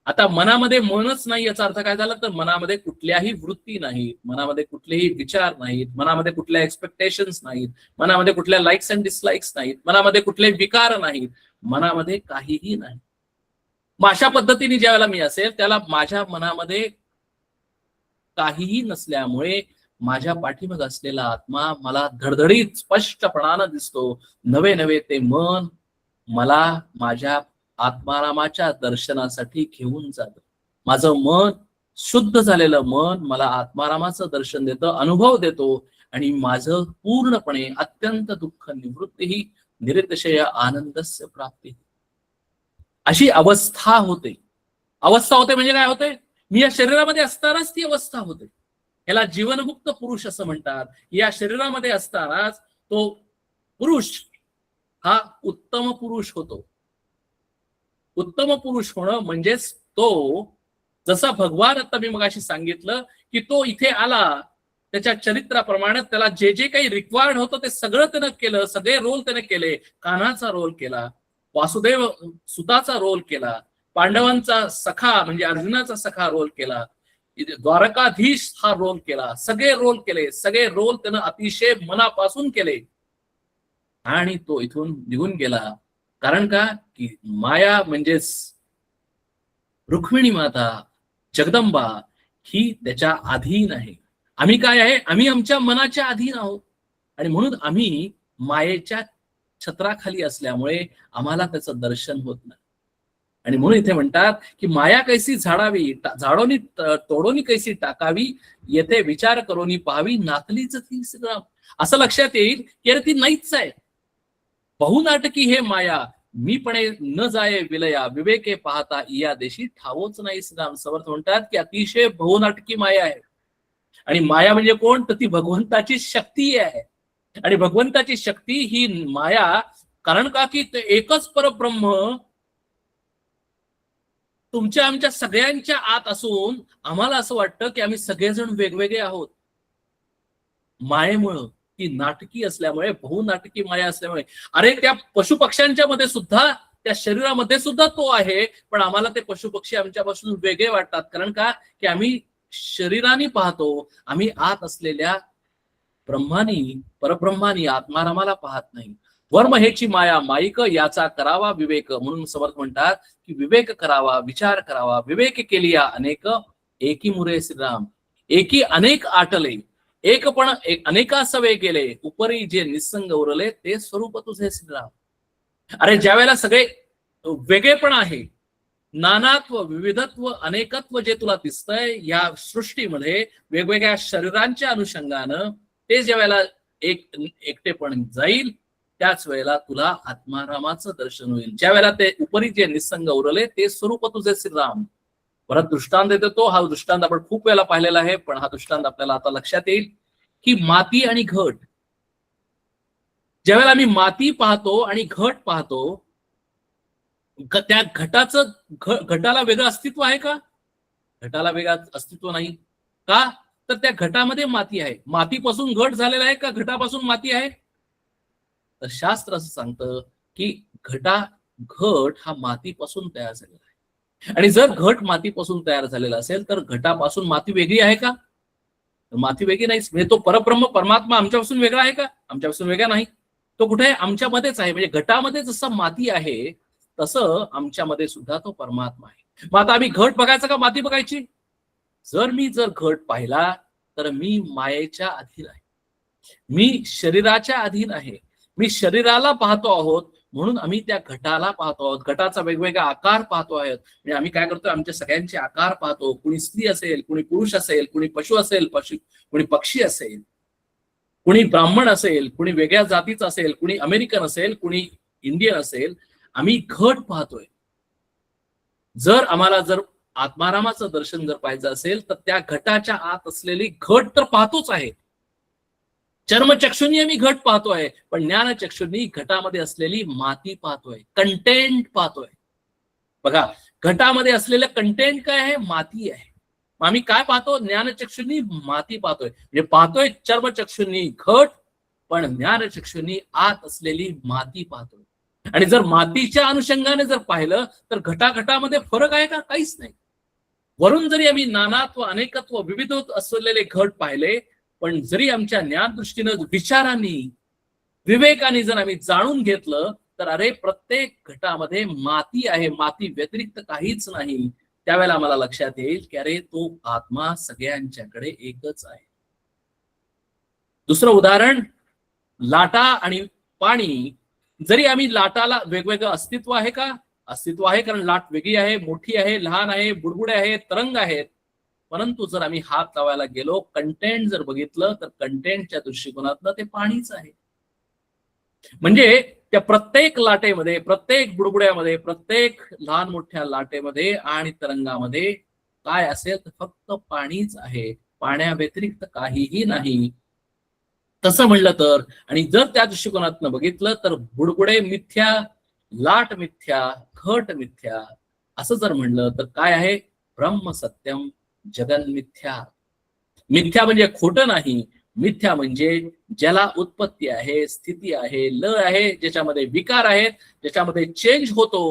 आता मनामध्ये मनच नाही याचा अर्थ काय झाला, तर मनामध्ये कुठल्याही वृत्ती नाहीत, मनामध्ये कुठलेही विचार नाहीत, मनामध्ये कुठल्या एक्सपेक्टेशन्स नाहीत, मनामध्ये कुठल्या लाईक्स अँड डिसलाईक्स नाहीत, मनामध्ये कुठले विकार नाहीत, मनामध्ये काहीही नाही. मग अशा पद्धतीने ज्यावेळेला मी असेल त्याला माझ्या मनामध्ये काहीही नसल्यामुळे माझ्या पाठीमागे असलेला आत्मा मला धडधडीत स्पष्टपणानं दिसतो. नवे ते मन मला माझ्या आत्मारामाच्या दर्शनासाठी घेऊन जातं. माझं मन, शुद्ध झालेलं मन मला आत्मारामाचं दर्शन देतं, अनुभव देतो, आणि माझं पूर्णपणे अत्यंत दुःख निवृत्ती, निरतिशय आनंदस्य प्राप्ती, अशी अवस्था होते. अवस्था होते म्हणजे काय होते, मी या शरीरामध्ये असतानाच ती अवस्था होते. याला जीवनमुक्त पुरुष असं म्हणतात. या शरीरामध्ये असतानाच तो पुरुष हा उत्तम पुरुष होतो. उत्तम पुरुष होणं म्हणजेच तो, जसा भगवान आता मी मगाशी सांगितलं की तो इथे आला, त्याच्या चरित्राप्रमाणे त्याला जे जे काही रिक्वायर्ड होतं ते सगळं त्यानं केलं, सगळे रोल त्याने केले. कान्हाचा रोल केला, वासुदेव सुताचा रोल केला, पांडवांचा सखा म्हणजे अर्जुनाचा सखा रोल केला, द्वारकाधीश हा रोल केला, सगळे रोल केले, सगळे रोल त्यानं अतिशय मनापासून केले, आणि तो इथून निघून गेला. कारण का, की माया म्हणजेच रुक्मिणी माता, जगदंबा ही त्याच्या अधीन आहे. आम्ही काय आहे? आम्ही आमच्या मनाच्या अधीन आहोत आणि म्हणून आम्ही मायेच्या छत्राखाली असल्यामुळे आम्हाला त्याचं दर्शन होत नाही. आणि म्हणून इथे म्हणतात की माया कैसी झाडावी, झाडोनी तोडोनी कैसी टाकावी, येथे विचार करोनी पाहावी, नातलीच ती श्रीराम. असं लक्षात येईल की अरे ती नाहीच आहे. बहुनाटकी हे माया, मीपणे न जाये विलया, विवेके पाहता या देशी ठावोच नाही श्रीराम. समर्थ म्हणतात की अतिशय बहुनाटकी माया आहे. आणि माया म्हणजे कोण? तर ती भगवंताची शक्ती आहे. आणि भगवंताची शक्ती ही माया, कारण का की ते एकच परब्रह्म तुमच्या आमच्या सगळ्यांच्या आत असून आम्हाला असं वाटतं की आम्ही सगळेजण वेगवेगळे आहोत. मायेमुळं, ती नाटकी असल्यामुळे, बहुनाटकी माया असल्यामुळे. अरे त्या पशुपक्ष्यांच्या मध्ये सुद्धा, त्या शरीरामध्ये सुद्धा तो आहे, पण आम्हाला ते पशुपक्षी आमच्यापासून वेगळे वाटतात. कारण का की आम्ही शरीराने पाहतो, आम्ही आत असलेल्या ब्रह्मानी, परब्रह्मानी, आत्मारामाला पाहत नाही. वर्म हेची माया माईक, याचा करावा विवेक. म्हणून समर्थ म्हणतात की विवेक करावा, विचार करावा. विवेक केलिया अनेक, एकी मुरे श्रीराम. एकी अनेक आटले, एक पण अनेका सवे गेले, उपरी जे निसंग उरले, ते स्वरूप तुझे श्रीराम. अरे ज्या वेळेला सगळे वेगळेपण आहे, नानात्व, विविधत्व, अनेकत्व जे तुला दिसतंय या सृष्टीमध्ये वेगवेगळ्या शरीरांच्या अनुषंगानं, ते ज्या वेळेला एकटेपण जाईल, त्याच वेळेला तुला आत्मारामाचं दर्शन होईल. ज्या वेळेला ते उपरी जे निसंग उरले, ते स्वरूप तुझे श्रीराम. परत दृष्टांत देतो तो. हा दृष्टांत आपण खूप वेळेला पाहिलेला आहे, पण हा दृष्टांत आपल्याला आता लक्षात येईल की माती आणि घट. ज्यावेळेला आम्ही माती पाहतो आणि घट पाहतो, त्या घटाला वेगळं अस्तित्व आहे का? घटाला वेगळं अस्तित्व नाही. का? तर त्या घटामध्ये माती आहे. मातीपासून घट झालेला आहे का घटापासून माती आहे? तर शास्त्र असं सांगतं की घट हा मातीपासून तयार झालेला आहे. आणि जर घट मातीपासून तयार झालेला असेल तर घटापासून माती वेगळी आहे का? तर माती वेगळी नाहीच. म्हणजे तो परब्रह्म परमात्मा आमच्यापासून वेगळा आहे का? आमच्यापासून वेगळा नाही. तो कुठे आहे? आमच्यामध्येच आहे. म्हणजे घटामध्ये जसं माती आहे तसं आमच्यामध्ये सुद्धा तो परमात्मा आहे. मग आता आम्ही घट बघायचा का माती बघायची? जर घट पाहिला तर मी मायेच्या अधीन आहे, मी शरीराच्या अधीन आहे, मी शरीराला पाहतो आहोत, म्हणून आम्ही त्या घटाला पाहतो आहोत. घटाचा वेगवेगळा आकार पाहतो आहोत. म्हणजे आम्ही काय करतो? आमच्या सगळ्यांचे आकार पाहतो. कुणी स्त्री असेल, कुणी पुरुष असेल, कुणी पशु असेल, कुणी पक्षी असेल, कुणी ब्राह्मण असेल, कुणी वेगळ्या जातीचा असेल, कुणी अमेरिकन असेल, कुणी इंडियन असेल. आम्ही घट पाहतोय. जर आम्हाला आत्मारामाचं दर्शन जर पाहायचं असेल तर त्या घटाच्या आत असलेली घट तर पाहतोच आहे. चर्मचक्षुनी आम्ही घट पाहतोय, पण ज्ञानचक्षुनी घटामध्ये असलेली माती पाहतोय, कंटेंट पाहतोय. बघा, घटामध्ये असलेलं कंटेंट काय आहे? माती आहे. आम्ही काय पाहतो? ज्ञानचक्षुनी माती पाहतोय. म्हणजे पाहतोय चर्मचक्षुनी घट, पण ज्ञानचक्षुनी आत असलेली माती पाहतोय. आणि जर मातीच्या अनुषंगाने जर पाहिलं तर घटामध्ये फरक आहे का? काहीच नाही. वरून जरी आम्ही नानात्व, अनेकत्व, विविध असलेले घट पाहिले, पण जरी आमच्या ज्ञान दृष्टीनं, विचारांनी, विवेकाने जर आम्ही जाणून घेतलं तर अरे प्रत्येक घटामध्ये माती आहे, माती व्यतिरिक्त काहीच नाही. त्यावेळेला आम्हाला लक्षात येईल की अरे तो आत्मा सगळ्यांच्याकडे एकच आहे. दुसरं उदाहरण, लाटा आणि पाणी. जरी आम्ही लाटाला वेगवेगळं अस्तित्व आहे का? अस्तित्व आहे, कारण लाट वेगळी आहे, मोठी आहे, लहान आहे, बुडबुडे आहेत, तरंग आहेत. परंतु जर आम्ही हात लावायला गेलो, कंटेंट जर बघितलं तर कंटेंटच्या दृष्टिकोनातनं ते पाणीच आहे. म्हणजे त्या प्रत्येक लाटेमध्ये, प्रत्येक बुडबुड्यामध्ये, प्रत्येक लहान मोठ्या लाटेमध्ये आणि तरंगामध्ये काय असेल तर फक्त पाणीच आहे, पाण्या व्यतिरिक्त काहीही नाही. तसं म्हणलं तर, आणि जर त्या दृष्टिकोनातनं बघितलं तर बुडबुडे मिथ्या, लाट मिथ्या, घट मिथ्या. असं जर म्हणलं तर काय आहे? ब्रह्म सत्यम जगन मिथ्या. मिथ्या म्हणजे खोटं नाही, मिथ्या म्हणजे ज्याला उत्पत्ती आहे, स्थिती आहे, लय आहे, ज्याच्यामध्ये विकार आहेत, ज्याच्यामध्ये चेंज होतो,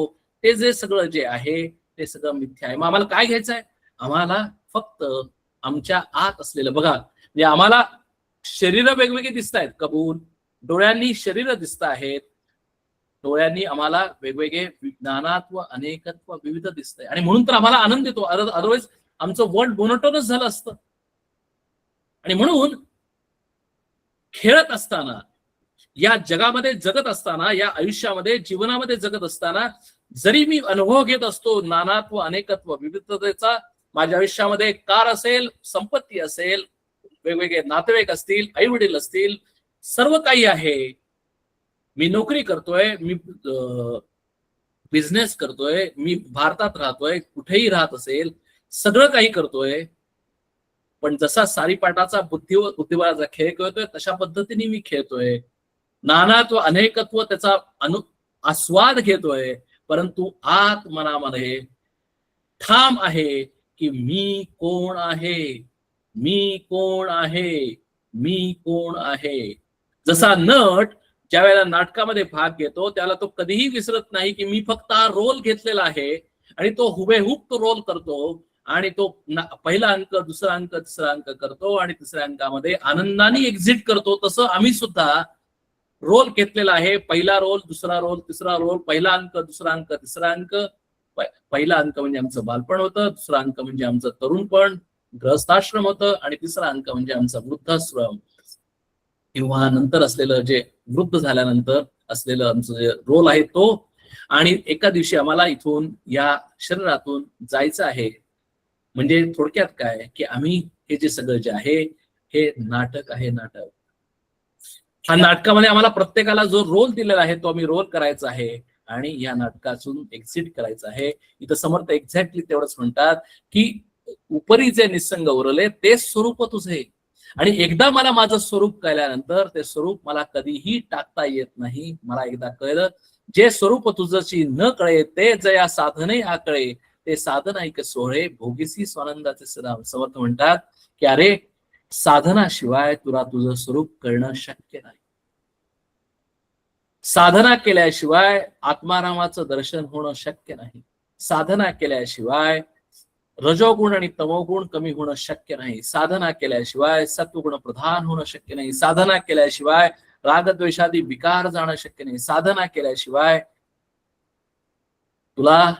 ते जे सगळं जे आहे ते सगळं मिथ्या आहे. मग आम्हाला काय घ्यायचं आहे? आम्हाला फक्त आमच्या आत असलेलं बघा. म्हणजे आम्हाला शरीर वेगवेगळे दिसत आहेत, कबूल. डोळ्यांनी शरीर दिसत आहेत, डोळ्यांनी आम्हाला वेगवेगळे नानात्व, अनेकत्व, विविध दिसतंय, आणि म्हणून तर आम्हाला आनंद येतो. अदरवाईज आमचं वर्ल्ड मोनोटोनच झालं असतं. आणि म्हणून खेळत असताना, या जगामध्ये जगत असताना, या आयुष्यामध्ये जीवनामध्ये जगत असताना जरी मी अनुभव घेत असतो नानात्व अनेकत्व विविधतेचा, माझ्या आयुष्यामध्ये कार असेल, संपत्ती असेल, वेगवेगळे नातेवाईक असतील, आई वडील असतील, सर्व काही आहे, मी नोकरी करतोय, मी बिझनेस करतोय, मी भारतात राहतोय, कुठेही राहत असेल, सगळं काही करतोय, पण जसा सारीपाटाचा बुद्धिबळाचा खेळ खेळतोय तशा पद्धतीने मी खेळतोय. नानात्व अनेकत्व त्याचा आस्वाद घेतोय, परंतु आत मनामध्ये ठाम आहे की मी कोण आहे, मी कोण आहे, मी कोण आहे. जसा नट ज्या वेळेला नाटकामध्ये भाग घेतो त्याला तो कधीही विसरत नाही की मी फक्त हा रोल घेतलेला आहे, आणि तो हुबेहूब तो रोल करतो, आणि तो पहिला अंक, दुसरा अंक, तिसरा अंक करतो, आणि तिसऱ्या अंकामध्ये आनंदाने एक्झिट करतो. तसं आम्ही सुद्धा रोल घेतलेला आहे, पहिला रोल, दुसरा रोल, तिसरा रोल, पहिला अंक, दुसरा अंक, तिसरा अंक. पहिला अंक म्हणजे आमचं बालपण होतं, दुसरा अंक म्हणजे आमचं तरुणपण, गृहस्थाश्रम होतं, आणि तिसरा अंक म्हणजे आमचा वृद्धाश्रम किंवा नंतर असलेलं जे वृद्ध झाल्यानंतर असलेलं आमचं जे रोल आहे तो. आणि एका दिवशी आम्हाला इथून या शरीरातून जायचं आहे. म्हणजे थोडक्यात काय की आम्ही हे जे सगळं जे आहे हे नाटक आहे. नाटक हा नाटकामध्ये आम्हाला प्रत्येकाला जो रोल दिलेला आहे तो आम्ही रोल करायचा आहे, आणि या नाटकातून एक्झिट करायचं आहे. इथं समर्थ एक्झॅक्टली तेवढंच म्हणतात की उपरी जे निसंग उरले ते स्वरूप तुझे, आणि एकदा मला माझं स्वरूप कळल्यानंतर ते स्वरूप मला कधीही टाकता येत नाही. मला एकदा कळलं, जे स्वरूप तुझची न कळे ते जया साधने आकळे, ते साधन ऐक सोहळे भोगीसी स्वानंदाचे सदाम. समर्थ म्हणतात की अरे, साधनाशिवाय तुला तुझं स्वरूप कळणं शक्य नाही. साधना केल्याशिवाय आत्मारामाचं दर्शन होणं शक्य नाही. साधना केल्याशिवाय रजोगुण आणि तमोगुण कमी होणं शक्य नाही. साधना केल्याशिवाय सत्वगुण प्रधान होणं शक्य नाही. साधना केल्याशिवाय रागद्वेषादी विकार जाणं शक्य नाही. साधना केल्याशिवाय तुला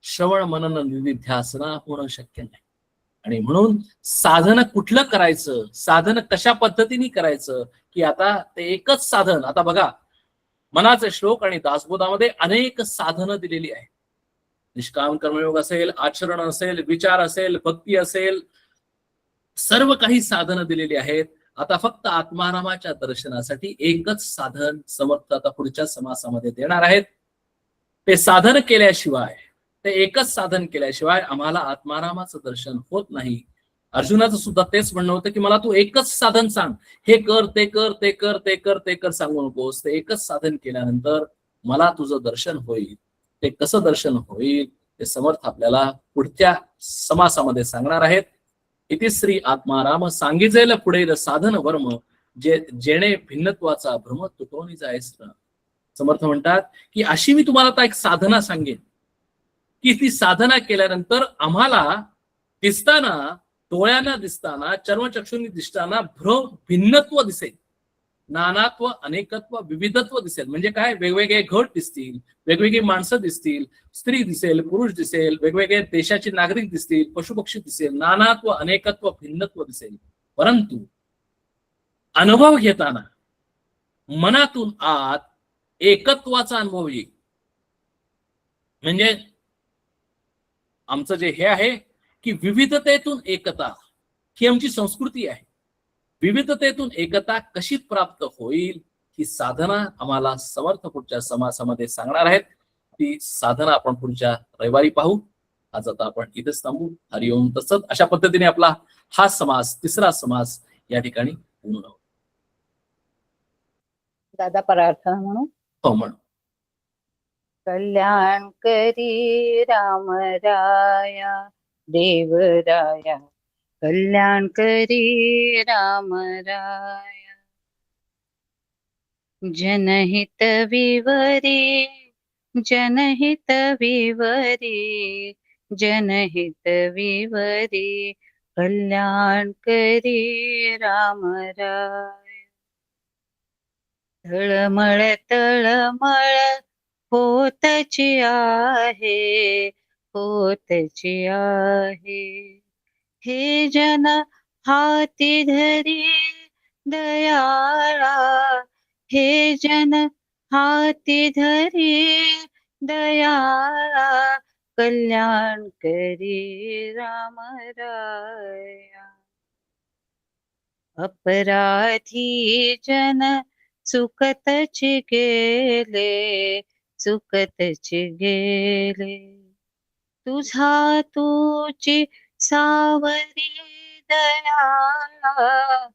श्रवण मनन निधिध्यासना होणं शक्य नाही. आणि म्हणून साधन कुठलं करायचं, साधन कशा पद्धतीने करायचं, की आता ते एकच साधन. आता बघा, मनाचे श्लोक आणि दासबोधामध्ये अनेक साधनं दिलेली आहेत. निष्काम कर्मयोग असेल, आचरण असेल, विचार असेल, भक्ती असेल, सर्व काही साधनं दिलेली आहेत. आता फक्त आत्मारामाच्या दर्शनासाठी एकच साधन समर्थ आता पुढच्या समासामध्ये देणार आहेत. ते साधन केल्याशिवाय, ते एकच साधन केल्याशिवाय आम्हाला आत्मारामाचं दर्शन होत नाही. अर्जुनाचं सुद्धा तेच म्हणणं होतं की मला तू एकच साधन सांग, हे कर, ते कर, ते कर, ते कर, ते कर सांगू नकोस. ते एकच साधन केल्यानंतर मला तुझं दर्शन होईल. ते कसं दर्शन होईल ते समर्थ आपल्याला पुढच्या समासामध्ये सांगणार आहेत. इतिश्री आत्माराम सांगिजेल पुढे साधन वर्म, जेणे भिन्नत्वाचा भ्रम तुटवणी जायस. समर्थ म्हणतात की अशी मी तुम्हाला आता एक साधना सांगेन की ती साधना केल्यानंतर आम्हाला दिसताना, डोळ्यांना दिसताना, चर्मचक्षुंनी दिसताना भिन्नत्व दिसेल, नानात्व अनेकत्व विविधत्व दिसेल. म्हणजे काय, वेगवेगळे घट दिसतील, वेगवेगळी माणसं दिसतील, स्त्री दिसेल, पुरुष दिसेल, वेगवेगळे देशाचे नागरिक दिसतील, पशुपक्षी दिसेल, नानात्व अनेकत्व भिन्नत्व दिसेल. परंतु अनुभव घेताना मनातून आत एकत्वाचा अनुभव येईल. म्हणजे आमचं जे हे आहे की विविधतेतून एकता, ही आमची संस्कृती आहे. विविधतेतून एकता कशी प्राप्त होईल ही साधना आम्हाला समर्थ पुढच्या समासामध्ये सांगणार आहेत. ती साधना आपण पुढच्या रविवारी पाहू. आज आता आपण इथेच थांबू. हरिओम तसंच. अशा पद्धतीने आपला हा समास, तिसरा समास या ठिकाणी पूर्ण होतो. दादा प्रार्थना म्हणू. हो म्हणू. कल्याण करी राम राया देव राया, कल्याण करी राम राया. जनहित विवरी, जनहित विवरी, जनहित विवरी, कल्याण करी राम राया. तळमळ तळमळ होतची आहे, होतची आहे. हे जन हाती धरी दयाळा, हे जन हाती धरी दयाळा, कल्याण करी राम राया. अपराधी जन चुकतच गेले, चुकतच गेले. तुझा तुझी सावरी दयाळा,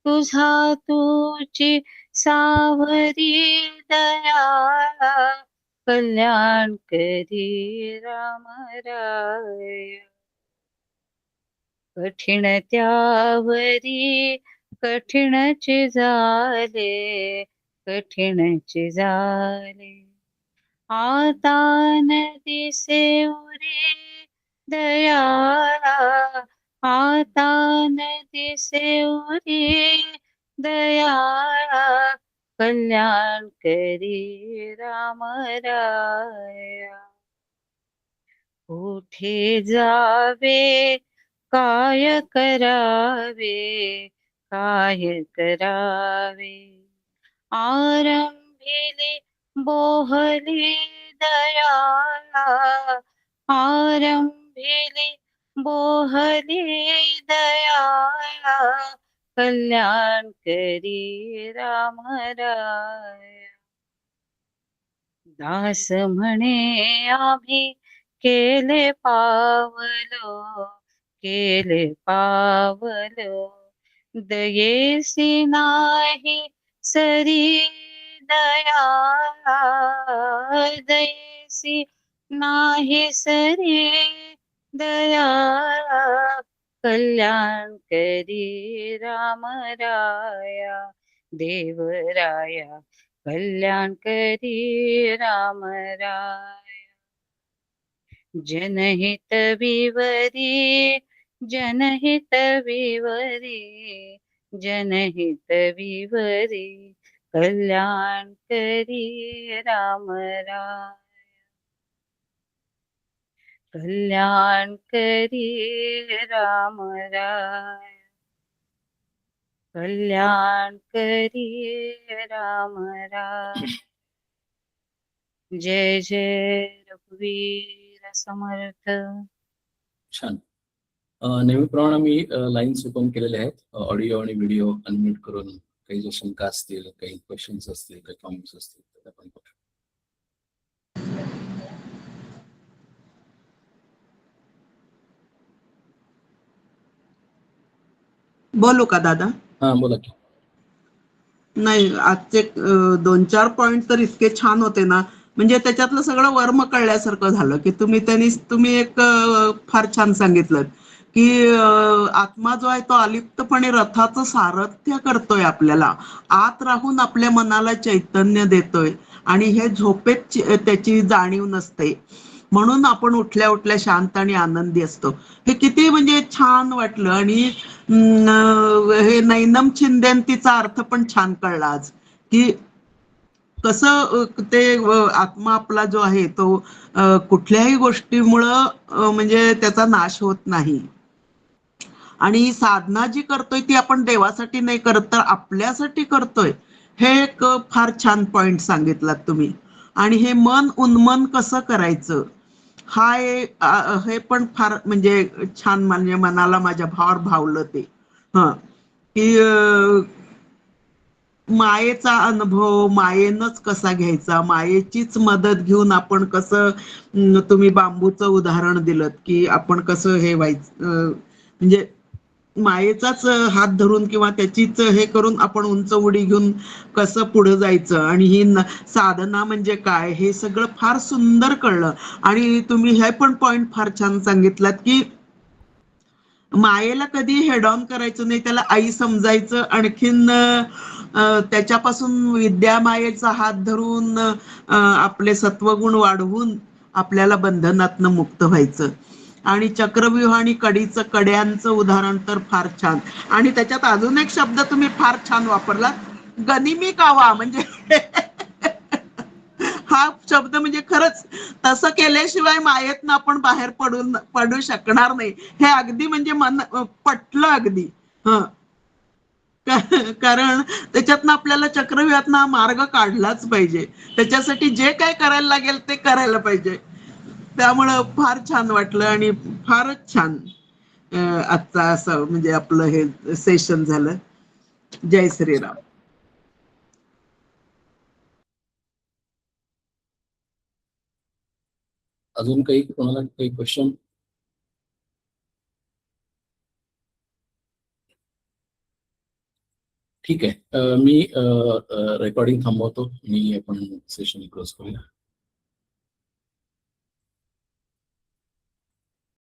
तुझा तुझी सावरी दयाळा, कल्याण करी राम राया. कठीण त्यावरी कठीणच झाले, कठीणच झाले. आता न दिसे उरे दयाळा, आता न दिसे उरे दयाळा, कल्याण करी राम राया. कुठे जावे काय करावे, काय करावे. आरंभिली बोहली दयाळा, आरंभिली बोहली दयाळा, कल्याण करी राम राया. दास म्हणे आम्ही केले पावलो, केले पावलो. दयेसी नाही सरी दयाळा, दयेसी नाही सरी दयाळा, कल्याण करी राम राया. देवराया कल्याण करी राम राया. जनहित विवरी, जनहित विवरी, जनहित विवरी, कल्याण करी राम राया. कल्याण करी राम राया, कल्याण करी राम राया. जय जय रघुवीर समर्थ. छान. नेहमीप्रमाणे मी लाईन्स ओपन केलेले आहेत, ऑडिओ आणि व्हिडिओ अनम्यूट करून. काही जर शंका असतील, काही क्वेश्चन्स असतील, काही कमेंट्स असतील तर आपण करू. बोलू का दादा? हा बोला की. नाही, आजचे 2-4 पॉइंट तर इतके छान होते ना, म्हणजे त्याच्यातलं सगळं वर्म कळल्यासारखं झालं की तुम्ही एक फार छान सांगितलं की आत्मा जो आहे तो अलिप्तपणे रथाचं सारथ्य करतोय, आपल्याला आत राहून आपल्या मनाला चैतन्य देतोय आणि हे झोपेत त्याची जाणीव नसते, म्हणून आपण उठल्या उठल्या शांत आणि आनंदी असतो. हे किती म्हणजे छान वाटलं. आणि हे नैनम छिंद्यंतीचा अर्थ पण छान कळला आज, की कसं ते आत्मा आपला जो आहे तो कुठल्याही गोष्टीमुळं म्हणजे त्याचा नाश होत नाही. आणि साधना जी करतोय ती आपण देवासाठी नाही करत तर आपल्यासाठी करतोय. हे एक फार छान पॉइंट सांगितलात तुम्ही. आणि हे मन उन्मन कसं करायचं हा हे पण फार म्हणजे छान, म्हणजे मनाला माझ्या भावावर भावलं ते. की मायेचा अनुभव मायेनच कसा घ्यायचा, मायेचीच मदत घेऊन आपण कसं, तुम्ही बांबूचं उदाहरण दिलं की आपण कसं हे व्हायचं, म्हणजे मायेचाच हात धरून किंवा त्याचीच हे करून आपण उंच उडी घेऊन कसं पुढे जायचं, आणि ही साधना म्हणजे काय, हे सगळं फार सुंदर कळलं. आणि तुम्ही हे पण पॉइंट फार छान सांगितलात की मायेला कधी हेड ऑन करायचं नाही, त्याला आई समजायचं, आणखीन त्याच्यापासून विद्या मायेचा हात धरून आपले सत्वगुण वाढवून आपल्याला बंधनातनं मुक्त व्हायचं. आणि चक्रव्यूह आणि कड्यांचं उदाहरण तर फार छान. आणि त्याच्यात अजून एक शब्द तुम्ही फार छान वापरला, गनिमी कावा, म्हणजे हा हा शब्द म्हणजे खरंच तसं केल्याशिवाय मायेतनं आपण बाहेर पडू शकणार नाही, हे अगदी म्हणजे मन पटलं अगदी. हं. कारण त्याच्यातनं आपल्याला चक्रव्यूहातनं हा मार्ग काढलाच पाहिजे. त्याच्यासाठी जे काय करायला लागेल ते करायला पाहिजे. त्यामुळं फार छान वाटलं आणि फारच छान आजचा असं म्हणजे आपलं हे सेशन झालं. जय श्रीराम. अजून काही कोणाला काही क्वेश्चन? ठीक आहे. मी रेकॉर्डिंग थांबवतो आणि आपण सेशन क्लोज करूया.